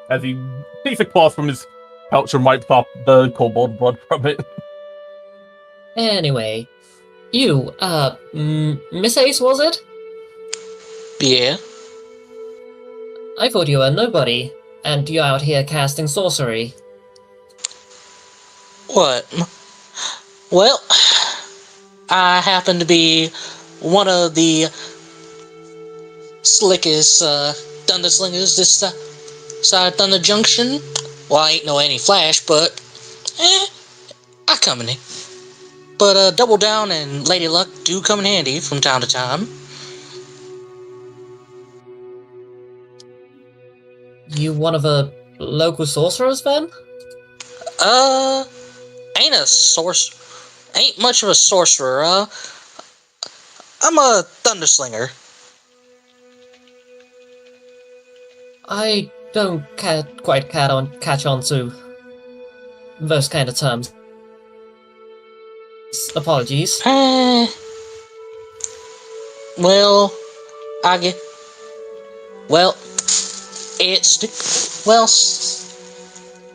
As he takes a cloth from his pouch and wipes off the kobold blood from it. Anyway, you, Miss Ace, was it? Yeah. I thought you were nobody, and you're out here casting sorcery. What? Well, I happen to be one of the slickest thunder slingers this side Thunder Junction. Well, I ain't no any Flash, but I come in handy. But Double Down and Lady Luck do come in handy from time to time. You one of the local sorcerers, then? Ain't much of a sorcerer. I'm a thunder slinger. I don't quite catch on to those kind of terms. Apologies. Well,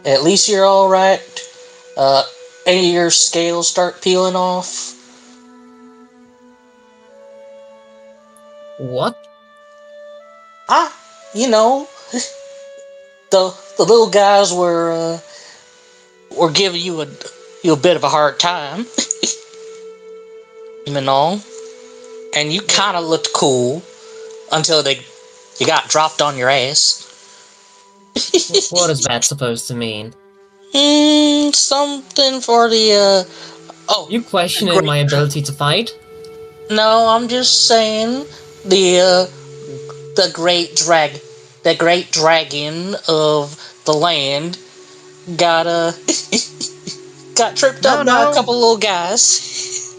at least you're all right. Any of your scales start peeling off? What? You know, the little guys were giving you a bit of a hard time, and all, and you kind of looked cool until you got dropped on your ass. What is that supposed to mean? Something for the You questioning my ability to fight? No, I'm just saying the great dragon of the land got tripped up by a couple little guys.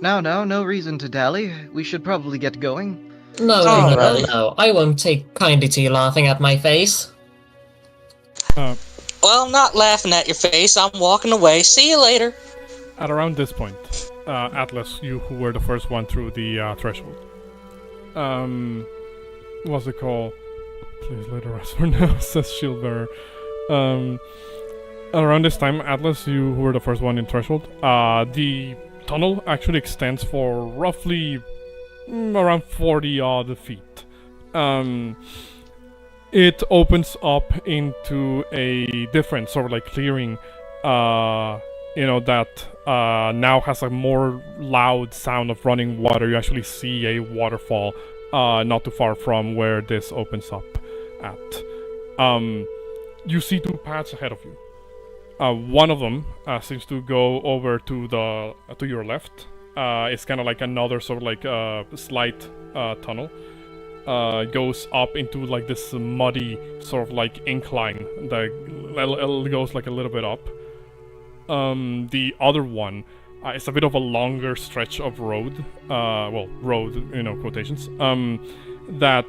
No reason to dally. We should probably get going. No. I won't take kindly to you laughing at my face. Well, I'm not laughing at your face. I'm walking away. See you later. At around this point, Atlas, you who were the first one through the threshold. What's it called? Please let the rest for now, says Shieldbearer. Around this time, Atlas, you who were the first one in threshold, the tunnel actually extends for roughly around 40 odd feet. It opens up into a different sort of like clearing, that now has a more loud sound of running water. You actually see a waterfall not too far from where this opens up at. You see two paths ahead of you. One of them seems to go over to your left. It's kind of like another sort of like slight tunnel. Goes up into like this muddy sort of like incline that goes like a little bit up. The other one is a bit of a longer stretch of road. Road, quotations. That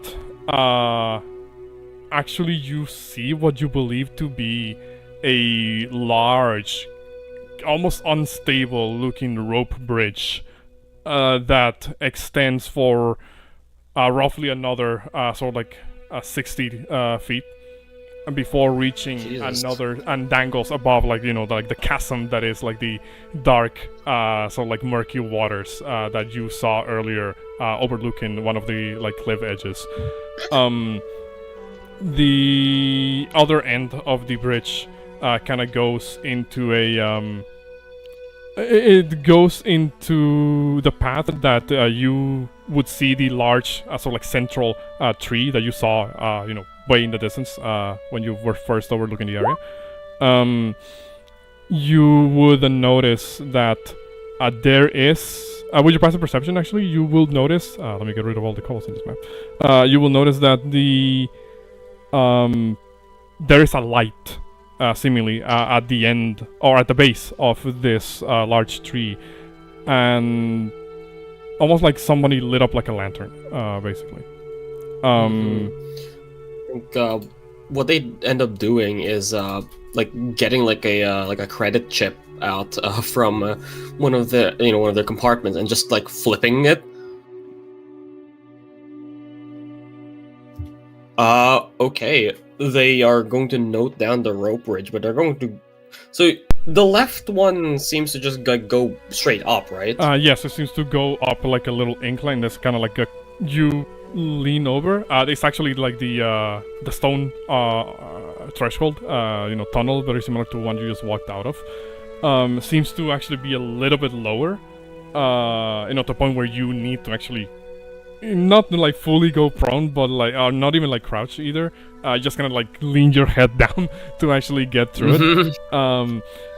actually you see what you believe to be a large, almost unstable looking rope bridge that extends for roughly another sort of like 60 feet before reaching another, and dangles above like the chasm that is like the dark sort of like murky waters that you saw earlier overlooking one of the like cliff edges. The other end of the bridge kind of goes into it goes into the path that you would see the large sort of like central tree that you saw way in the distance when you were first overlooking the area. You would notice that there is with your passive perception, actually, you will notice let me get rid of all the colors in this map. You will notice that there is a light seemingly at the end or at the base of this large tree, and almost like somebody lit up like a lantern, basically. I think what they end up doing is like getting like a credit chip out from one of their compartments and just like flipping it. Okay. They are going to note down the rope bridge, but they're going to... So, the left one seems to just go straight up, right? Yes, it seems to go up like a little incline. That's kind of like lean over, it's actually like the stone threshold, tunnel, very similar to one you just walked out of. Seems to actually be a little bit lower, to the point where you need to actually not like fully go prone, but like not even like crouch either. Just kind of like lean your head down to actually get through it.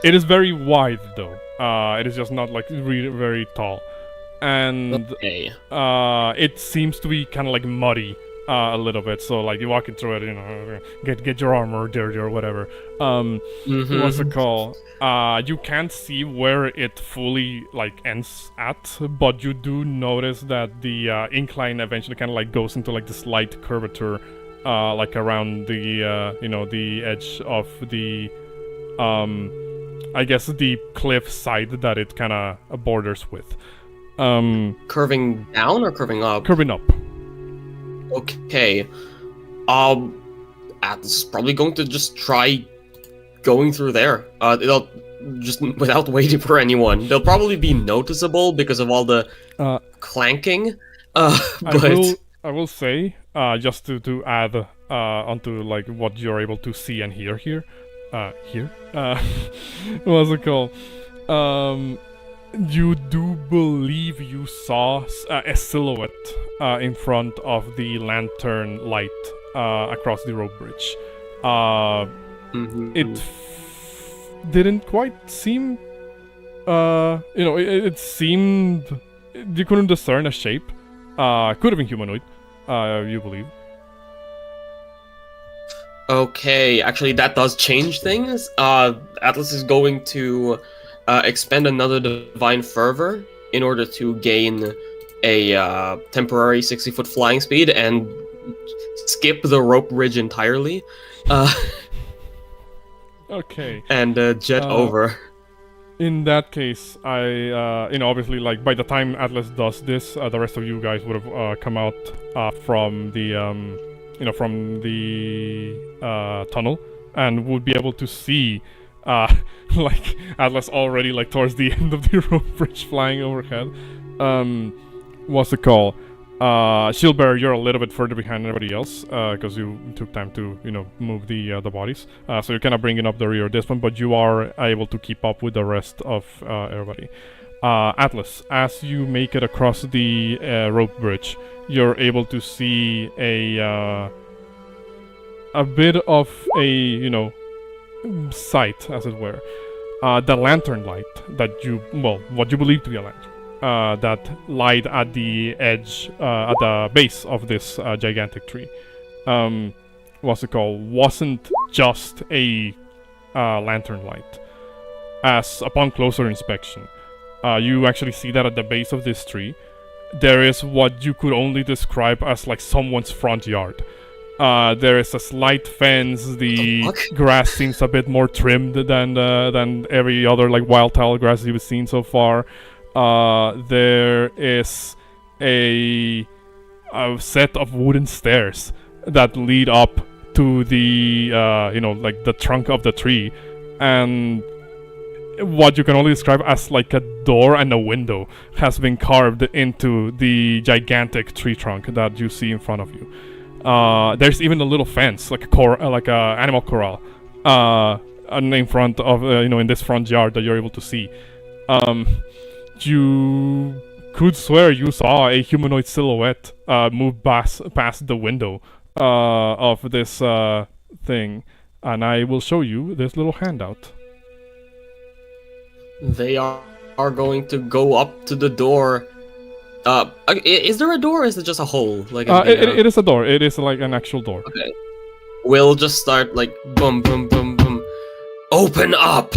It is very wide though. It is just not like really very tall, and it seems to be kind of like muddy a little bit. So like you walking through it, get your armor dirty or whatever. What's it called? You can't see where it fully like ends at, but you do notice that the incline eventually kind of like goes into like this light curvature, like around the the edge of the I guess the cliff side that it kind of borders with. Curving down or curving up? Curving up. Okay. Atlas is probably going to just try going through there. They'll just without waiting for anyone. They'll probably be noticeable because of all the clanking. But I will say, just to add onto like what you're able to see and hear here. What's it called? You do believe you saw a silhouette in front of the lantern light across the rope bridge. It didn't quite seem. It seemed you couldn't discern a shape. Could have been humanoid. You believe? Okay, actually that does change things. Atlas is going to expend another Divine Fervor in order to gain a temporary 60-foot flying speed and skip the rope bridge entirely. Okay. And jet over. In that case, I, obviously, like, by the time Atlas does this, the rest of you guys would have come out from the, from the tunnel, and would be able to see, like, Atlas already, like, towards the end of the rope bridge flying overhead. What's it called? Shieldbearer, you're a little bit further behind everybody else, because you took time to, move the bodies. So you're kind of bringing up the rear at this one, but you are able to keep up with the rest of everybody. Atlas, as you make it across the rope bridge, you're able to see a bit of a, sight, as it were. The lantern light that what you believe to be a lantern. That light at the edge, at the base of this gigantic tree. What's it called? Wasn't just a lantern light. As upon closer inspection, you actually see that at the base of this tree, there is what you could only describe as like someone's front yard. There is a slight fence. The grass seems a bit more trimmed than every other like wild tile grass you've seen so far. There is a set of wooden stairs that lead up to the, like the trunk of the tree, and what you can only describe as like a door and a window has been carved into the gigantic tree trunk that you see in front of you. There's even a little fence, like a animal corral, in front of, in this front yard that you're able to see. You could swear you saw a humanoid silhouette move past the window of this thing, and I will show you this little handout. They are going to go up to the door. Is there a door, or is it just a hole? Like it is a door. It is like an actual door. Okay. We'll just start like boom, boom, boom, boom. Open up.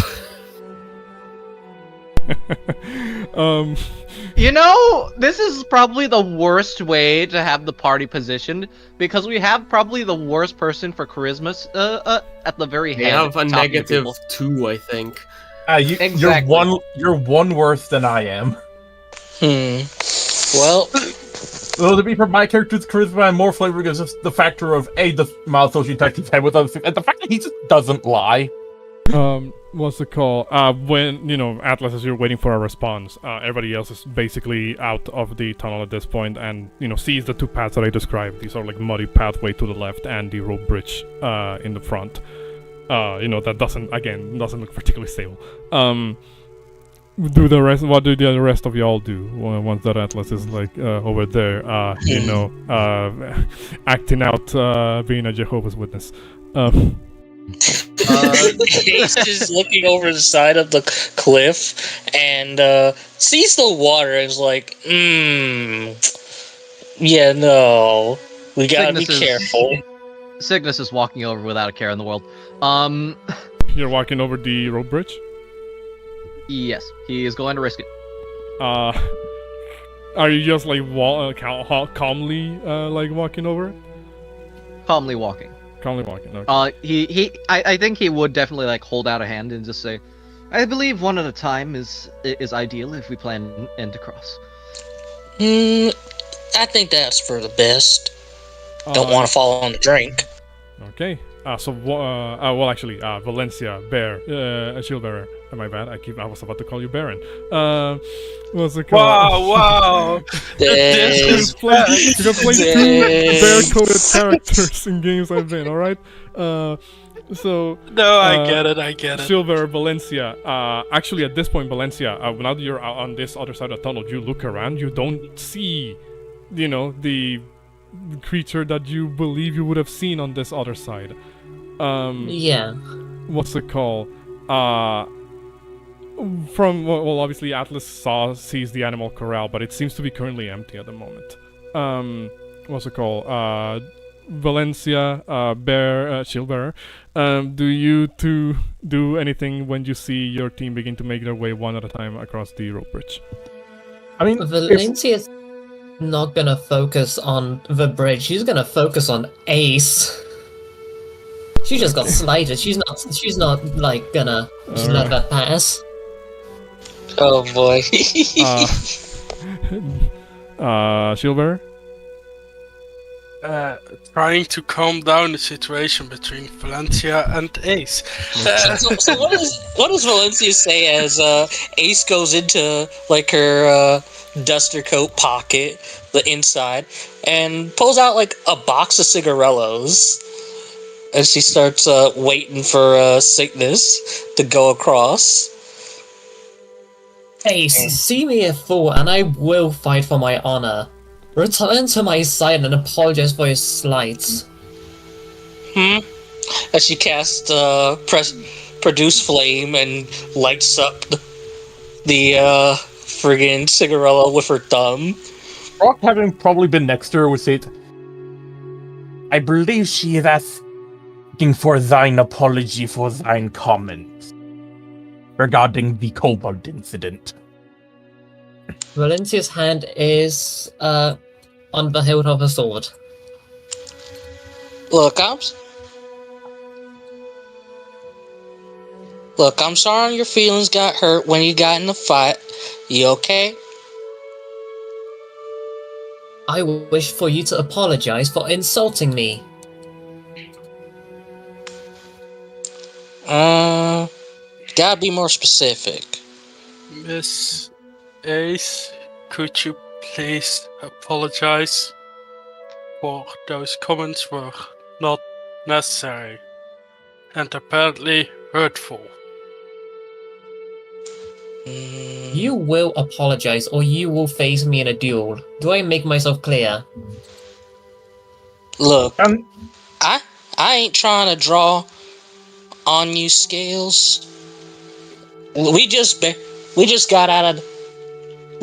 This is probably the worst way to have the party positioned, because we have probably the worst person for charisma at the very head. They have a -2, I think. Exactly. You're one worse than I am. Well, to be for my character's charisma, I'm more flavored because of the factor of the amount of social detective had with other things, and the fact that he just doesn't lie. What's it called? When Atlas, as you're waiting for a response, everybody else is basically out of the tunnel at this point, and sees the two paths that I described. These are like muddy pathway to the left and the rope bridge in the front. That doesn't look particularly stable. What do the rest of y'all do once that Atlas is like over there? Acting out, being a Jehovah's Witness. Ace is looking over the side of the cliff and sees the water and is like, yeah, no, we gotta be careful. Signis is walking over without a care in the world. You're walking over the rope bridge? Yes, he is going to risk it. Are you just like calmly like walking over it? Calmly walking. Calmly walking. Okay. I think he would definitely like hold out a hand and just say, "I believe one at a time is ideal if we plan end to cross." I think that's for the best. Don't want to fall on the drink. Okay. Valencia, Bear, Shield Bearer. My bad. I was about to call you Baron. What's it called? Wow! You can play 2 bear-coded characters in games I've been. All right. No, I get it. Shield Bearer, Valencia. Actually, at this point, Valencia. Now that you're on this other side of the tunnel, you look around. You don't see, the creature that you believe you would have seen on this other side. Yeah. What's it called? Obviously Atlas sees the animal corral, but it seems to be currently empty at the moment. What's it called? Valencia, Bear, Shield Bearer. Do you two do anything when you see your team begin to make their way one at a time across the rope bridge? I mean, Valencia's not gonna focus on the bridge. She's gonna focus on Ace. She just got slighted. She's not like gonna just let that pass. Oh boy. Shield Bearer? Trying to calm down the situation between Valencia and Ace. So what does Valencia say as Ace goes into like her duster coat pocket, the inside, and pulls out like a box of cigarellos? And she starts waiting for Signis to go across. Ace, see me a fool, and I will fight for my honor. Return to my side and apologize for your slights. As she casts produce flame and lights up the friggin' cigarello with her thumb. Rock, having probably been next to her, would say, I believe she is asking for thine apology for thine comments regarding the kobold incident. Valencia's hand is on the hilt of a sword. Look, I'm sorry your feelings got hurt when you got in the fight. You okay? I wish for you to apologize for insulting me. Gotta be more specific. Miss Ace, could you please apologize for those comments were not necessary and apparently hurtful. You will apologize or you will face me in a duel. Do I make myself clear? Look, I ain't trying to draw on you, Scales. We just got out of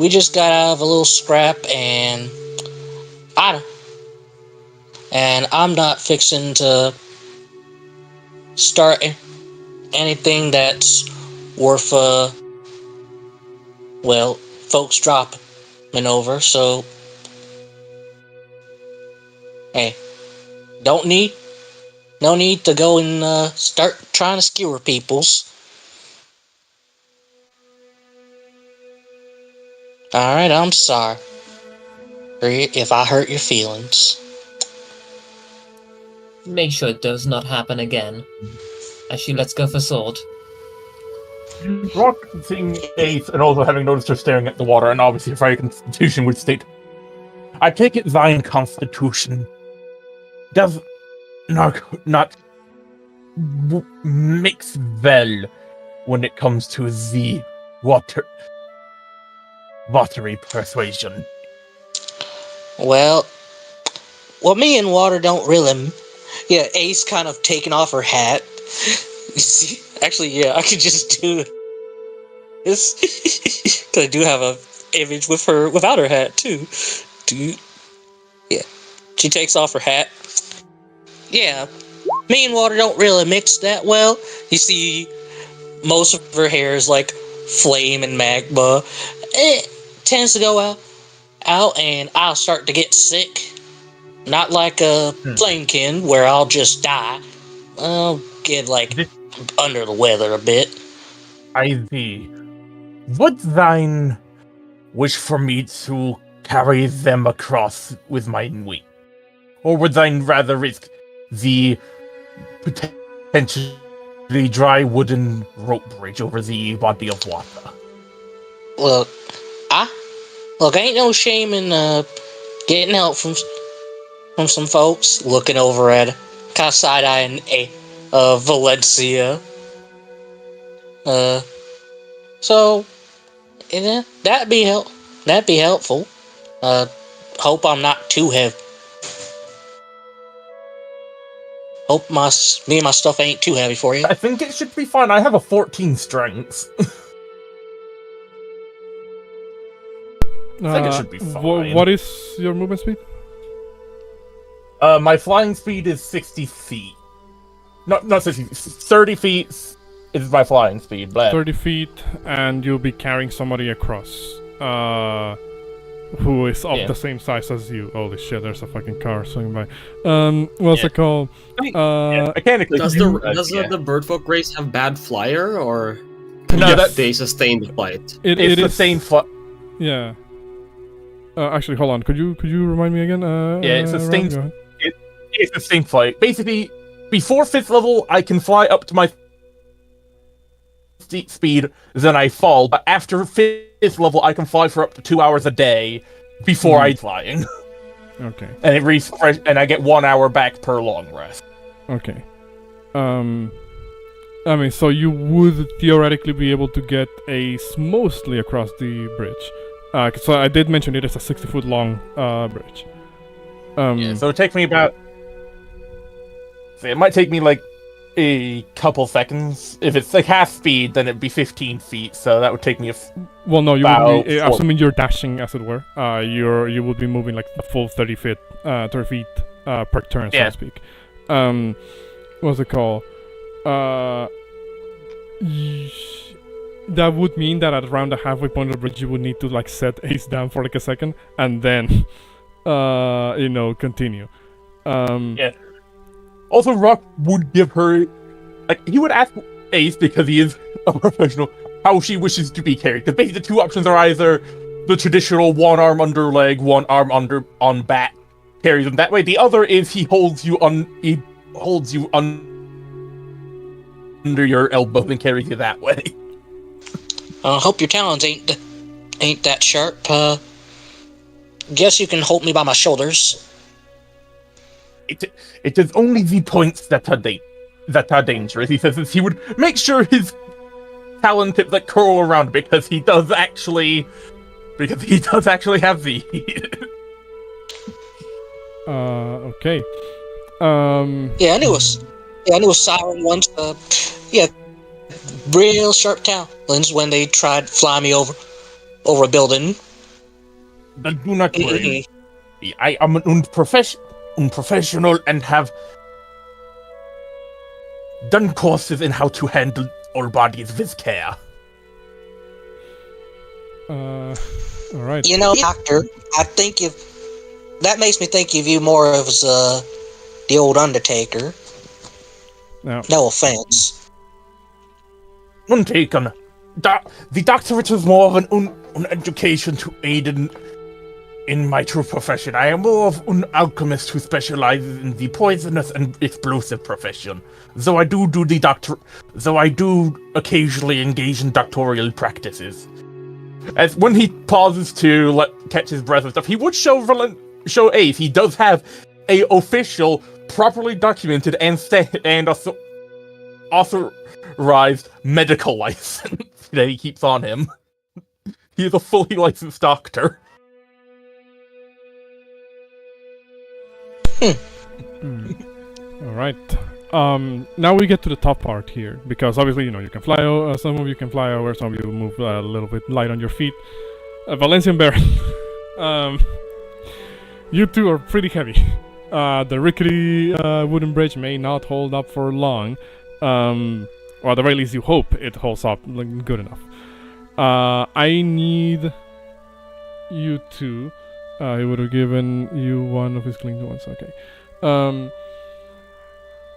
a little scrap, and I'm not fixing to start anything that's worth folks dropping over. So hey, no need to go and start trying to skewer people's. Alright, I'm sorry if I hurt your feelings. Make sure it does not happen again. As she lets go for sword. Rock seeing Ace and also having noticed her staring at the water, and obviously her constitution would state, I take it thine constitution does not mix well when it comes to the watery persuasion. Well, me and water don't really. Yeah, Ace kind of taking off her hat. You see, actually, yeah, I could just do this. Cause I do have a image with her without her hat too. Yeah, she takes off her hat. Yeah, me and water don't really mix that well. You see, most of her hair is like flame and magma. It tends to go out, and I'll start to get sick. Not like a flamekin where I'll just die. I'll get like under the weather a bit. I see. Would thine wish for me to carry them across with my wing? Or would thine rather risk the potentially dry wooden rope bridge over the body of water? Look, ain't no shame in getting help from some folks. Looking over at kind of side-eyeing Valencia. So yeah, that'd be helpful. Hope I'm not too heavy. Hope me and my stuff ain't too heavy for you. I think it should be fine. I have a 14 strength. I think it should be fine. What is your movement speed? My flying speed is 60 feet. Not 60 feet. 30 feet is my flying speed. Blah. 30 feet, and you'll be carrying somebody across. Who is of the same size as you. Holy shit, there's a fucking car swinging by. What's it called? Mechanically. Does the birdfolk race have bad flyer, or they sustain the flight? It is the same flight. Yeah. Actually, hold on. Could you remind me again? It's the same. It's the same flight. Basically, before 5th level, I can fly up to my speed, then I fall. But after 5th level, I can fly for up to 2 hours a day before I'm flying. Okay. And it and I get 1 hour back per long rest. Okay. I mean, so you would theoretically be able to get Ace mostly across the bridge. So I did mention it is a 60-foot long bridge. So it takes me about. It might take me like a couple seconds. If it's like half speed, then it'd be 15 feet. So that would take me well, no, you would be, assuming you're dashing, as it were. You would be moving like a full 30 feet per turn, so to speak. What's it called? That would mean that at around the halfway point of the bridge, you would need to like set Ace down for like a second, and then, continue. Also, Rock would give her, he would ask Ace, because he is a professional, how she wishes to be carried. Because basically the two options are either the traditional one arm under leg, one arm on back, carries them that way. The other is he holds you under your elbow and carries you that way. Hope your talons ain't that sharp. Guess you can hold me by my shoulders. It is only the points that are dangerous. He says he would make sure his talon tips that curl around because he does actually have the. Okay. Yeah, I knew a siren once. Real sharp talons when they tried to fly me over a building. But do not worry. I am an unprofessional and have done courses in how to handle all bodies with care. All right. Doctor, I think that makes me think of you more as the old Undertaker. No offense. Untaken. The doctorate is more of an education to aid in in my true profession. I am more of an alchemist who specializes in the poisonous and explosive profession. Though I do occasionally engage in doctoral practices. As when he pauses to catch his breath and stuff, he would show Ace he does have a official, properly documented and authorized medical license that he keeps on him. He is a fully licensed doctor. Alright. Now we get to the top part here, because obviously, you can fly some of you can fly over, some of you move a little bit light on your feet. Valencian Baron. You two are pretty heavy. The rickety wooden bridge may not hold up for long. Or at the very least you hope it holds up good enough. I need you two. He would have given you one of his clean ones, okay.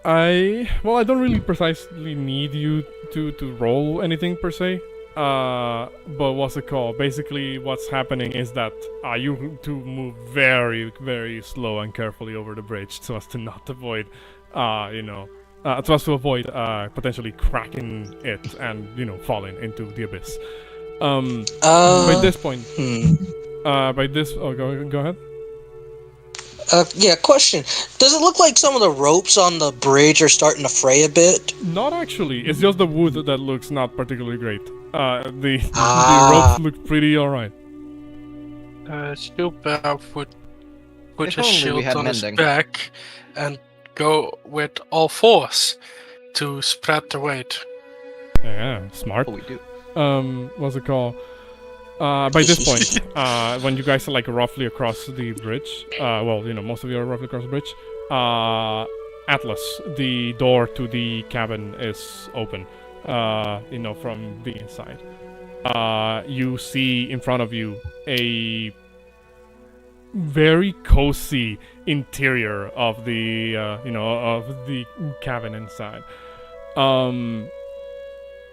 I don't really precisely need you to roll anything per se. But what's it called? Basically, what's happening is that you two move very, very slow and carefully over the bridge so as to not avoid, so as to avoid potentially cracking it and falling into the abyss. By this point, go ahead. Yeah, question. Does it look like some of the ropes on the bridge are starting to fray a bit? Not actually. It's just the wood that looks not particularly great. The ropes look pretty alright. Stupid would put If his only we shield had on his mending. back and go with all fours to spread the weight. Yeah, smart. Oh, we do. What's it called? By this point, when you guys are roughly across the bridge, most of you are roughly across the bridge, Atlas, the door to the cabin is open, from the inside. You see in front of you a very cozy interior of the, of the cabin inside.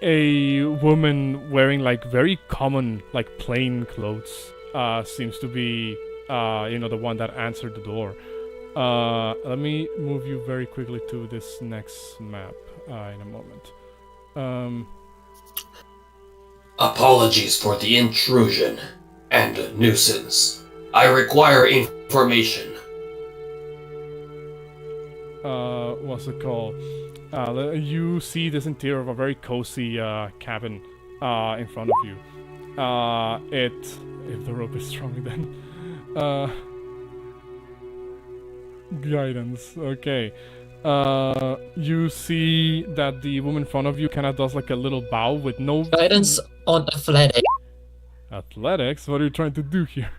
A woman wearing very common plain clothes seems to be the one that answered the door. Let me move you very quickly to this next map in a moment. Apologies for the intrusion and nuisance. I require information. What's it called? You see this interior of a very cozy cabin in front of you. If the rope is strong then. Guidance, okay. You see that the woman in front of you kind of does a little bow with no... Guidance on athletics. Athletics? What are you trying to do here?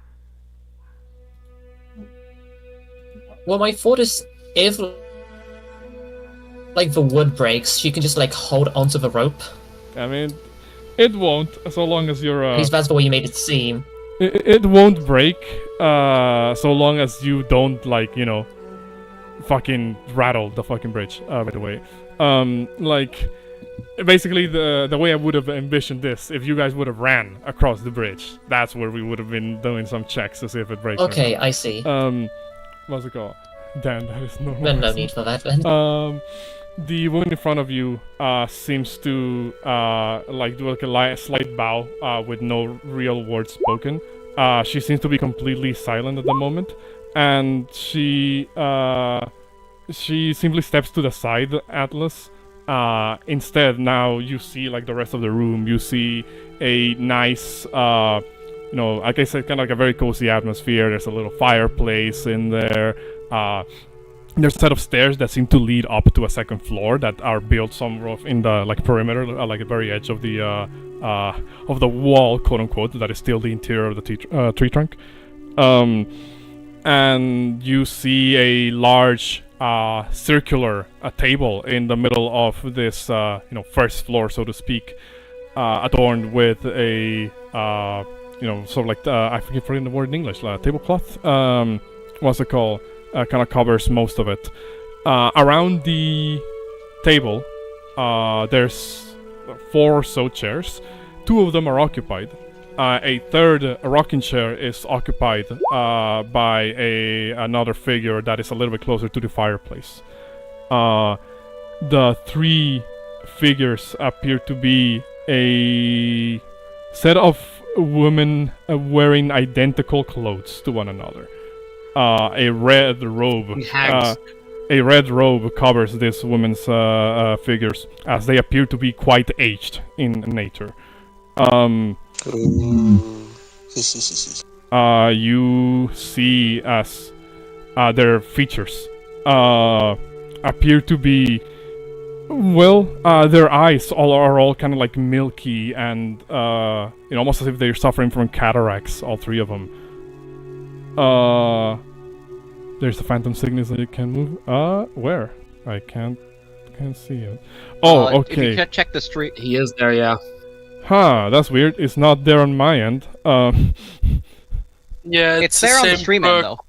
Well, my thought is, if the wood breaks, she can just hold onto the rope. I mean, it won't, so long as you're... At least that's the way you made it seem. It won't break, so long as you don't, fucking rattle the fucking bridge, by the way. Basically, the way I would have envisioned this, if you guys would have ran across the bridge, that's where we would have been doing some checks to see if it breaks. Okay, I see. What's it called? Dan, that is normal. Then no need for that, then. The woman in front of you seems to do a slight bow with no real words spoken. She seems to be completely silent at the moment, and she simply steps to the side, Atlas. Instead, now you see the rest of the room. You see a nice, like I said, kind of a very cozy atmosphere. There's a little fireplace in there. There's a set of stairs that seem to lead up to a second floor that are built somewhere in the perimeter, the very edge of the wall, quote unquote, that is still the interior of the tree trunk. And you see a large circular table in the middle of this first floor, so to speak, adorned with a I forget the word in English, tablecloth. What's it called? Kind of covers most of it. Around the table, there's 4 or so chairs. 2 of them are occupied. a third rocking chair is occupied by another figure that is a little bit closer to the fireplace. The three figures appear to be a set of women wearing identical clothes to one another. A red robe. A red robe covers this woman's figures, as they appear to be quite aged in nature. You see as their features appear to be, well, their eyes are all kind of like milky and almost as if they're suffering from cataracts, all three of them. There's the Phantom Signis that you can move. Where? I can't see it. Oh, okay. If you check the street, He is there, yeah. Huh, that's weird. It's not there on my end. Yeah, it's there on the stream end, though.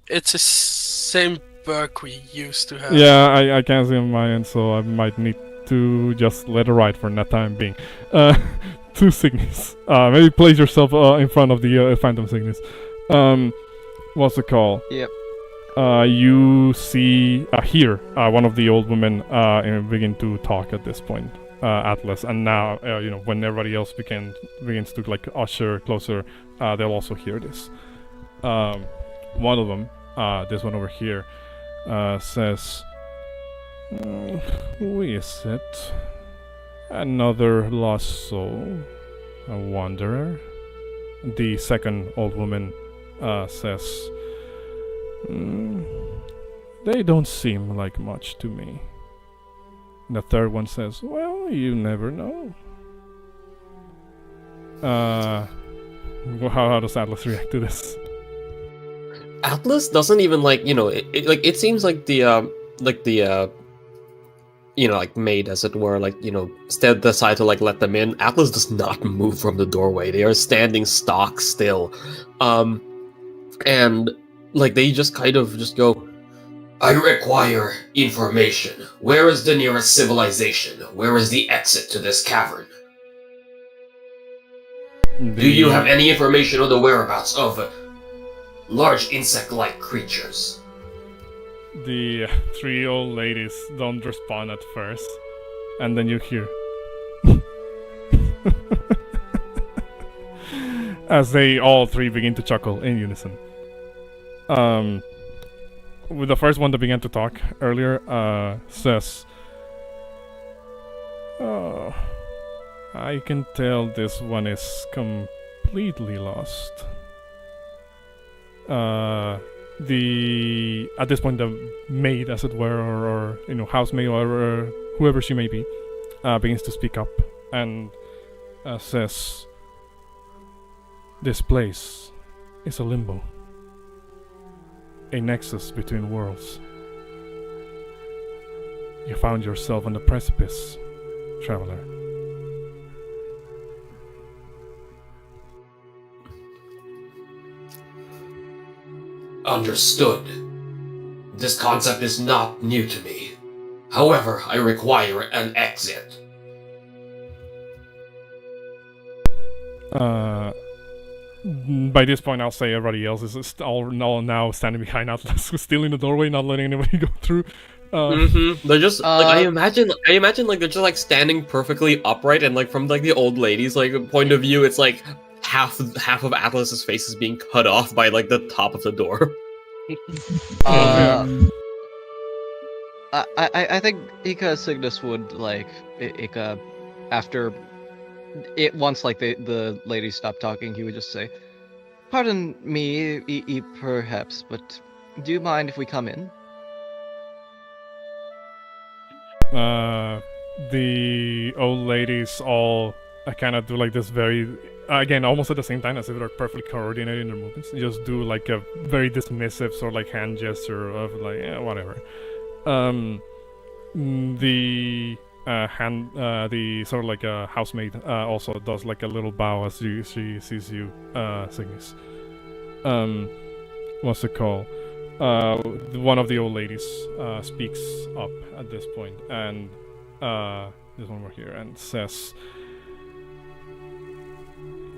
It's the same bug we used to have. Yeah, I can't see on my end, so I might need to just let it ride for that time being. Two Signis. Maybe place yourself in front of the Phantom Signis. What's it called? Yep. You see here one of the old women begin to talk at this point, Atlas, and now when everybody else begins to like usher closer, they'll also hear this. One of them, this one over here, says, "Who is it? Another lost soul, a wanderer?" The second old woman says, "They don't seem like much to me." The third one says, "Well, you never know." How does Atlas react to this? Atlas doesn't even it seems like the maid, as it were, decide to let them in. Atlas does not move from the doorway. They are standing stock still, and they just kind of just go, I require information. Where is the nearest civilization? Where is the exit to this cavern? Do you have any information on the whereabouts of large insect-like creatures? The three old ladies don't respond at first, and then you hear as they all three begin to chuckle in unison. With the first one that began to talk earlier, says, "Oh, I can tell this one is completely lost." At this point, the maid, as it were, or housemaid, or whoever she may be, begins to speak up and says, "This place is a limbo. A nexus between worlds. You found yourself on the precipice, traveler." Understood. This concept is not new to me. However, I require an exit. By this point, I'll say everybody else is all now standing behind Atlas, who's still in the doorway, not letting anybody go through. They're just I imagine they're just standing perfectly upright, and from the old lady's point of view, it's half of Atlas's face is being cut off by the top of the door. I think Ika Signis would Ika, after it once the lady stopped talking, he would just say, "Pardon me, perhaps, but do you mind if we come in?" The old ladies all kind of do this very, again, almost at the same time, as if they're perfectly coordinated in their movements. They just do a very dismissive sort of hand gesture of yeah, whatever. The the sort of housemaid also does a little bow as she sees you, Signis. What's it called? One of the old ladies speaks up at this point, and this one over here, and says,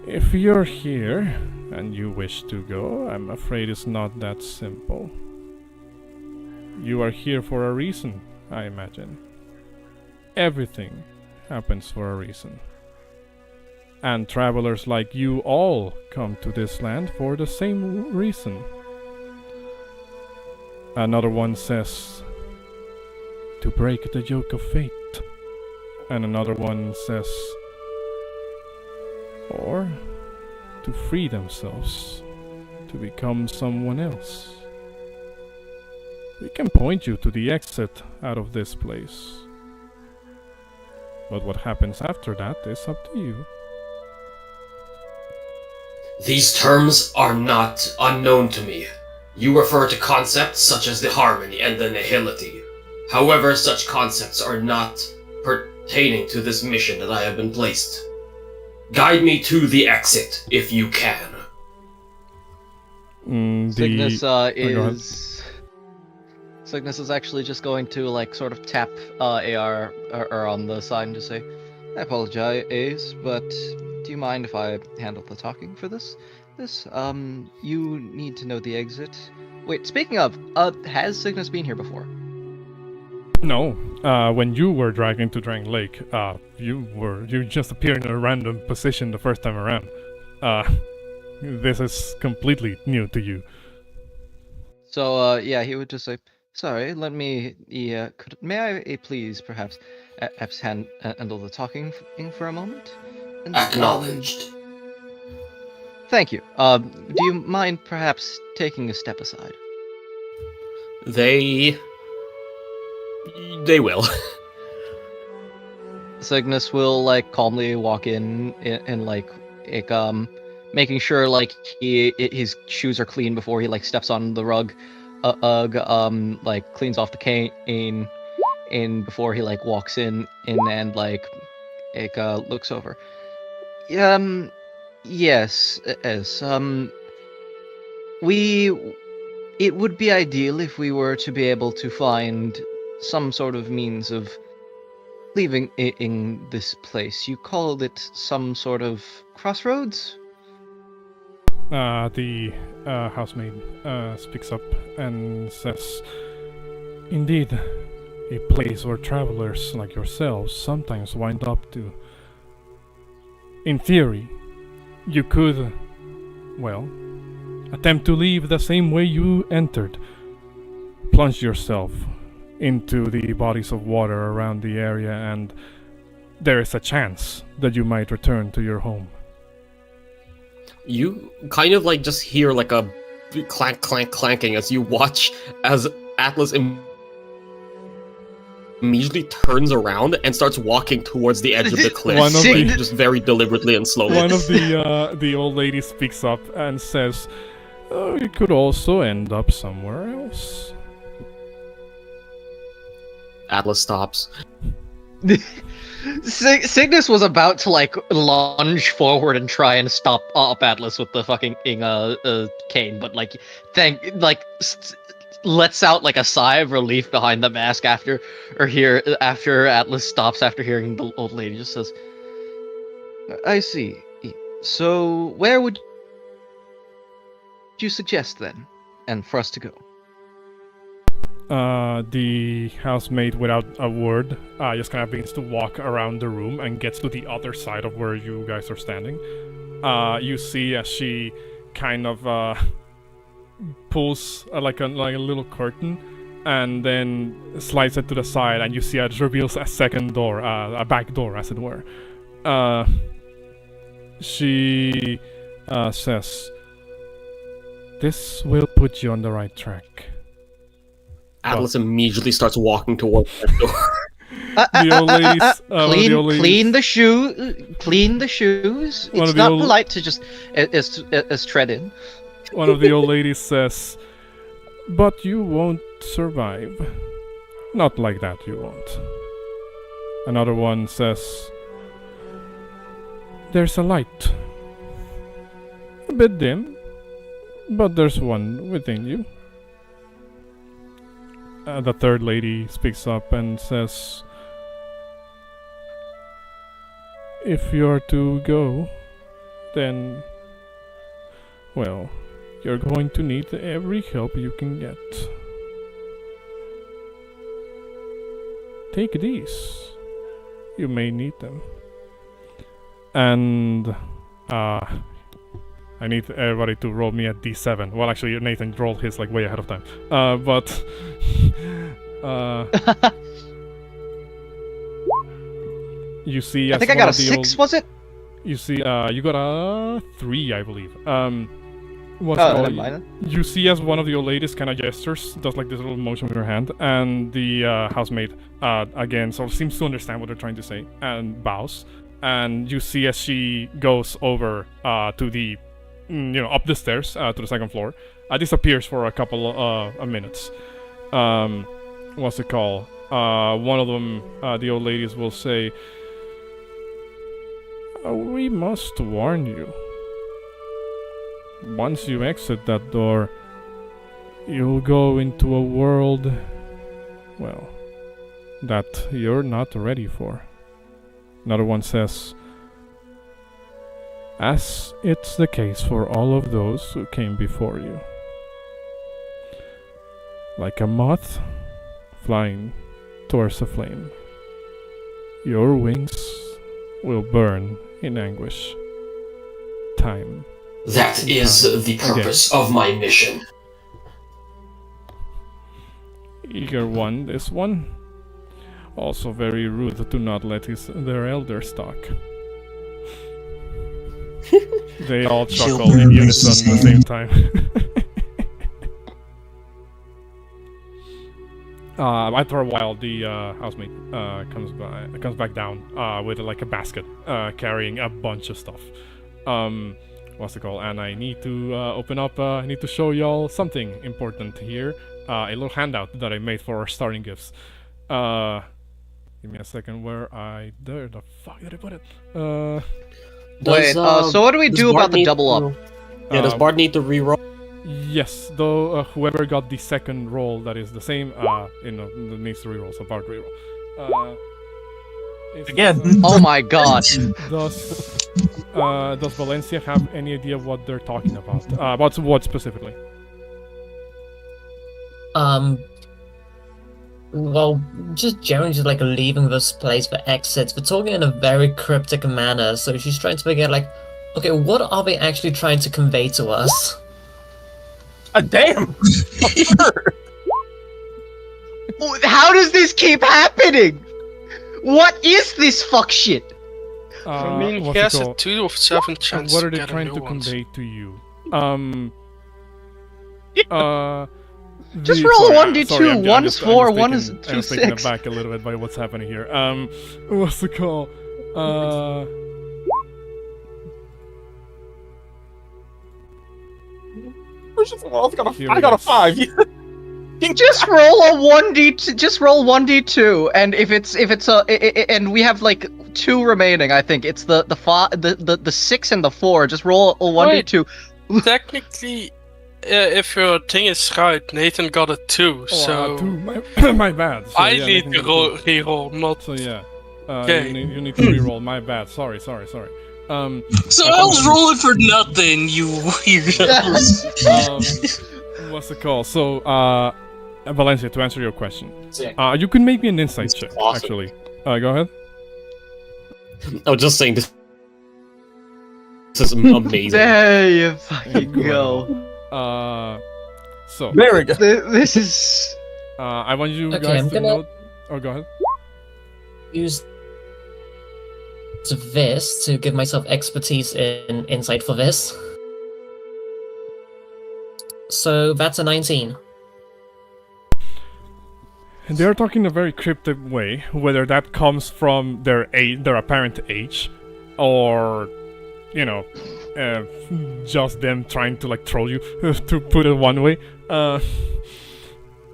If you're here and you wish to go, I'm afraid it's not that simple. You are here for a reason, I imagine. Everything happens for a reason. And travelers like you all come to this land for the same reason. Another one says, to break the yoke of fate. And another one says, or to free themselves, to become someone else. We can point you to the exit out of this place. But what happens after that is up to you. These terms are not unknown to me. You refer to concepts such as the harmony and the nihility. However, such concepts are not pertaining to this mission that I have been placed. Guide me to the exit, if you can. Signis Signis is actually just going to like sort of tap AR or on the side and just say, I apologize, but do you mind if I handle the talking for this? You need to know the exit. Wait, speaking of, has Signis been here before? No. When you were dragged to Drangleic, you just appeared in a random position the first time around. This is completely new to you. So, yeah, he would just say, sorry, let me, may I please perhaps handle the talking for a moment? And, Acknowledged. Thank you. Do you mind perhaps taking a step aside? They will. Signis will like calmly walk in and like making sure like his shoes are clean before he like steps on the rug. Like cleans off the cane in before he like walks in and like looks over. Yes, it would be ideal if we were to be able to find some sort of means of leaving in this place. You called it some sort of crossroads? The housemaid speaks up and says, indeed, a place where travelers like yourselves sometimes wind up to. In theory, you could, well, attempt to leave the same way you entered. Plunge yourself into the bodies of water around the area, and there is a chance that you might return to your home. You kind of like just hear like a clank, clank, clanking as you watch as Atlas immediately turns around and starts walking towards the edge of the cliff, just very deliberately and slowly. One of the old ladies speaks up and says, "Oh, you could also end up somewhere else." Atlas stops. Signis was about to like lunge forward and try and stop up Atlas with the fucking cane, but like lets out like a sigh of relief behind the mask after Atlas stops after hearing the old lady just says, I see. So where would you suggest then, and for us to go? The housemaid, without a word, just kind of begins to walk around the room and gets to the other side of where you guys are standing. You see as she kind of pulls like a little curtain and then slides it to the side, and you see it reveals a second door, a back door, as it were. She says, "This will put you on the right track." Atlas immediately starts walking towards that door. The old ladies, clean the shoes. It's not polite to just as tread in. One of the old ladies says, "But you won't survive. Not like that, you won't." Another one says, "There's a light. A bit dim, but there's one within you." The third lady speaks up and says, "If you're to go, then, well, you're going to need every help you can get. Take these. You may need them. And, I need everybody to roll me a d7. Well, actually, Nathan rolled his like way ahead of time. But you see, I think I got a 6. Was it? You see, you got a 3, I believe. Never mind. You see, as one of the old ladies kind of gestures, does like this little motion with her hand, and the housemaid again sort of seems to understand what they're trying to say and bows. And you see as she goes over to the up the stairs to the second floor, disappears for a couple of minutes. What's it called? One of them, the old ladies, will say, "We must warn you. Once you exit that door, you'll go into a world, well, that you're not ready for." Another one says, "As it's the case for all of those who came before you. Like a moth flying towards a flame, your wings will burn in anguish. Time. That is the purpose of my mission." Eager one, this one. Also very rude to not let their elders talk. They all chuckle in unison at the same time. After a while, the housemaid comes back down with like a basket carrying a bunch of stuff. What's it called? And I need to open up. I need to show y'all something important here. A little handout that I made for our starting gifts. Give me a second. Where the fuck did I put it? Wait. So what do we do about the double up? Does Bard need to reroll? Yes, though whoever got the second roll that is the same, needs to reroll. So Bard reroll. Again. Oh my god. Does Valencia have any idea what they're talking about? About what specifically? Well, just generally just like leaving this place for exits, but talking in a very cryptic manner, so she's trying to figure out like, okay, what are they actually trying to convey to us? Damn! How does this keep happening? What is this fuck shit? I mean, he has a 2 of 7 chance. What are to they get trying a to new ones. convey to you? Just roll a 1d2. One is 4, one is 2, I was taken 6. aback a little bit by what's happening here. What's the call? I got a 5. Just roll a 1d2. Just roll 1d2, and if it's and we have like 2 remaining, I think it's the 6 and the 4. Just roll a 1d2. Technically, if your thing is right, Nathan got a 2, so 2. My bad. So, I yeah, need Nathan to got a 2. reroll, not. So yeah. Okay. You need to reroll. My bad. Sorry. So I was rolling for nothing, you weirdos. What's the call? So, Valencia, to answer your question, you can make me an insight check. awesome. Actually, go ahead. I was just saying this is amazing. There you fucking go. So there we go. This is. I want you Okay, guys I'm to gonna- note. Oh, go ahead. Use this to give myself expertise in insight for this. So that's a 19. And they are talking in a very cryptic way, whether that comes from their apparent age, or, just them trying to like troll you, to put it one way,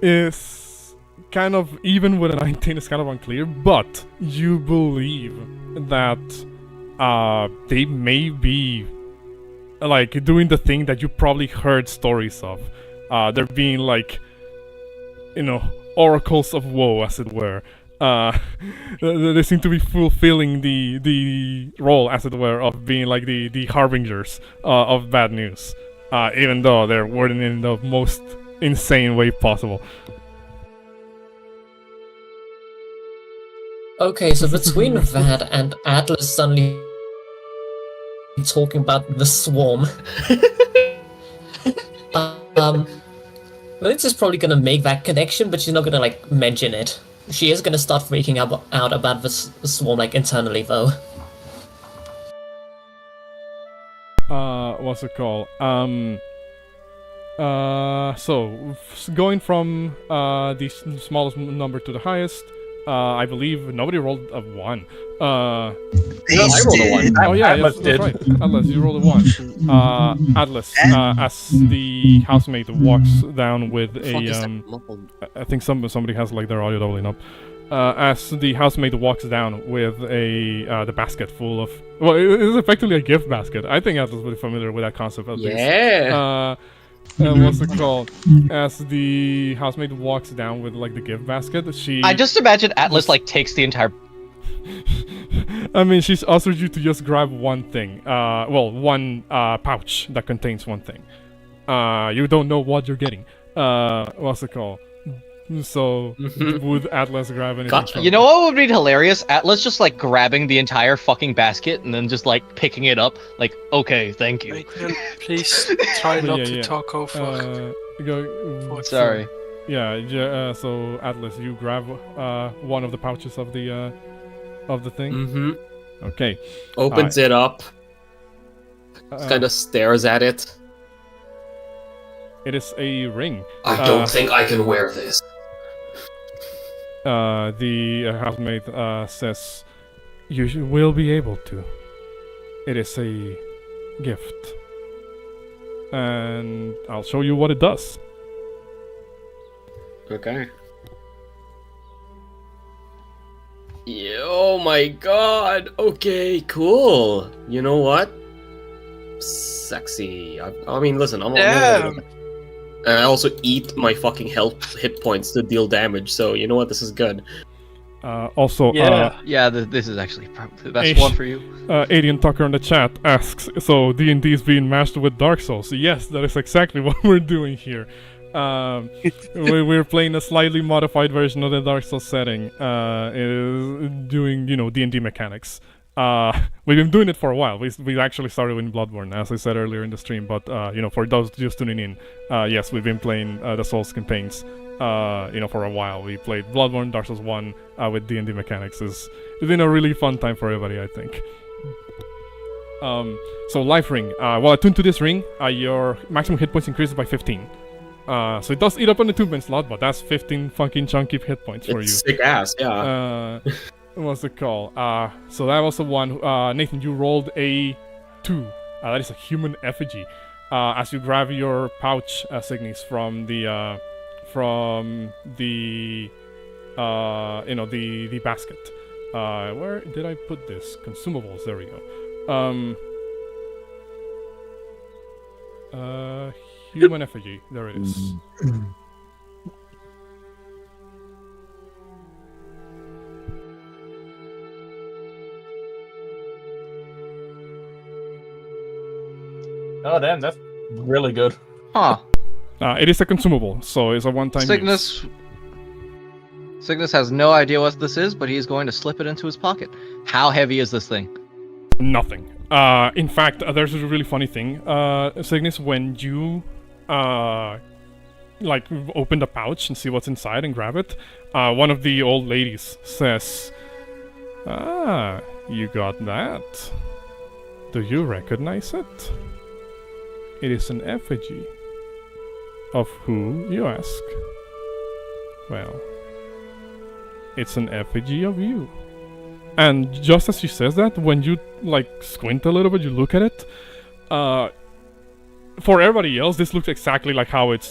is kind of, even with a 19, it's kind of unclear, but you believe that they may be like doing the thing that you probably heard stories of. They're being like, oracles of woe, as it were, They seem to be fulfilling the role, as it were, of being like the harbingers of bad news, even though they're wording it in the most insane way possible. Okay, so between that and Atlas suddenly talking about the swarm, Melinda's probably gonna make that connection, but she's not gonna like mention it. She is gonna start freaking out about the swarm like internally though. What's it called? So going from the smallest number to the highest, I believe nobody rolled a 1. I rolled a 1. Oh yeah, Atlas yes, did. that's right. Atlas, you rolled a 1. Atlas, as the housemate walks down with I think somebody has like their audio doubling up. As the housemate walks down with the basket full of, well, it is effectively a gift basket. I think Atlas would be familiar with that concept at least. Yeah. What's it called? As the housemate walks down with like the gift basket, I just imagine Atlas like takes the entire. I mean, she's asked you to just grab one thing. One pouch that contains one thing. You don't know what you're getting. What's it called? So, would Atlas grab anything? You know what would be hilarious? Atlas just like grabbing the entire fucking basket and then just like picking it up. Like, okay, thank you. Please try not to talk over. Sorry. So Atlas, you grab one of the pouches of the thing. Mm-hmm. Okay. Opens it up. Kind of stares at it. It is a ring. I don't think I can wear this. The housemate says, "You will be able to. It is a gift, and I'll show you what it does." Okay. Oh my god. Okay, cool. You know what? Sexy. I mean, listen, I'm Damn. And I also eat my fucking hit points to deal damage, so you know what? This is good. This is actually probably the best one for you. Adrian Tucker in the chat asks, so D&D is being matched with Dark Souls? Yes, that is exactly what we're doing here. We're playing a slightly modified version of the Dark Souls setting. Is doing, D&D mechanics. We've been doing it for a while. We actually started in Bloodborne, as I said earlier in the stream. But for those just tuning in, yes, we've been playing the Souls campaigns. For a while. We played Bloodborne, Dark Souls 1 with D&D mechanics. It's been a really fun time for everybody, I think. So life ring. While attuned to this ring, your maximum hit points increases by 15. So it does eat up on the attunement slot, but that's 15 fucking chunky hit points for you. Sick ass, yeah. What's it called? So that was the one. Nathan, you rolled a 2. That is a human effigy. As you grab your pouch, Signis, from the basket. Where did I put this? Consumables. There we go. Human effigy. There it is. Oh damn, that's really good. Huh. It is a consumable, so it's a one-time use. Signis has no idea what this is, but he's going to slip it into his pocket. How heavy is this thing? Nothing. In fact, there's a really funny thing, Signis, when you open the pouch and see what's inside and grab it, one of the old ladies says, "Ah, you got that. Do you recognize it? It is an effigy. Of who, you ask? Well, it's an effigy of you." And just as she says that, when you squint a little bit, you look at it. For everybody else, this looks exactly like how it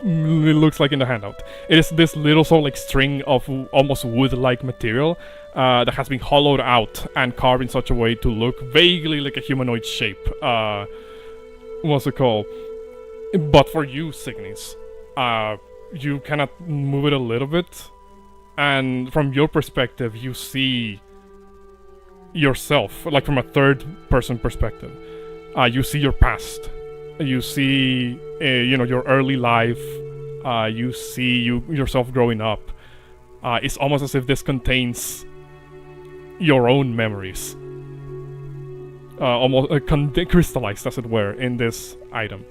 looks like in the handout. It is this little sort of string of almost wood-like material that has been hollowed out and carved in such a way to look vaguely like a humanoid shape. What's it called? But for you, Signis, you cannot move it a little bit, and from your perspective, you see yourself, like from a third-person perspective. You see your past. You see, your early life. You see yourself growing up. It's almost as if this contains your own memories. Almost crystallized, as it were, in this item.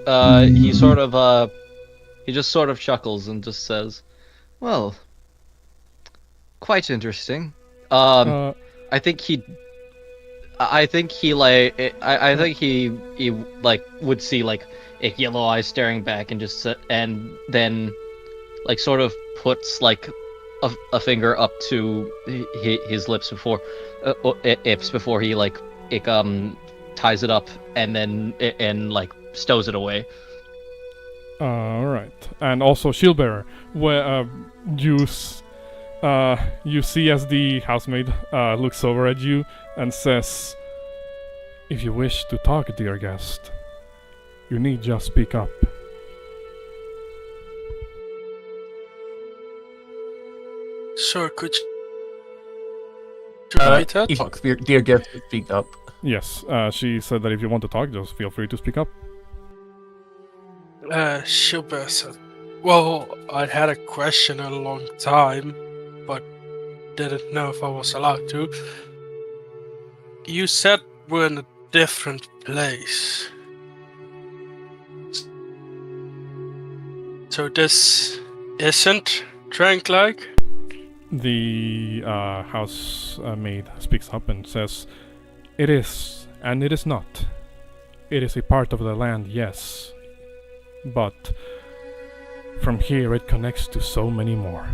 He just sort of chuckles and just says, "Well, quite interesting. I think he would see like a yellow eye staring back and just and then like sort of puts like a finger up to his lips before he like ties it up and then like stows it away." Alright. And also Shieldbearer, where you see as the housemaid looks over at you and says, "If you wish to talk, dear guest, you need just speak up." Sir, could you repeat that? He talks, dear guest, speak up. Yes, she said that if you want to talk, just feel free to speak up. Shilbear said, "Well, I had a question a long time, but didn't know if I was allowed to. You said we're in a different place. So this isn't Drangleic?" The housemaid speaks up and says, "It is, and it is not. It is a part of the land, yes. But from here it connects to so many more."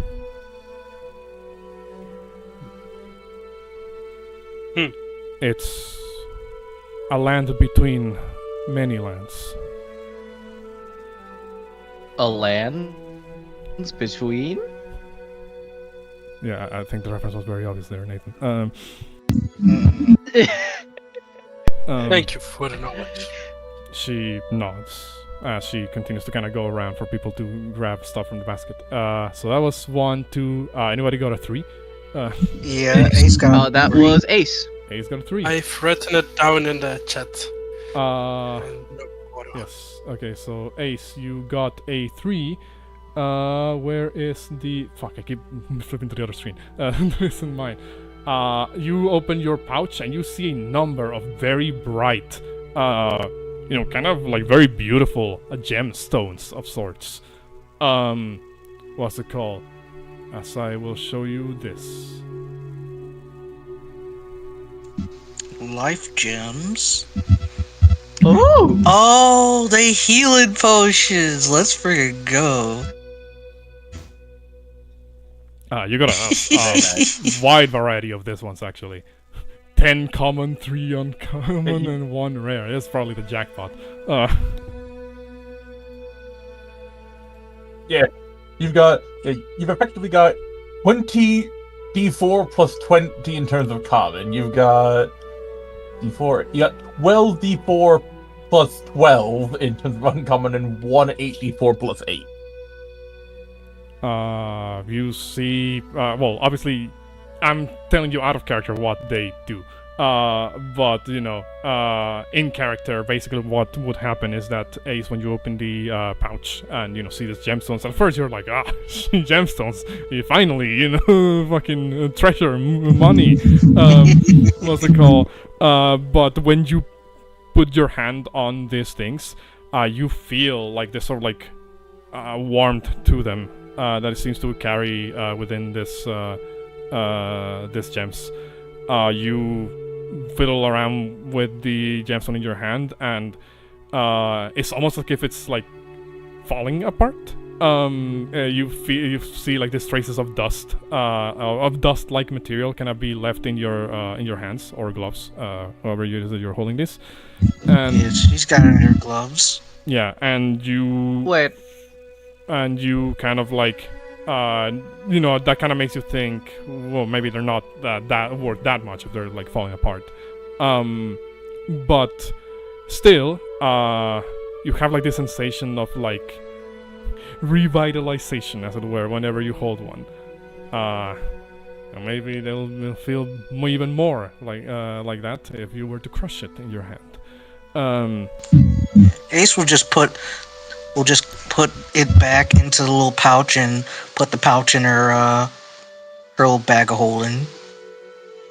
It's a land between many lands. A land between? Yeah, I think the reference was very obvious there, Nathan. Thank you for the knowledge. She nods as she continues to kind of go around for people to grab stuff from the basket. So that was 1, 2. Anybody got a 3? Yeah, Ace got that three. was Ace. Ace got a 3. I've written it down in the chat. Yes. Okay, so Ace, you got a 3. Where is the... Fuck, I keep flipping to the other screen. This is mine. You open your pouch and you see a number of very bright, kind of like very beautiful gemstones of sorts. What's it called? As I will show you this. Life gems. Oh! Oh, they healing potions. Let's friggin' go. You got a wide variety of these ones, actually. 10 common, 3 uncommon, and 1 rare. That's probably the jackpot. Yeah, you've effectively got 20 D4 plus 20 in terms of common. You've got D4. You got 12 D4 plus 12 in terms of uncommon, and 1 8D4 plus 8. You see, well, obviously, I'm telling you out of character what they do. But, in character, basically what would happen is that, Ace, when you open the pouch and, see these gemstones, at first you're like, gemstones, finally, fucking treasure, money, what's it called? But when you put your hand on these things, you feel like this sort of like warmth to them that it seems to carry within this gems. You fiddle around with the gemstone in your hand, and it's almost like if it's like falling apart. You see like these traces of dust, of dust-like material can be left in your hands or gloves, however it is that you're holding this. And Yeah, she's got it in her gloves. yeah, and you Wait. and you kind of like, that kind of makes you think, well, maybe they're not that worth that much if they're like falling apart. But still, you have like this sensation of like revitalization, as it were, whenever you hold one. And maybe they'll feel even more like that if you were to crush it in your hand. Ace will just put it back into the little pouch and put the pouch in her little bag of holding.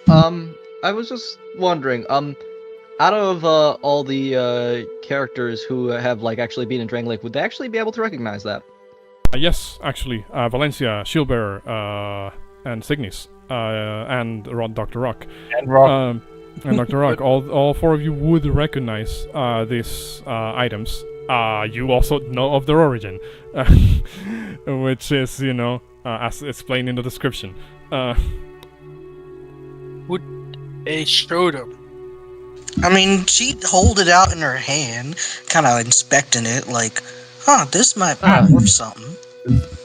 I was just wondering, out of all the characters who have like actually been in Drangleic, would they actually be able to recognize that? Yes, actually, Valencia, Shieldbearer, and Signis, and Dr. Rock. And Rock. And Dr. Rock, all four of you would recognize these items. You also know of their origin, which is, as explained in the description. Would a show them? I mean, she'd hold it out in her hand, kind of inspecting it, like, this might be worth something.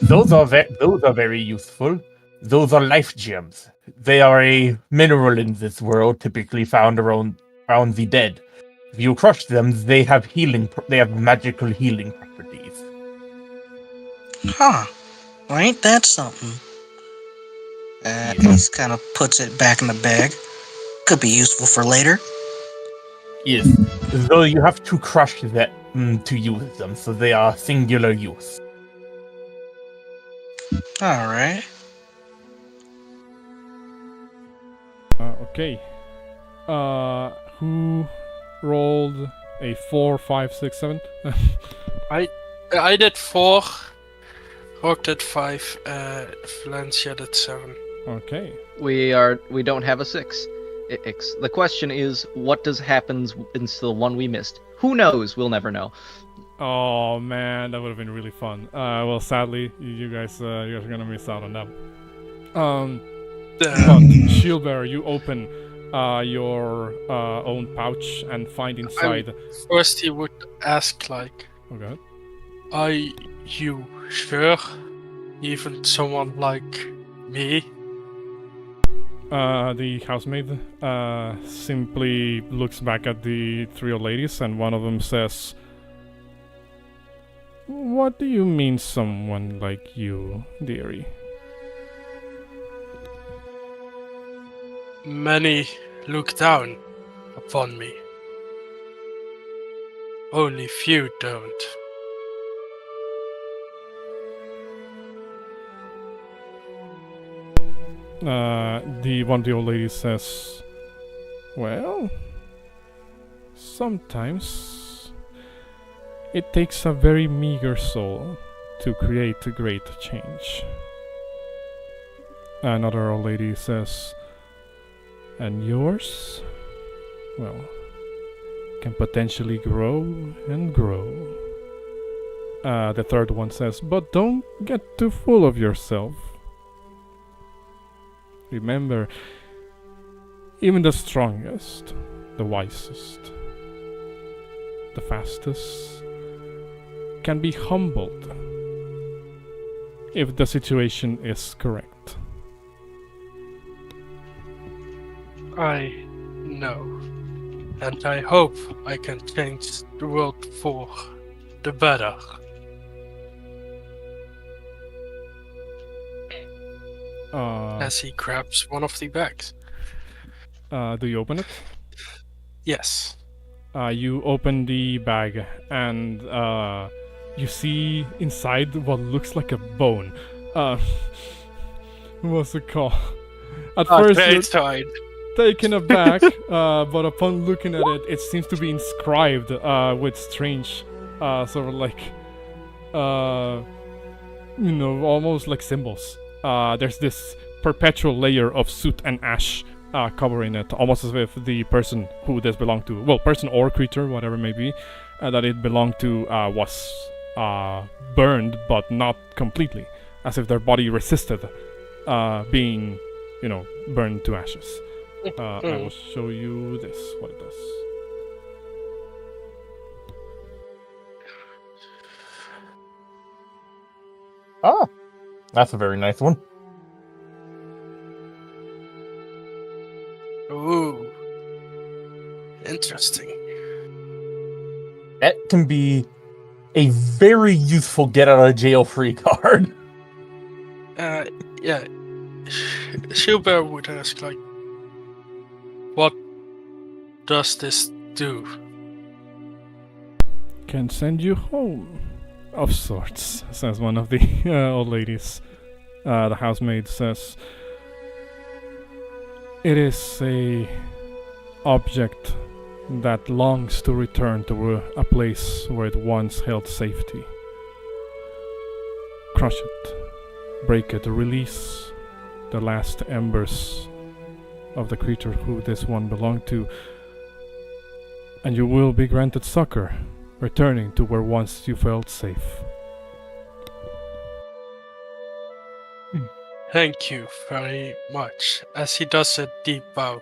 Those are very useful. Those are life gems. They are a mineral in this world, typically found around the dead. If you crush them, they have magical healing properties. Huh. Well, ain't that something? He kind of puts it back in the bag. Could be useful for later. Yes, though you have to crush them to use them, so they are singular use. Alright. Okay. Who rolled a 4, 5, 6, 7? I did 4. Rock did 5. Valencia did 7. Okay. We don't have a 6. The question is, what happens into the one we missed? Who knows? We'll never know. Oh man, that would have been really fun. Well, sadly, you guys are gonna miss out on that. But Shieldbearer, you open your own pouch and find inside. First, he would ask, like, "Okay, are you sure? Even someone like me?" The housemaid simply looks back at the three old ladies, and one of them says, "What do you mean, someone like you, dearie?" Many look down upon me. Only few don't. One of the old ladies says, "Well, sometimes it takes a very meager soul to create a great change." Another old lady says, "And yours, well, can potentially grow and grow." The third one says, "But don't get too full of yourself. Remember, even the strongest, the wisest, the fastest can be humbled if the situation is correct." I know, and I hope I can change the world for the better. As he grabs one of the bags. Do you open it? Yes. You open the bag and you see inside what looks like a bone. What's it called? At first you're taken aback, but upon looking at it, it seems to be inscribed with strange, sort of like, almost like symbols. There's this perpetual layer of soot and ash covering it, almost as if the person who this belonged to, well, person or creature, whatever it may be, that it belonged to was burned, but not completely, as if their body resisted being, burned to ashes. I will show you this, what it does. Ah, that's a very nice one. Ooh. Interesting. that can be a very useful get out of jail free card. Yeah. Silver would ask, like, what does this do? Can send you home. Of sorts, says one of the old ladies. The housemaid says, it is a object that longs to return to a place where it once held safety. Crush it, break it, release the last embers of the creature who this one belonged to, and you will be granted succor, returning to where once you felt safe. Thank you very much, as he does a deep bow.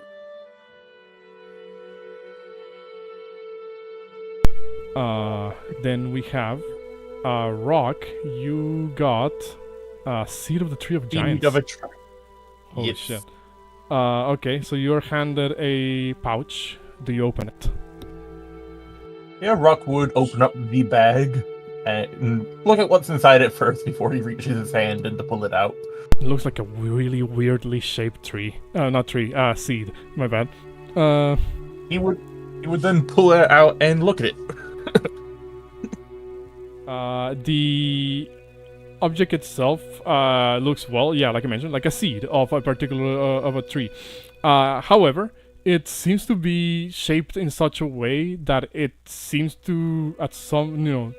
Then we have Rock. You got Seed of the Tree of Giants. Seed of a tree. Holy Yes. shit. Okay, so you're handed a pouch. Do you open it? Yeah, Rock would open up the bag and look at what's inside it first before he reaches his hand in to pull it out. It looks like a really weirdly shaped tree. Not tree, seed. My bad. He would then pull it out and look at it. The object itself looks, well, yeah, like I mentioned, like a seed of a particular of a tree. However, it seems to be shaped in such a way that it seems to, at some,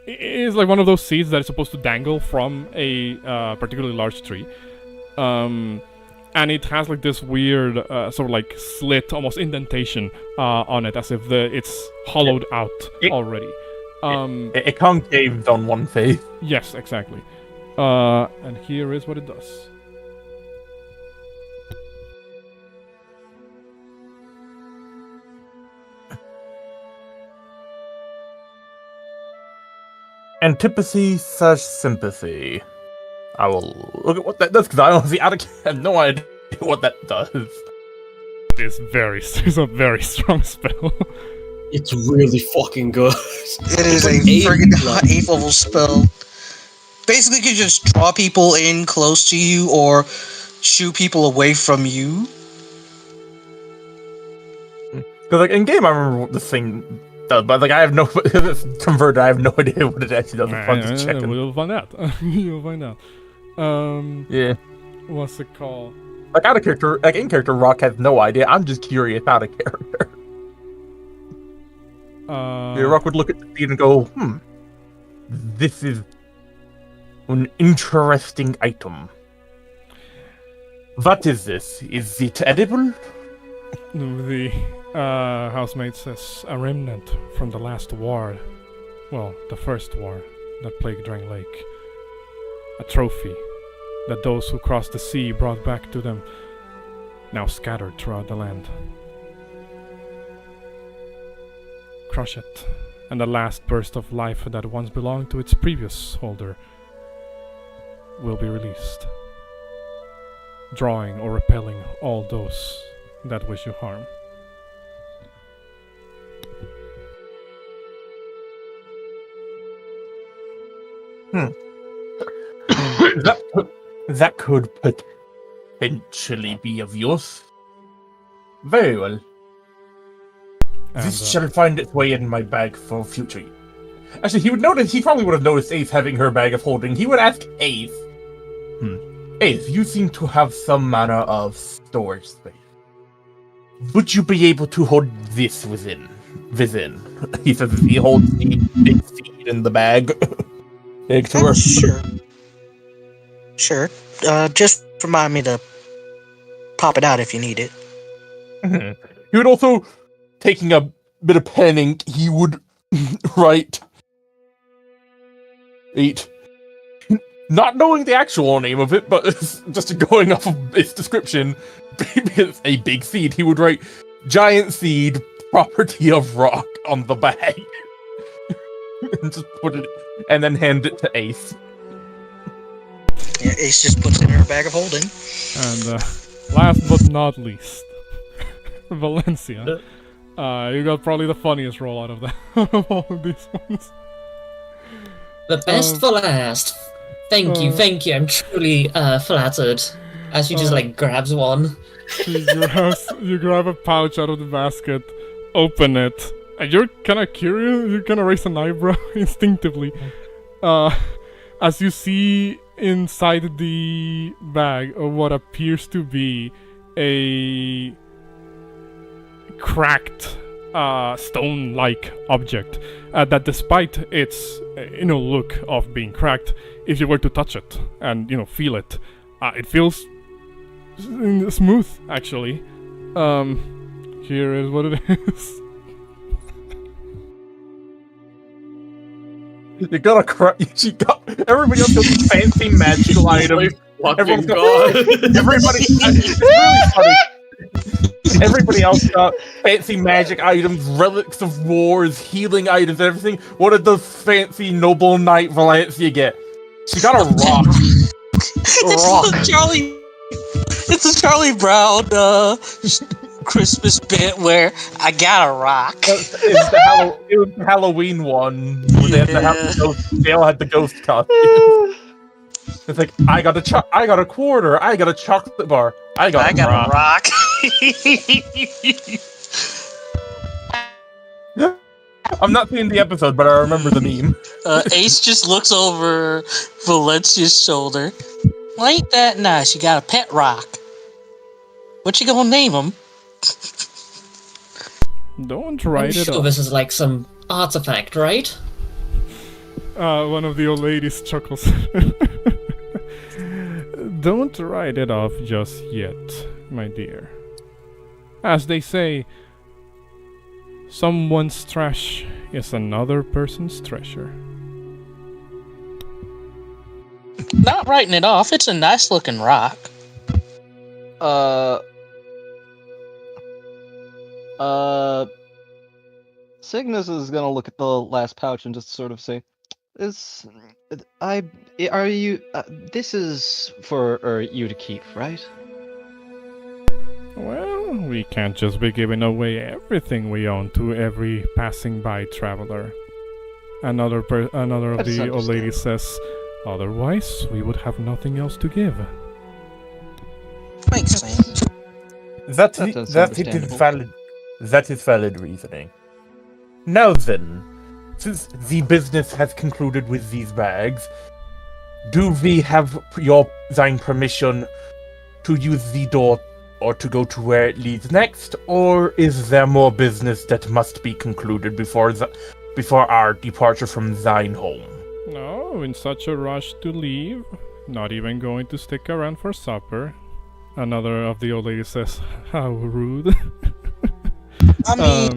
it is like one of those seeds that is supposed to dangle from a particularly large tree. And it has like this weird sort of like slit, almost indentation on it, as if it's hollowed out already. It concaved on one face. Yes, exactly. And here is what it does. Antipathy / sympathy. I will look at what that does, because I honestly have no idea what that does. It's a very strong spell. It's really fucking good. It is a friggin' 8th level spell. Basically, you can just draw people in close to you or shoo people away from you. Because like in game, I remember what this thing does, but like I have no converted. I have no idea what it actually does. I'm just checking. We'll find out. You'll find out. Yeah. What's it called? Like out of character, like in character, Rock has no idea. I'm just curious out of character. Yeah, Rock would look at the seed and go, this is an interesting item. What is this? Is it edible? The housemaid says, a remnant from the last war. Well, the first war that plagued Drangleic. A trophy that those who crossed the sea brought back to them, now scattered throughout the land. Crush it, and the last burst of life that once belonged to its previous holder will be released, drawing or repelling all those that wish you harm. That could potentially be of use. Very well. This shall find its way in my bag for future use. Actually, he probably would have noticed Ace having her bag of holding. He would ask Ace, Ace, you seem to have some manner of storage space. Would you be able to hold this within? He says he holds the big seed in the bag. Sure. Just remind me to pop it out if you need it. He would also, taking a bit of pen and ink, he would write, not knowing the actual name of it, but just going off of its description, it's a big seed. He would write, giant seed, property of Rock on the bag. And just put it, and then hand it to Ace. Yeah, Ace just puts it in her bag of holding. And last but not least, Valencia. You got probably the funniest roll out of that of all of these ones. The best for last. Thank you. I'm truly flattered. As she just like grabs one. You grab a pouch out of the basket, open it, and you're kind of curious. You kind of raise an eyebrow instinctively, as you see inside the bag of what appears to be a cracked stone-like object that, despite its look of being cracked, if you were to touch it and feel it, it feels smooth, actually. Here is what it is. You got a everybody else got fancy magical items. Everyone's got everybody. It's really funny. Everybody else got fancy magic items, relics of wars, healing items, everything. What did the fancy noble knight Valencia get? She got a rock. It's a Charlie Brown Christmas bit where I got a rock. It was the Halloween one where they all had the ghost costume. It's like I got a quarter, I got a chocolate bar, I got a rock. I'm not seeing the episode, but I remember the meme. Ace just looks over Valencia's shoulder. Well, ain't that nice? You got a pet rock. What you gonna name him? Don't write it off. This is like some artifact, right? One of the old ladies chuckles. Don't write it off just yet, my dear. As they say, someone's trash is another person's treasure. Not writing it off. It's a nice looking rock. Signis is gonna look at the last pouch and just sort of say, this is for you to keep, right? Well, we can't just be giving away everything we own to every passing by traveler. Another of the old ladies says, otherwise we would have nothing else to give. Makes sense. That is valid reasoning. Now then, since the business has concluded with these bags, do we have your thine permission to use the door or to go to where it leads next, or is there more business that must be concluded before our departure from thine home? No, in such a rush to leave, not even going to stick around for supper. Another of the old ladies says, how rude. I mean,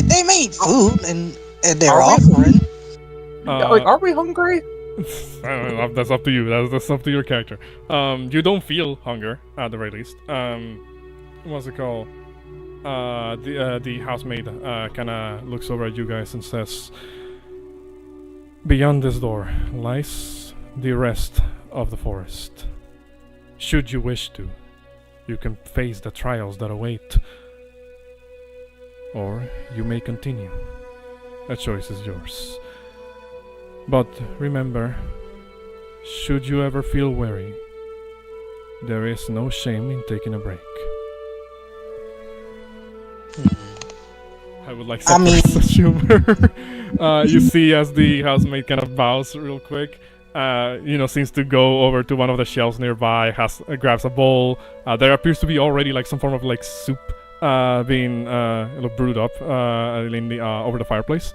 they made food and they're offering. Are we hungry? That's up to you. That's up to your character. You don't feel hunger, at the very least. What's it called? The housemaid kind of looks over at you guys and says, beyond this door lies the rest of the forest. Should you wish to, you can face the trials that await. Or you may continue. That choice is yours. But remember, should you ever feel weary, there is no shame in taking a break. I would like some such humor. You see as the housemaid kind of bows real quick, seems to go over to one of the shelves nearby, grabs a bowl. There appears to be already like some form of like soup being brewed up over the fireplace.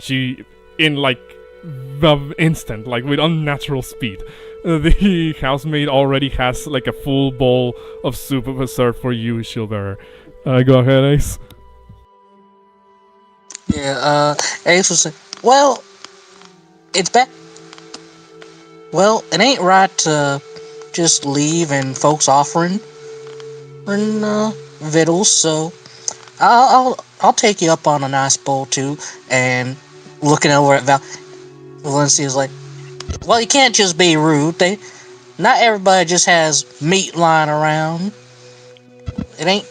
She, in like the instant, like with unnatural speed, the housemaid already has like a full bowl of soup served for you, Shieldbearer. Go ahead, Ace. Yeah, Ace was like, well, it's back. Well, it ain't right to just leave and folks offering victuals, so I'll take you up on a nice bowl too. And looking over at Valencia's like, well, you can't just be rude. Not everybody just has meat lying around. It ain't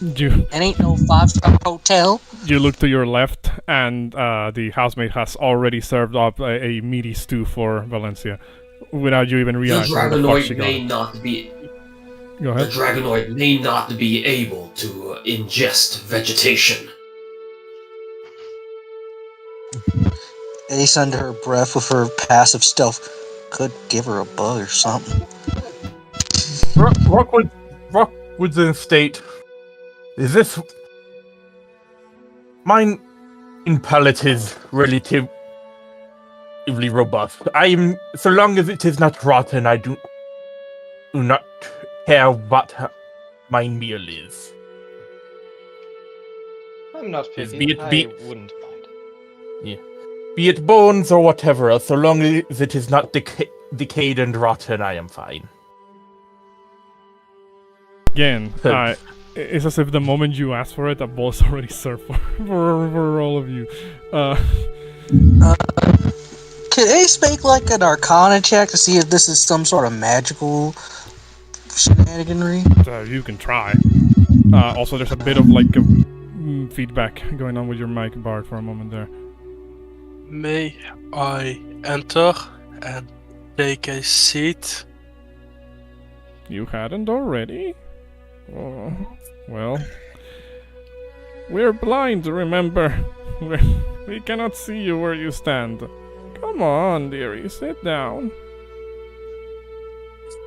You It ain't no 5-star hotel. you look to your left, and the housemaid has already served up a meaty stew for Valencia, without you even The realizing where the fuck she dragonoid got may it. not be. Go The ahead. dragonoid may not be able to ingest vegetation. Ace under her breath with her passive stealth. Could give her a bug or something. Rockwood's in state. Is this... Mine in palate is relatively robust. So long as it is not rotten, I do not care what my meal is. I'm not Is picky. be- I wouldn't mind. Yeah. Be it bones or whatever else, so long as it is not decayed and rotten, I am fine. Again, it's as if the moment you ask for it, a bowl is already served for all of you. Could Ace make like an Arcana check to see if this is some sort of magical shenaniganry? You can try. Also, there's a bit of like feedback going on with your mic, Bard, for a moment there. May I enter and take a seat? You hadn't already? Oh, well. We're blind, remember. We cannot see you where you stand. Come on, dearie, sit down.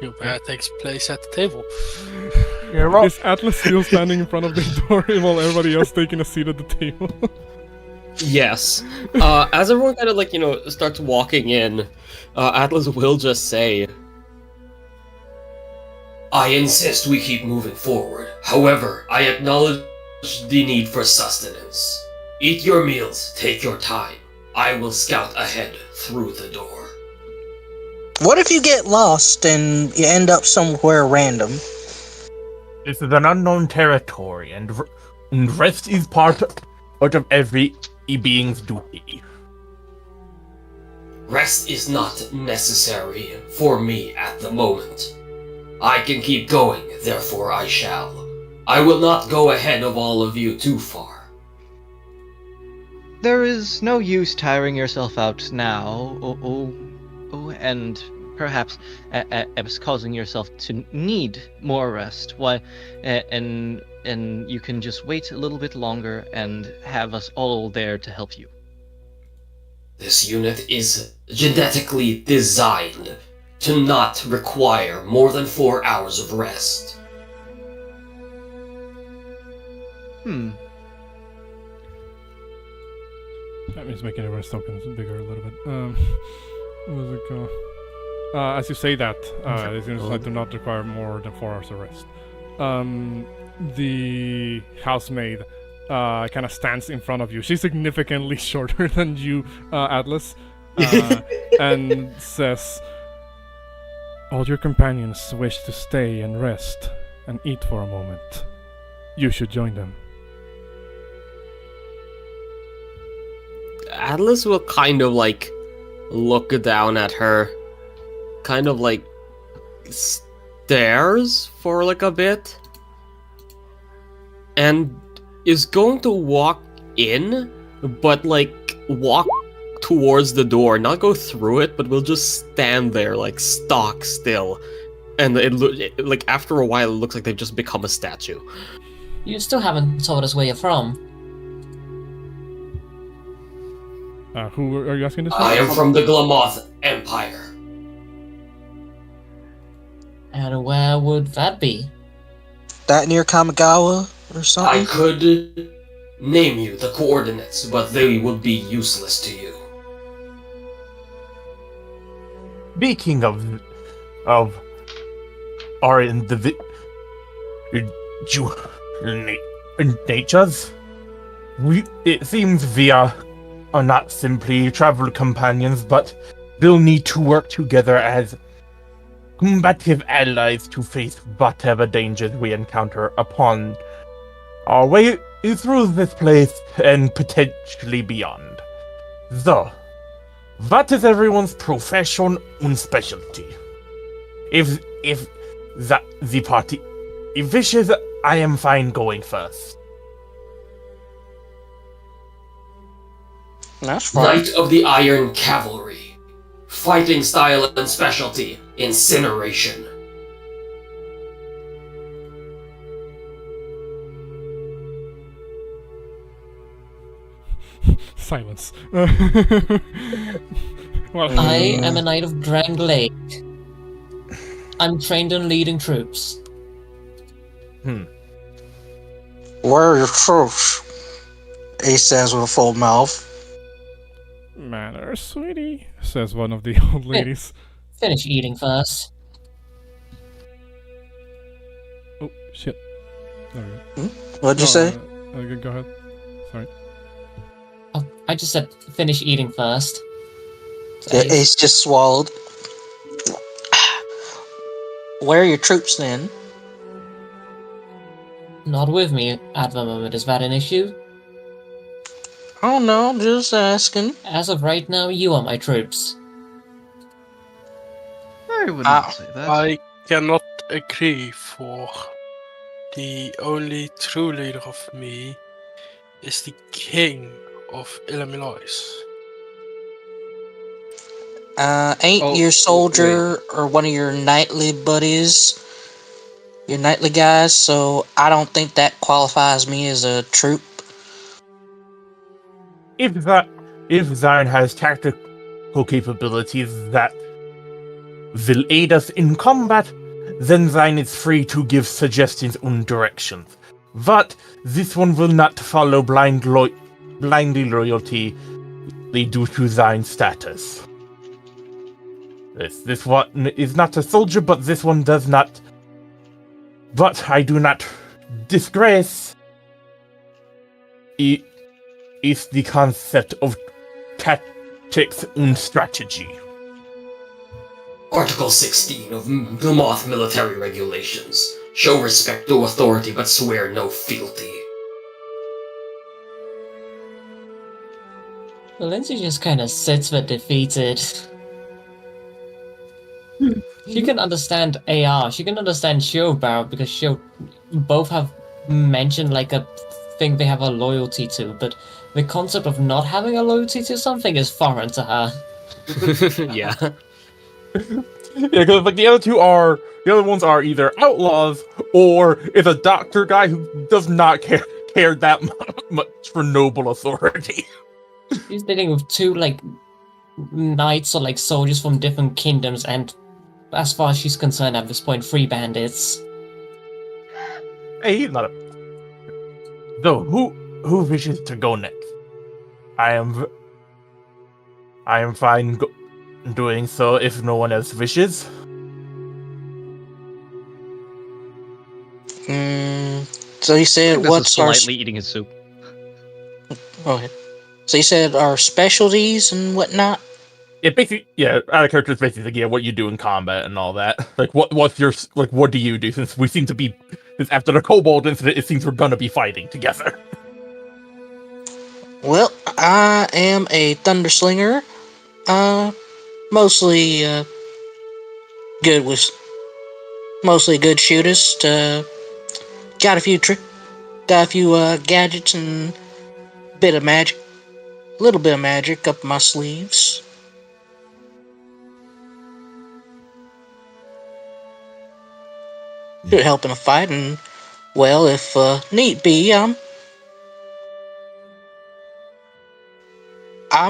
Your bear takes place at the table. Is Atlas still standing in front of the door while everybody else taking a seat at the table? Yes. As everyone kind of starts walking in, Atlas will just say, I insist we keep moving forward. However, I acknowledge the need for sustenance. Eat your meals, take your time. I will scout ahead through the door. What if you get lost and you end up somewhere random? This is an unknown territory, and rest is part of every being's duty. Rest is not necessary for me at the moment. I can keep going, therefore I shall. I will not go ahead of all of you too far. There is no use tiring yourself out now, and perhaps causing yourself to need more rest. Why, and you can just wait a little bit longer and have us all there to help you. This unit is genetically designed to not require more than 4 hours of rest. That means making the rest tokens bigger a little bit. What was it called? As you say that, these units do not require more than 4 hours of rest. The housemaid kind of stands in front of you. She's significantly shorter than you, Atlas, and says, all your companions wish to stay and rest and eat for a moment. You should join them. Atlas will kind of look down at her, kind of stares for a bit, and is going to walk in, but walk towards the door, not go through it, but will just stand there stock still. And after a while, it looks like they've just become a statue. You still haven't told us where you're from. Who are you asking this? I am from the Glamoth Empire. And where would that be? That near Kamigawa or something? I could name you the coordinates, but they would be useless to you. Speaking of our natures, it seems we are not simply travel companions, but will need to work together as combative allies to face whatever dangers we encounter upon our way through this place and potentially beyond. So, what is everyone's profession and specialty? If the party wishes I am fine going first. That's fine. Knight of the Iron Cavalry. Fighting style and specialty, incineration. Silence. Well, I am a Knight of Drangleic. I'm trained in leading troops. Where are your troops? He says with a full mouth. manners, sweetie, says one of the old ladies. Finish eating first. Oh, shit. There we go. What'd you say? Go ahead. Sorry. Oh, I just said finish eating first. Yeah, Ace just swallowed. Where are your troops then? Not with me at the moment. Is that an issue? Oh no, just asking. As of right now, you are my troops. I would not say that. I cannot agree, for the only true leader of me is the king of Illinois. Ain't your soldier or one of your knightly buddies, your knightly guys, so I don't think that qualifies me as a troop. If Zion has tactical capabilities that will aid us in combat, then Zion is free to give suggestions and directions. But this one will not follow blindly loyalty due to Zion's status. This one is not a soldier, but this one does not. But I do not disgrace. Is the concept of tactics and strategy. Article 16 of the Moth Military Regulations. Show respect to authority, but swear no fealty. Well, Lindsay just kind of sits there defeated. She can understand AR, she can understand Showbarrow, because both have mentioned like a thing they have a loyalty to, but the concept of not having a loyalty to something is foreign to her. Yeah. Yeah, because like the other ones are either outlaws or is a doctor guy who does not care that much for noble authority. She's dealing with two like knights or like soldiers from different kingdoms, and as far as she's concerned at this point, free bandits. Hey, he's not a. Though who wishes to go next? I am fine doing so if no one else wishes. So you said This what's is our? politely eating his soup. Go ahead. So you said our specialties and whatnot. It basically, yeah, out of character is basically what you do in combat and all that. Like, what do you do? Since we seem to be, after the Kobold incident, it seems we're gonna be fighting together. Well, I am a Thunderslinger. Mostly good with, mostly good shooters. Got a few gadgets and a little bit of magic up my sleeves. Should help in a fight, and well, if need be, I'm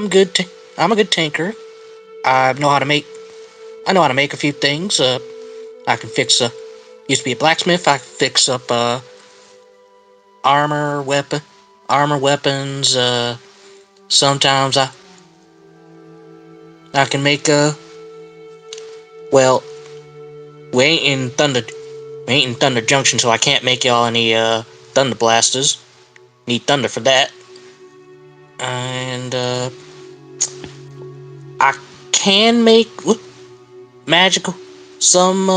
good. I'm a good tinker. I know how to make a few things. I can fix used to be a blacksmith. I can fix up armor weapons. Sometimes I can make well, we ain't in Thunder Junction, so I can't make y'all any thunder blasters. Need thunder for that. And I can make some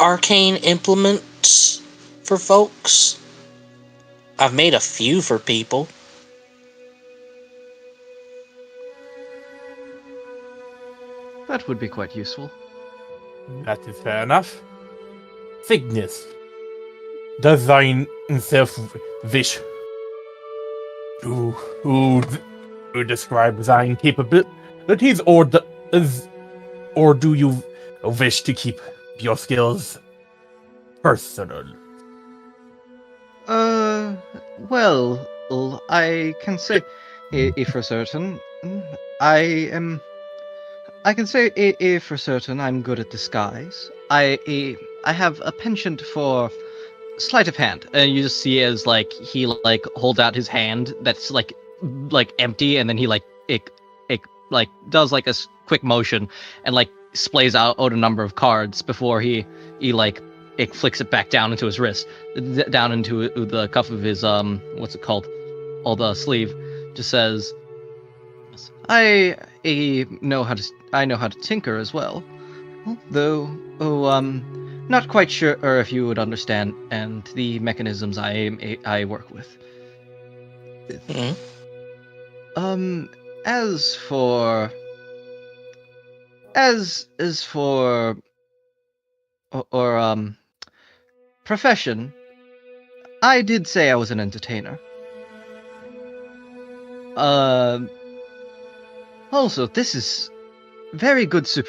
arcane implements for folks. I've made a few for people. That would be quite useful. That is fair enough. Signis, does thine self wish to describe thine capabilities, or do you wish to keep your skills personal? Well, I can say for certain, I can say for certain I'm good at disguise. I have a penchant for sleight of hand, and you just see as like he like holds out his hand that's like empty, and then he like it like does like a quick motion and like splays out a number of cards before he like it flicks it back down into his wrist, down into the cuff of his what's it called, the sleeve. Just says, I know how to tinker as well, though not quite sure if you would understand and the mechanisms I work with. As for profession, I did say I was an entertainer. Also, this is very good soup.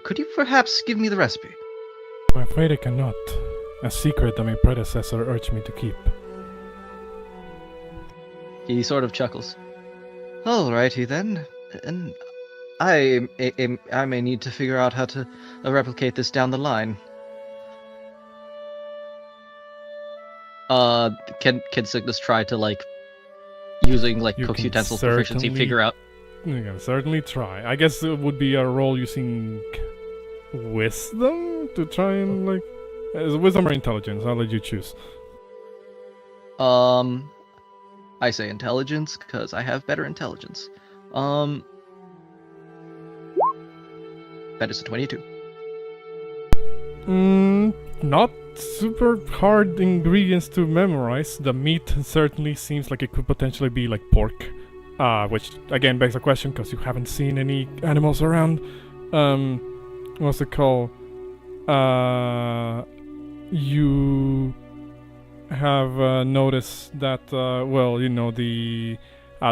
Could you perhaps give me the recipe? I'm afraid I cannot. A secret that my predecessor urged me to keep. He sort of chuckles. Alrighty then. And I may need to figure out how to replicate this down the line. Can Signis try to like using like You cook's can utensils proficiency figure out? You can certainly try. I guess it would be a roll using wisdom to try and like wisdom or intelligence. I'll let you choose. I say intelligence because I have better intelligence. That is a 22. Not super hard ingredients to memorize. The meat certainly seems like it could potentially be like pork, which again begs the question because you haven't seen any animals around. What's it called? You have noticed that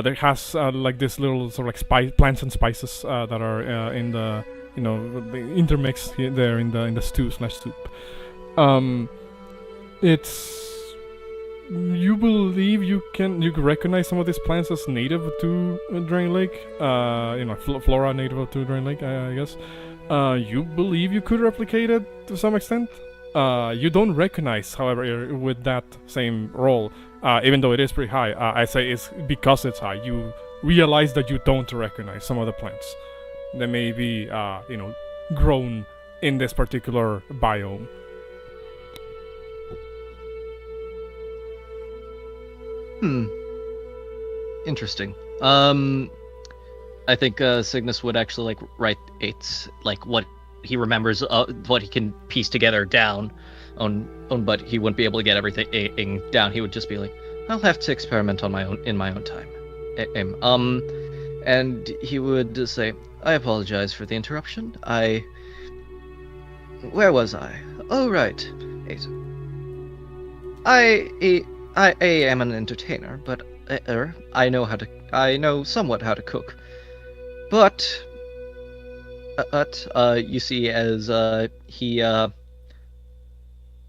there has like this little sort of like plants and spices that are in the the intermix there in the stew/soup. It's you believe you can recognize some of these plants as native to Drangleic, flora native to Drangleic, I guess. You believe you could replicate it to some extent. You don't recognize, however, with that same roll, even though it is pretty high, I say it's because it's high, you realize that you don't recognize some of the plants that may be, grown in this particular biome. Interesting. I think Signis would actually like write what he remembers, what he can piece together down but he wouldn't be able to get everything down. He would just be like, I'll have to experiment in my own time. And he would say, I apologize for the interruption. Where was I? Oh, right. I am an entertainer, but I know somewhat how to cook. But you see as he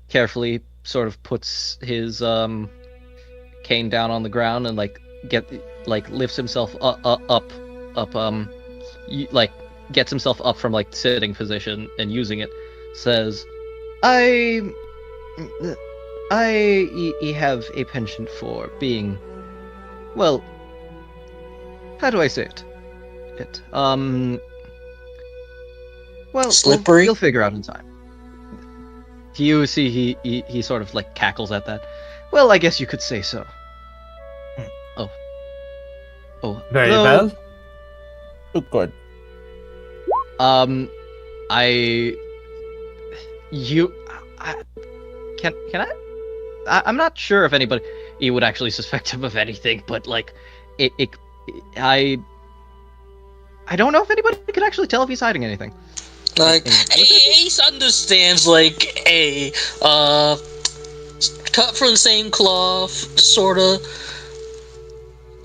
carefully sort of puts his cane down on the ground and lifts himself up, gets himself up from like sitting position and using it, says, I have a penchant for being, well, how do I say it? Well, slippery. You'll figure out in time. You see, he sort of like cackles at that. Well, I guess you could say so. Very well. Oh, good. Can I? I'm not sure if anybody would actually suspect him of anything, but like, I don't know if anybody could actually tell if he's hiding anything. Like, Ace understands, like, cut from the same cloth, sorta.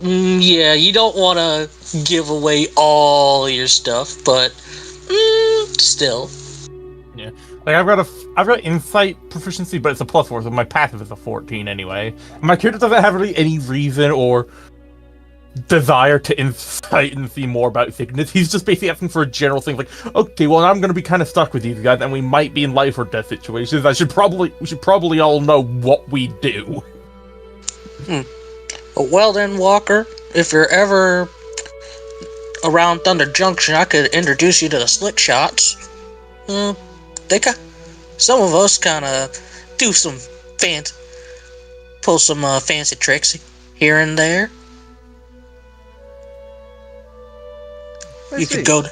Yeah, you don't want to give away all your stuff, but still. Yeah, like I've got insight proficiency, but it's a +4, so my passive is a 14 anyway. My character doesn't have really any reason or desire to insight and see more about Signis. He's just basically asking for a general thing, like, okay, well, I'm going to be kind of stuck with these guys, and we might be in life or death situations. We should probably all know what we do. Well then, Walker, if you're ever around Thunder Junction, I could introduce you to the Slick Shots. Some of us kind of do some pull some fancy tricks here and there. You could go to,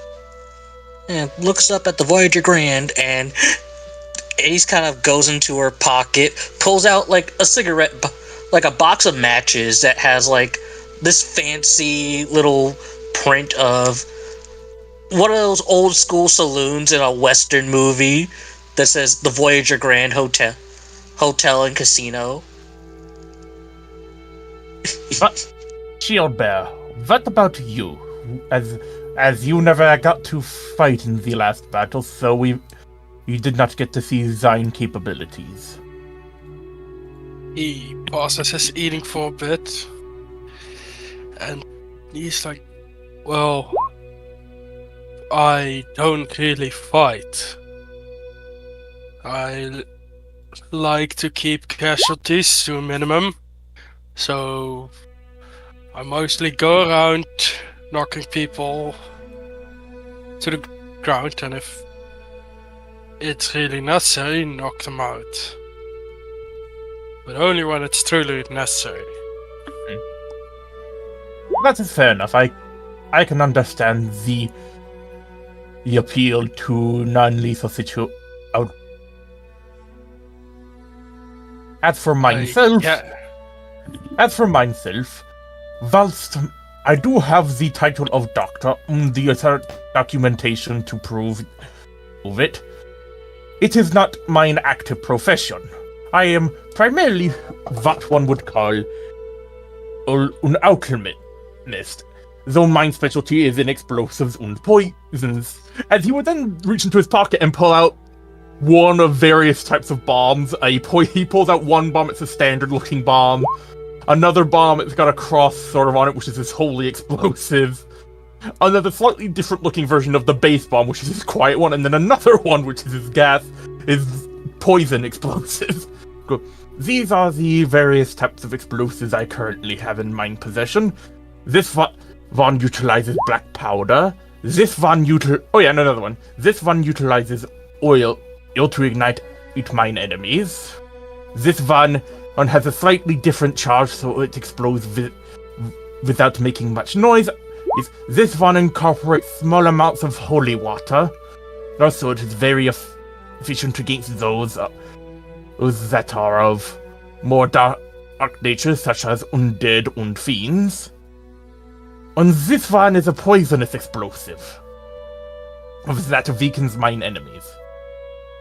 and looks up at the Voyager Grand, and Ace kind of goes into her pocket, pulls out like a cigarette, like a box of matches that has like this fancy little print of one of those old school saloons in a Western movie that says the Voyager Grand Hotel and Casino. But, Shield Bear, what about you? As you never got to fight in the last battle, so you did not get to see thine capabilities. He pauses his eating for a bit, and he's like, well, I don't really fight. I like to keep casualties to a minimum, so I mostly go around knocking people to the ground, and if it's really necessary, knock them out. But only when it's truly necessary. That is fair enough. I can understand the appeal to non-lethal situation. As for myself, whilst I do have the title of doctor and the documentation to prove it, it is not mine active profession. I am primarily what one would call an alchemist, though mine specialty is in explosives and poisons. As he would then reach into his pocket and pull out one of various types of bombs. He pulls out one bomb, it's a standard-looking bomb. Another bomb, it's got a cross sort of on it, which is this holy explosive. Another slightly different-looking version of the base bomb, which is his quiet one. And then another one, which is his is poison explosive. These are the various types of explosives I currently have in my possession. This one utilizes black powder. This one another one. This one utilizes oil to ignite mine enemies. This one has a slightly different charge, so it explodes without making much noise. This one incorporates small amounts of holy water. Also, it is very efficient against those that are of more dark nature, such as undead and fiends. And this one is a poisonous explosive that weakens mine enemies.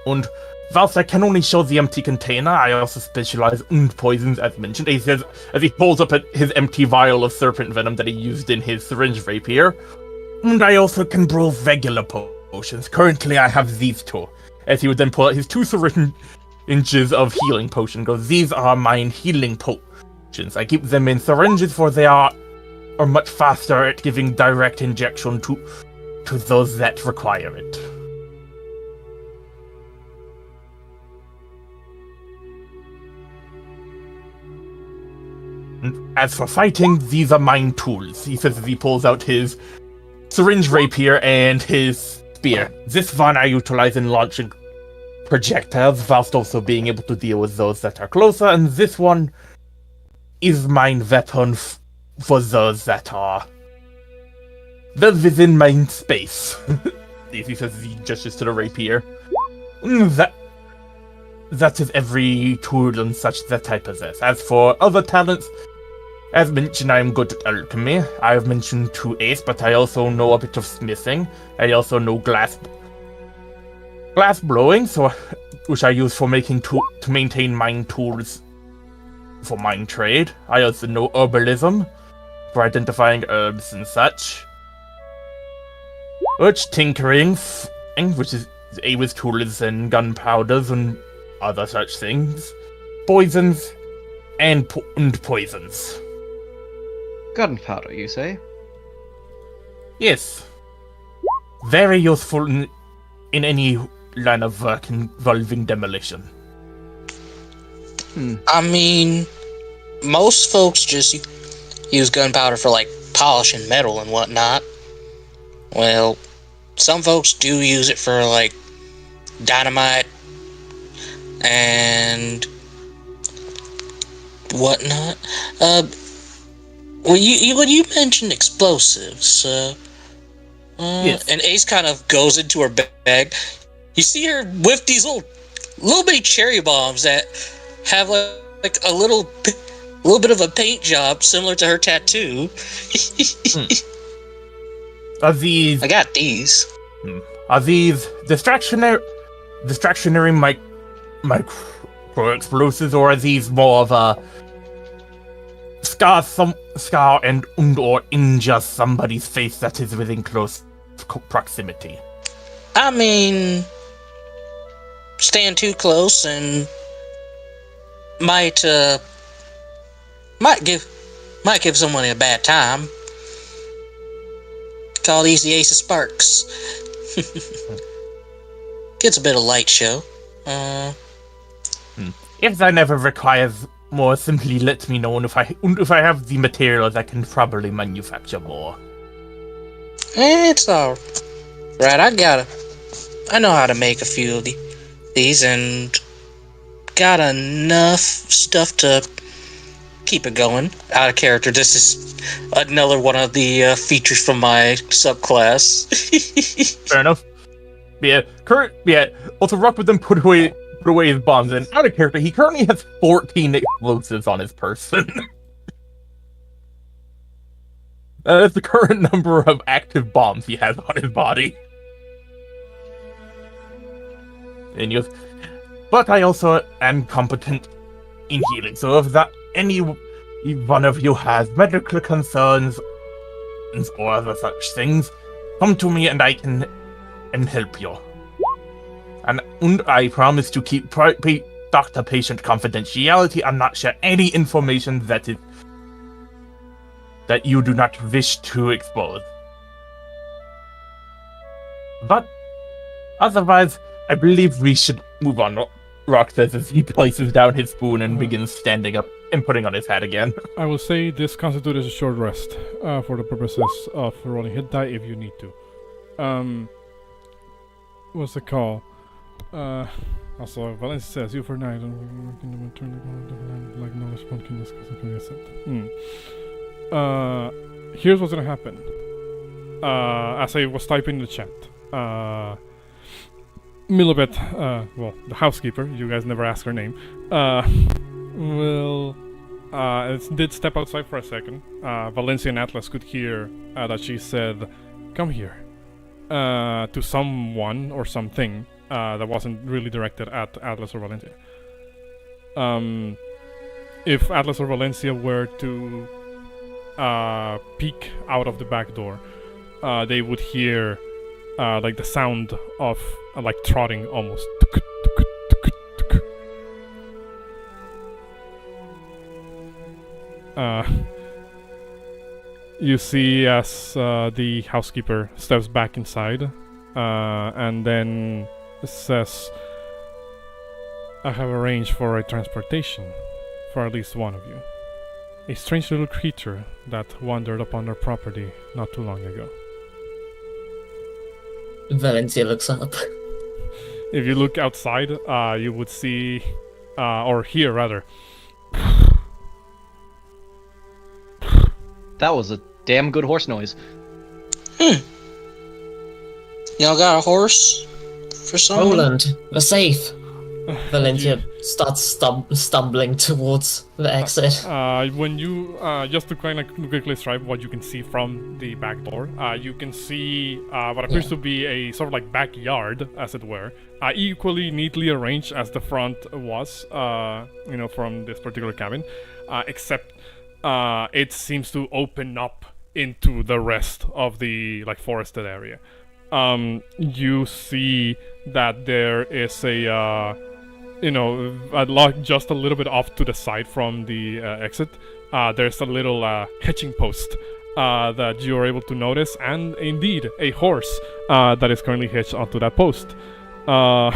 And whilst I can only show the empty container, I also specialize in poisons, as mentioned. He says, as he pulls up his empty vial of serpent venom that he used in his syringe rapier. And I also can brew regular potions. Currently, I have these two. As he would then pull out his 2 syringes of healing potion. Goes, these are mine healing potions. I keep them in syringes, for they are much faster at giving direct injection to those that require it. As for fighting, these are mine tools. He says as he pulls out his syringe rapier and his spear. This one I utilize in launching projectiles, whilst also being able to deal with those that are closer, and this one is mine weapon for those that are within mine space. He says he gestures to the rapier. That is every tool and such that I possess. As for other talents, as mentioned, I am good at alchemy. I have mentioned to Ace, but I also know a bit of smithing. I also know glass blowing, which I use for making to maintain mine tools for mine trade. I also know herbalism for identifying herbs and such. Which tinkering, which is with tools and gunpowders and other such things. Poisons and poisons. Gunpowder, you say? Yes. Very useful in any line of work involving demolition. I mean, most folks just use gunpowder for like polishing metal and whatnot. Well, some folks do use it for like dynamite and whatnot. When you mentioned explosives, yes. and Ace kind of goes into her bag. You see her with these little bitty cherry bombs that have like a little bit of a paint job similar to her tattoo. Are these? I got these. Are these distractionary micro explosives, or are these more of a scar and or injure somebody's face that is within close proximity? I mean, staying too close and might give someone a bad time. Call these the Ace of Sparks. Gets a bit of light show. If that ever requires more, simply let me know, and if I have the materials, I can probably manufacture more. It's all right. I know how to make a few of these, and got enough stuff to keep it going. Out of character, this is another one of the features from my subclass. Fair enough. Also, Rock with them put away his bombs, and out of character, he currently has 14 explosives on his person. That's the current number of active bombs he has on his body. But I also am competent in healing, so if any one of you has medical concerns or other such things, come to me and I can help you. And I promise to keep doctor-patient confidentiality and not share any information that you do not wish to expose. But otherwise, I believe we should move on. Rock says as he places down his spoon and begins standing up and putting on his hat again. I will say this constitutes as a short rest for the purposes of rolling hit die if you need to. What's the call? Also, Valencia says you for night and turn like knowledge one can discuss and can accept. Here's what's gonna happen. As I was typing in the chat, Milibet, well, the housekeeper, you guys never ask her name, did step outside for a second. Valencia and Atlas could hear that she said, "Come here," to someone or something that wasn't really directed at Atlas or Valencia. If Atlas or Valencia were to peek out of the back door, they would hear like the sound of like trotting almost. You see as the housekeeper steps back inside and then says, "I have arranged for a transportation for at least one of you. A strange little creature that wandered upon our property not too long ago." Valencia looks up. If you look outside, you would see, or hear rather. That was a damn good horse noise. Y'all got a horse for someone? Roland, we're safe. Valencia starts stumbling towards the exit. When you just to kind of quickly describe what you can see from the back door, you can see what appears to be a sort of like backyard, as it were, equally neatly arranged as the front was, from this particular cabin, except it seems to open up into the rest of the forested area. You see that there is a log just a little bit off to the side from the exit. There's a little hitching post that you are able to notice, and indeed a horse that is currently hitched onto that post. Not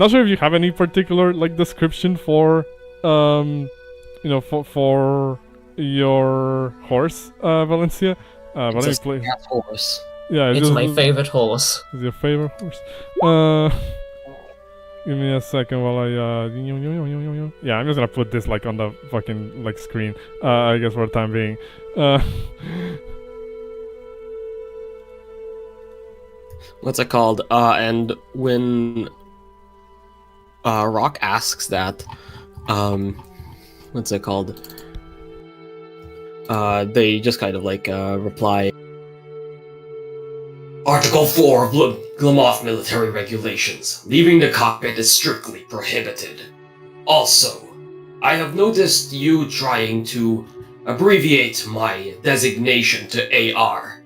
sure if you have any particular description for for your horse, Valencia. It's a cat horse. Yeah, it's my favorite horse. Is your favorite horse? Give me a second while I yeah, I'm just gonna put this on the fucking screen. I guess for the time being. What's it called? And when Rock asks that, what's it called? They just kind of reply. Article 4 of Glamoth Military Regulations. Leaving the cockpit is strictly prohibited. Also, I have noticed you trying to abbreviate my designation to AR.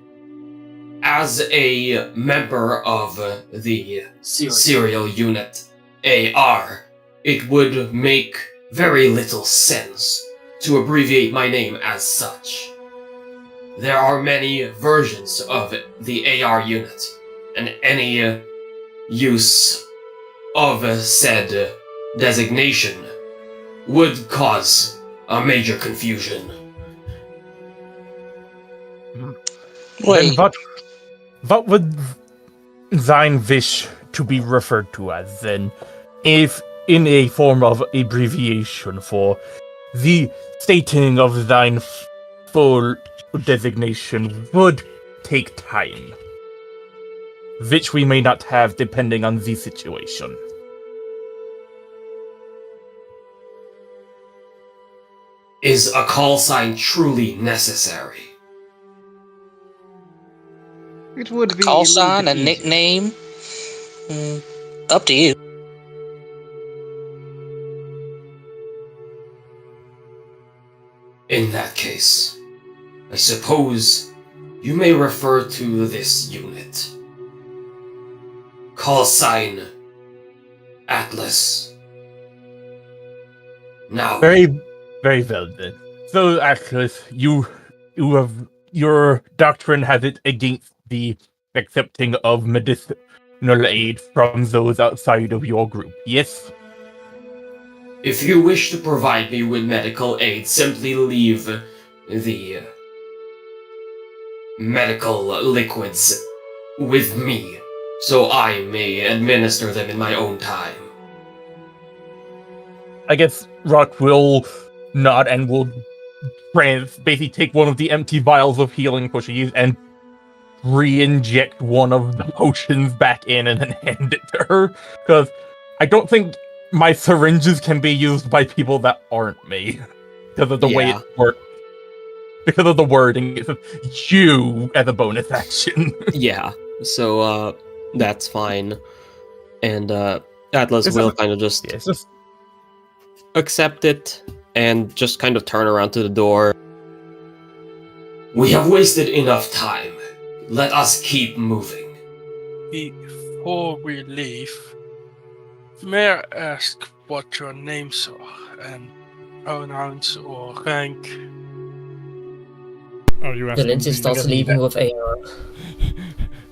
As a member of the serial unit AR, it would make very little sense to abbreviate my name as such. There are many versions of the AR unit, and any use of said designation would cause a major confusion. Then what would thine wish to be referred to as then, if in a form of abbreviation for the stating of thine full designation would take time, which we may not have depending on the situation. Is a call sign truly necessary? It would be Call sign, a nickname? Up to you. In that case, I suppose you may refer to this unit. Call sign Atlas. Now, Very well then. So, Atlas, you have your doctrine has it against the accepting of medicinal aid from those outside of your group, yes? if you wish to provide me with medical aid, simply leave the medical liquids with me, so I may administer them in my own time. I guess Rock will nod and will basically take one of the empty vials of healing pushies and re-inject one of the potions back in and then hand it to her. Because I don't think my syringes can be used by people that aren't me. Because of the way it works. Because of the wording, it says you as a bonus action. Yeah, so that's fine. And Atlas will kind of just accept it and just kind of turn around to the door. We have wasted enough time. Let us keep moving. Before we leave, may I ask what your names are and pronouns or rank? Are you asking? Valencia starts leaving with AR.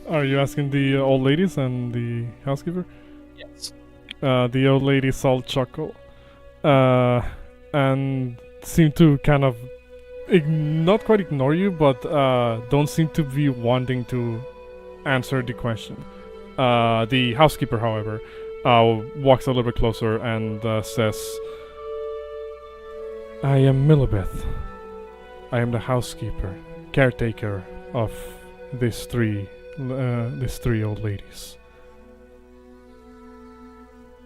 Are you asking the old ladies and the housekeeper? Yes. The old ladies all chuckle, and seem to kind of not quite ignore you, but don't seem to be wanting to answer the question. The housekeeper, however, walks a little bit closer and says, "I am Millibeth. I am the housekeeper, caretaker of these three old ladies."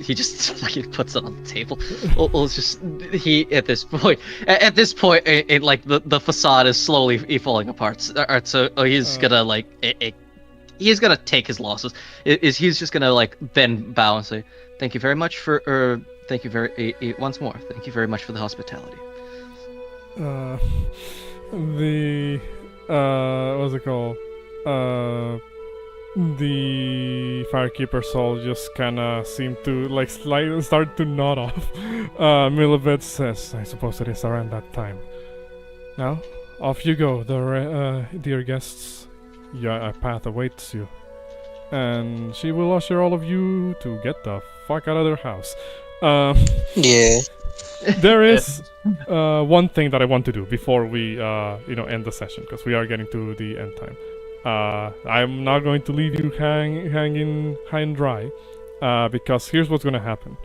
he just fucking puts it on the table. Well, it's just he at this point, it like the facade is slowly falling apart. So he's gonna like he's gonna take his losses. He's just gonna like then bow and say, "Thank you very much for thank you once more. Thank you very much for the hospitality." What's it called? The firekeepers all just kinda seem to like start to nod off. Milibet says, "I suppose it is around that time. Now, off you go, dear guests. Your path awaits you, and she will usher all of you to get the fuck out of their house." Yeah. There is one thing that I want to do before we end the session, because we are getting to the end time. I'm not going to leave you hanging high and dry, because here's what's going to happen.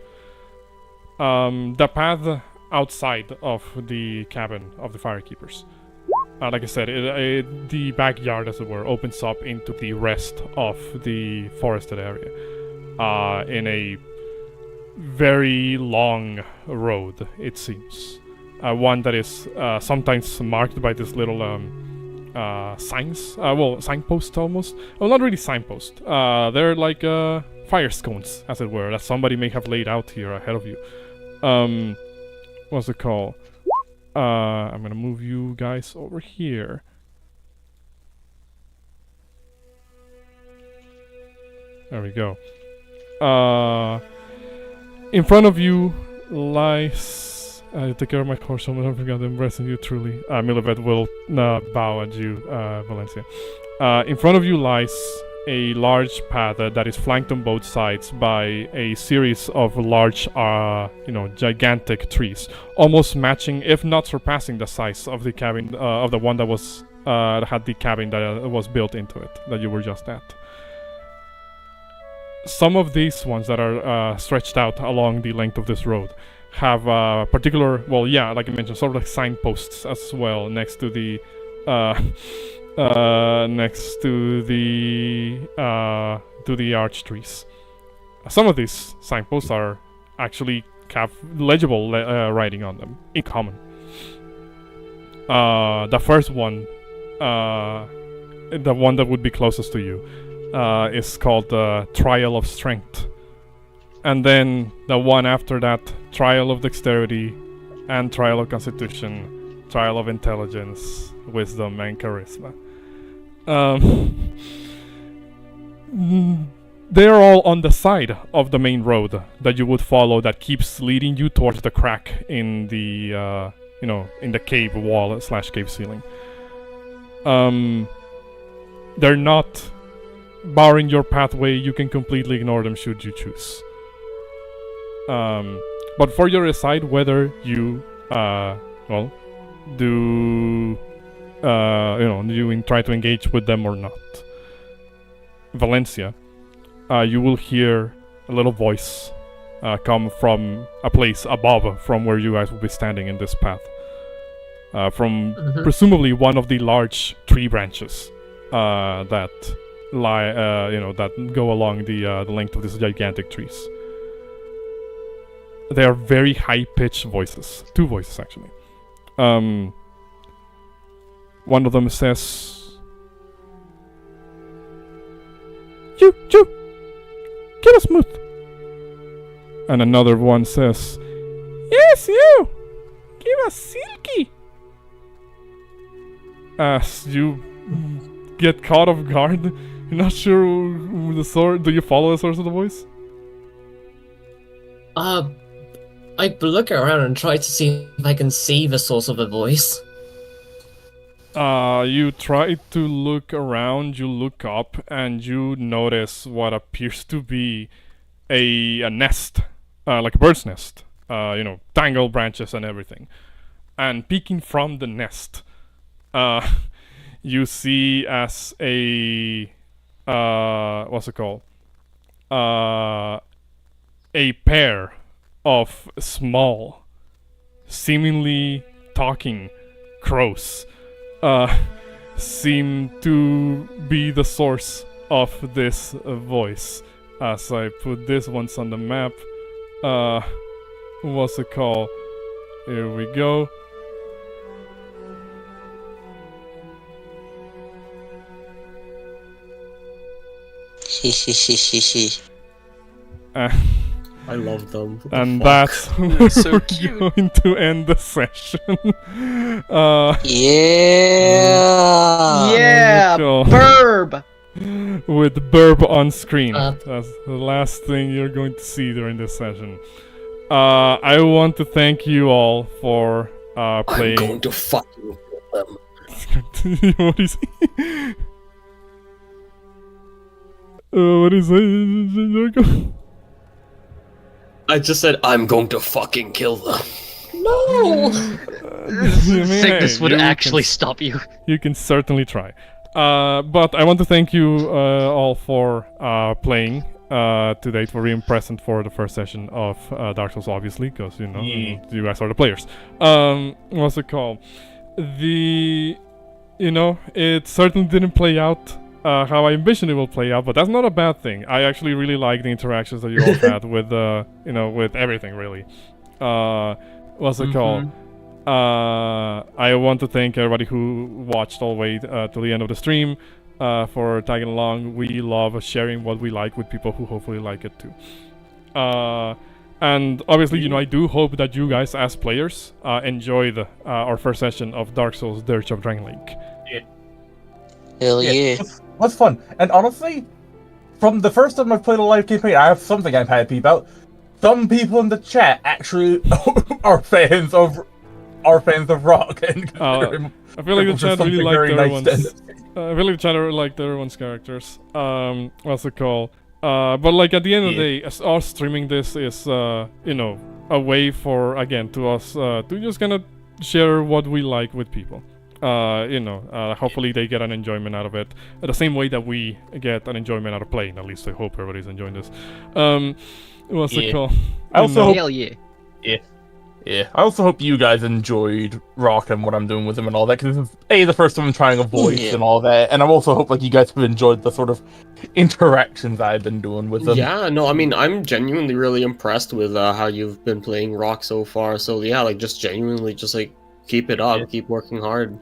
The path outside of the cabin of the firekeepers, like I said, the backyard, as it were, opens up into the rest of the forested area in a very long road, it seems. One that is sometimes marked by this little signs, signposts almost. Well, not really signposts. They're like fire scones, as it were, that somebody may have laid out here ahead of you. What's it called? I'm gonna move you guys over here. There we go. In front of you lies... take care of my horse, I don't forget embracing you truly. Milibet will bow at you, Valencia. In front of you lies a large path that is flanked on both sides by a series of large, gigantic trees, almost matching, if not surpassing, the size of the cabin, of the one that was had the cabin that was built into it, that you were just at. Some of these ones that are stretched out along the length of this road have particular, like I mentioned, sort of like signposts as well next to the arch trees. Some of these signposts are actually have legible writing on them in common. The first one, the one that would be closest to you, is called Trial of Strength. And then the one after that, Trial of Dexterity, and Trial of Constitution, Trial of Intelligence, Wisdom, and Charisma. They're all on the side of the main road that you would follow that keeps leading you towards the crack in the, in the cave wall / cave ceiling. They're not barring your pathway. You can completely ignore them should you choose. But for you decide whether you, you try to engage with them or not. Valencia, you will hear a little voice come from a place above from where you guys will be standing in this path. From presumably one of the large tree branches that lie, that go along the length of these gigantic trees. They are very high-pitched voices. Two voices, actually. One of them says, "You, get us smooth." And another one says, "Yes, you, give us silky." As you get caught off guard, you're not sure the source. Do you follow the source of the voice? I look around and try to see if I can see the source of the voice. You try to look around, you look up, and you notice what appears to be a nest, like a bird's nest, tangled branches and everything. And peeking from the nest, you see as a, what's it called? A pair of small, seemingly talking crows seem to be the source of this voice. As I put this once on the map, what's it called? Here we go. I love them. What the And fuck? that's They're so we're cute. going to end the session. Yeah, cool. Burb. With Burb on screen. Uh. That's the last thing you're going to see during this session. I want to thank you all for playing. I'm going to fucking kill them. What is he? What is it? I just said I'm going to fucking kill them. No! Signis would you actually can- stop you. You can certainly try. But I want to thank you all for playing today, for being present for the first session of Dark Souls, obviously, because, you know, you guys are the players. What's it called? It certainly didn't play out how I envisioned it will play out, but that's not a bad thing. I actually really like the interactions that you all had with, with everything, really. What's it called? I want to thank everybody who watched all the way to the end of the stream for tagging along. We love sharing what we like with people who hopefully like it too. And obviously, I do hope that you guys, as players, enjoyed our first session of Dark Souls Dirge of Drangleic. Hell yeah. What's fun? And honestly, from the first time I've played a live campaign, I have something I'm happy about. Some people in the chat actually are fans of Rock, and I feel like the chat really liked everyone's. I feel like the chat liked everyone's characters. What's it called? But like at the end of the day, us streaming this is, a way for us to just kind of share what we like with people. Hopefully they get an enjoyment out of it, the same way that we get an enjoyment out of playing. At least I hope everybody's enjoying this. What's it called? I also hope, Hell yeah. Yeah. I also hope you guys enjoyed Rock and what I'm doing with him and all that, because this is the first time I'm trying a voice and all that, and I also hope you guys have enjoyed the sort of interactions I've been doing with them. Yeah, no, I mean, I'm genuinely really impressed with how you've been playing Rock so far. So yeah, just genuinely, keep it up, keep working hard.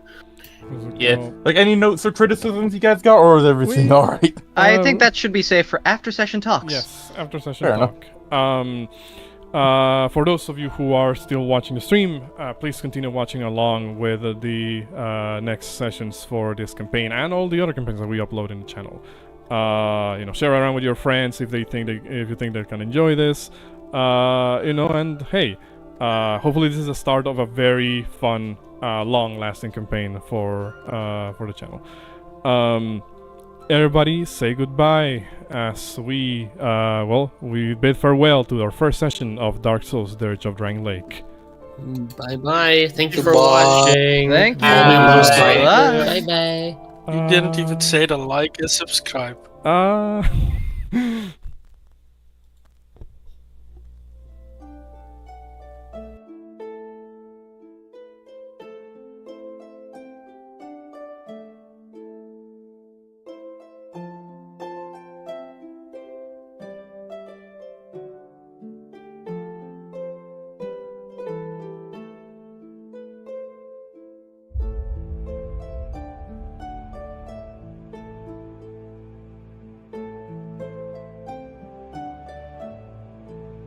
Yeah. Any notes or criticisms you guys got, or is everything alright? I think that should be safe for after session talks. Yes, after session Fair talk. For those of you who are still watching the stream, please continue watching along with the next sessions for this campaign and all the other campaigns that we upload in the channel. Share around with your friends if you think they can enjoy this. And hey, hopefully this is the start of a very fun, long-lasting campaign for the channel. Everybody say goodbye as we bid farewell to our first session of Dark Souls Dirge of Drangleic. Bye bye. Thank you for Goodbye. watching. Thank you. Bye bye. You didn't even say to like and subscribe.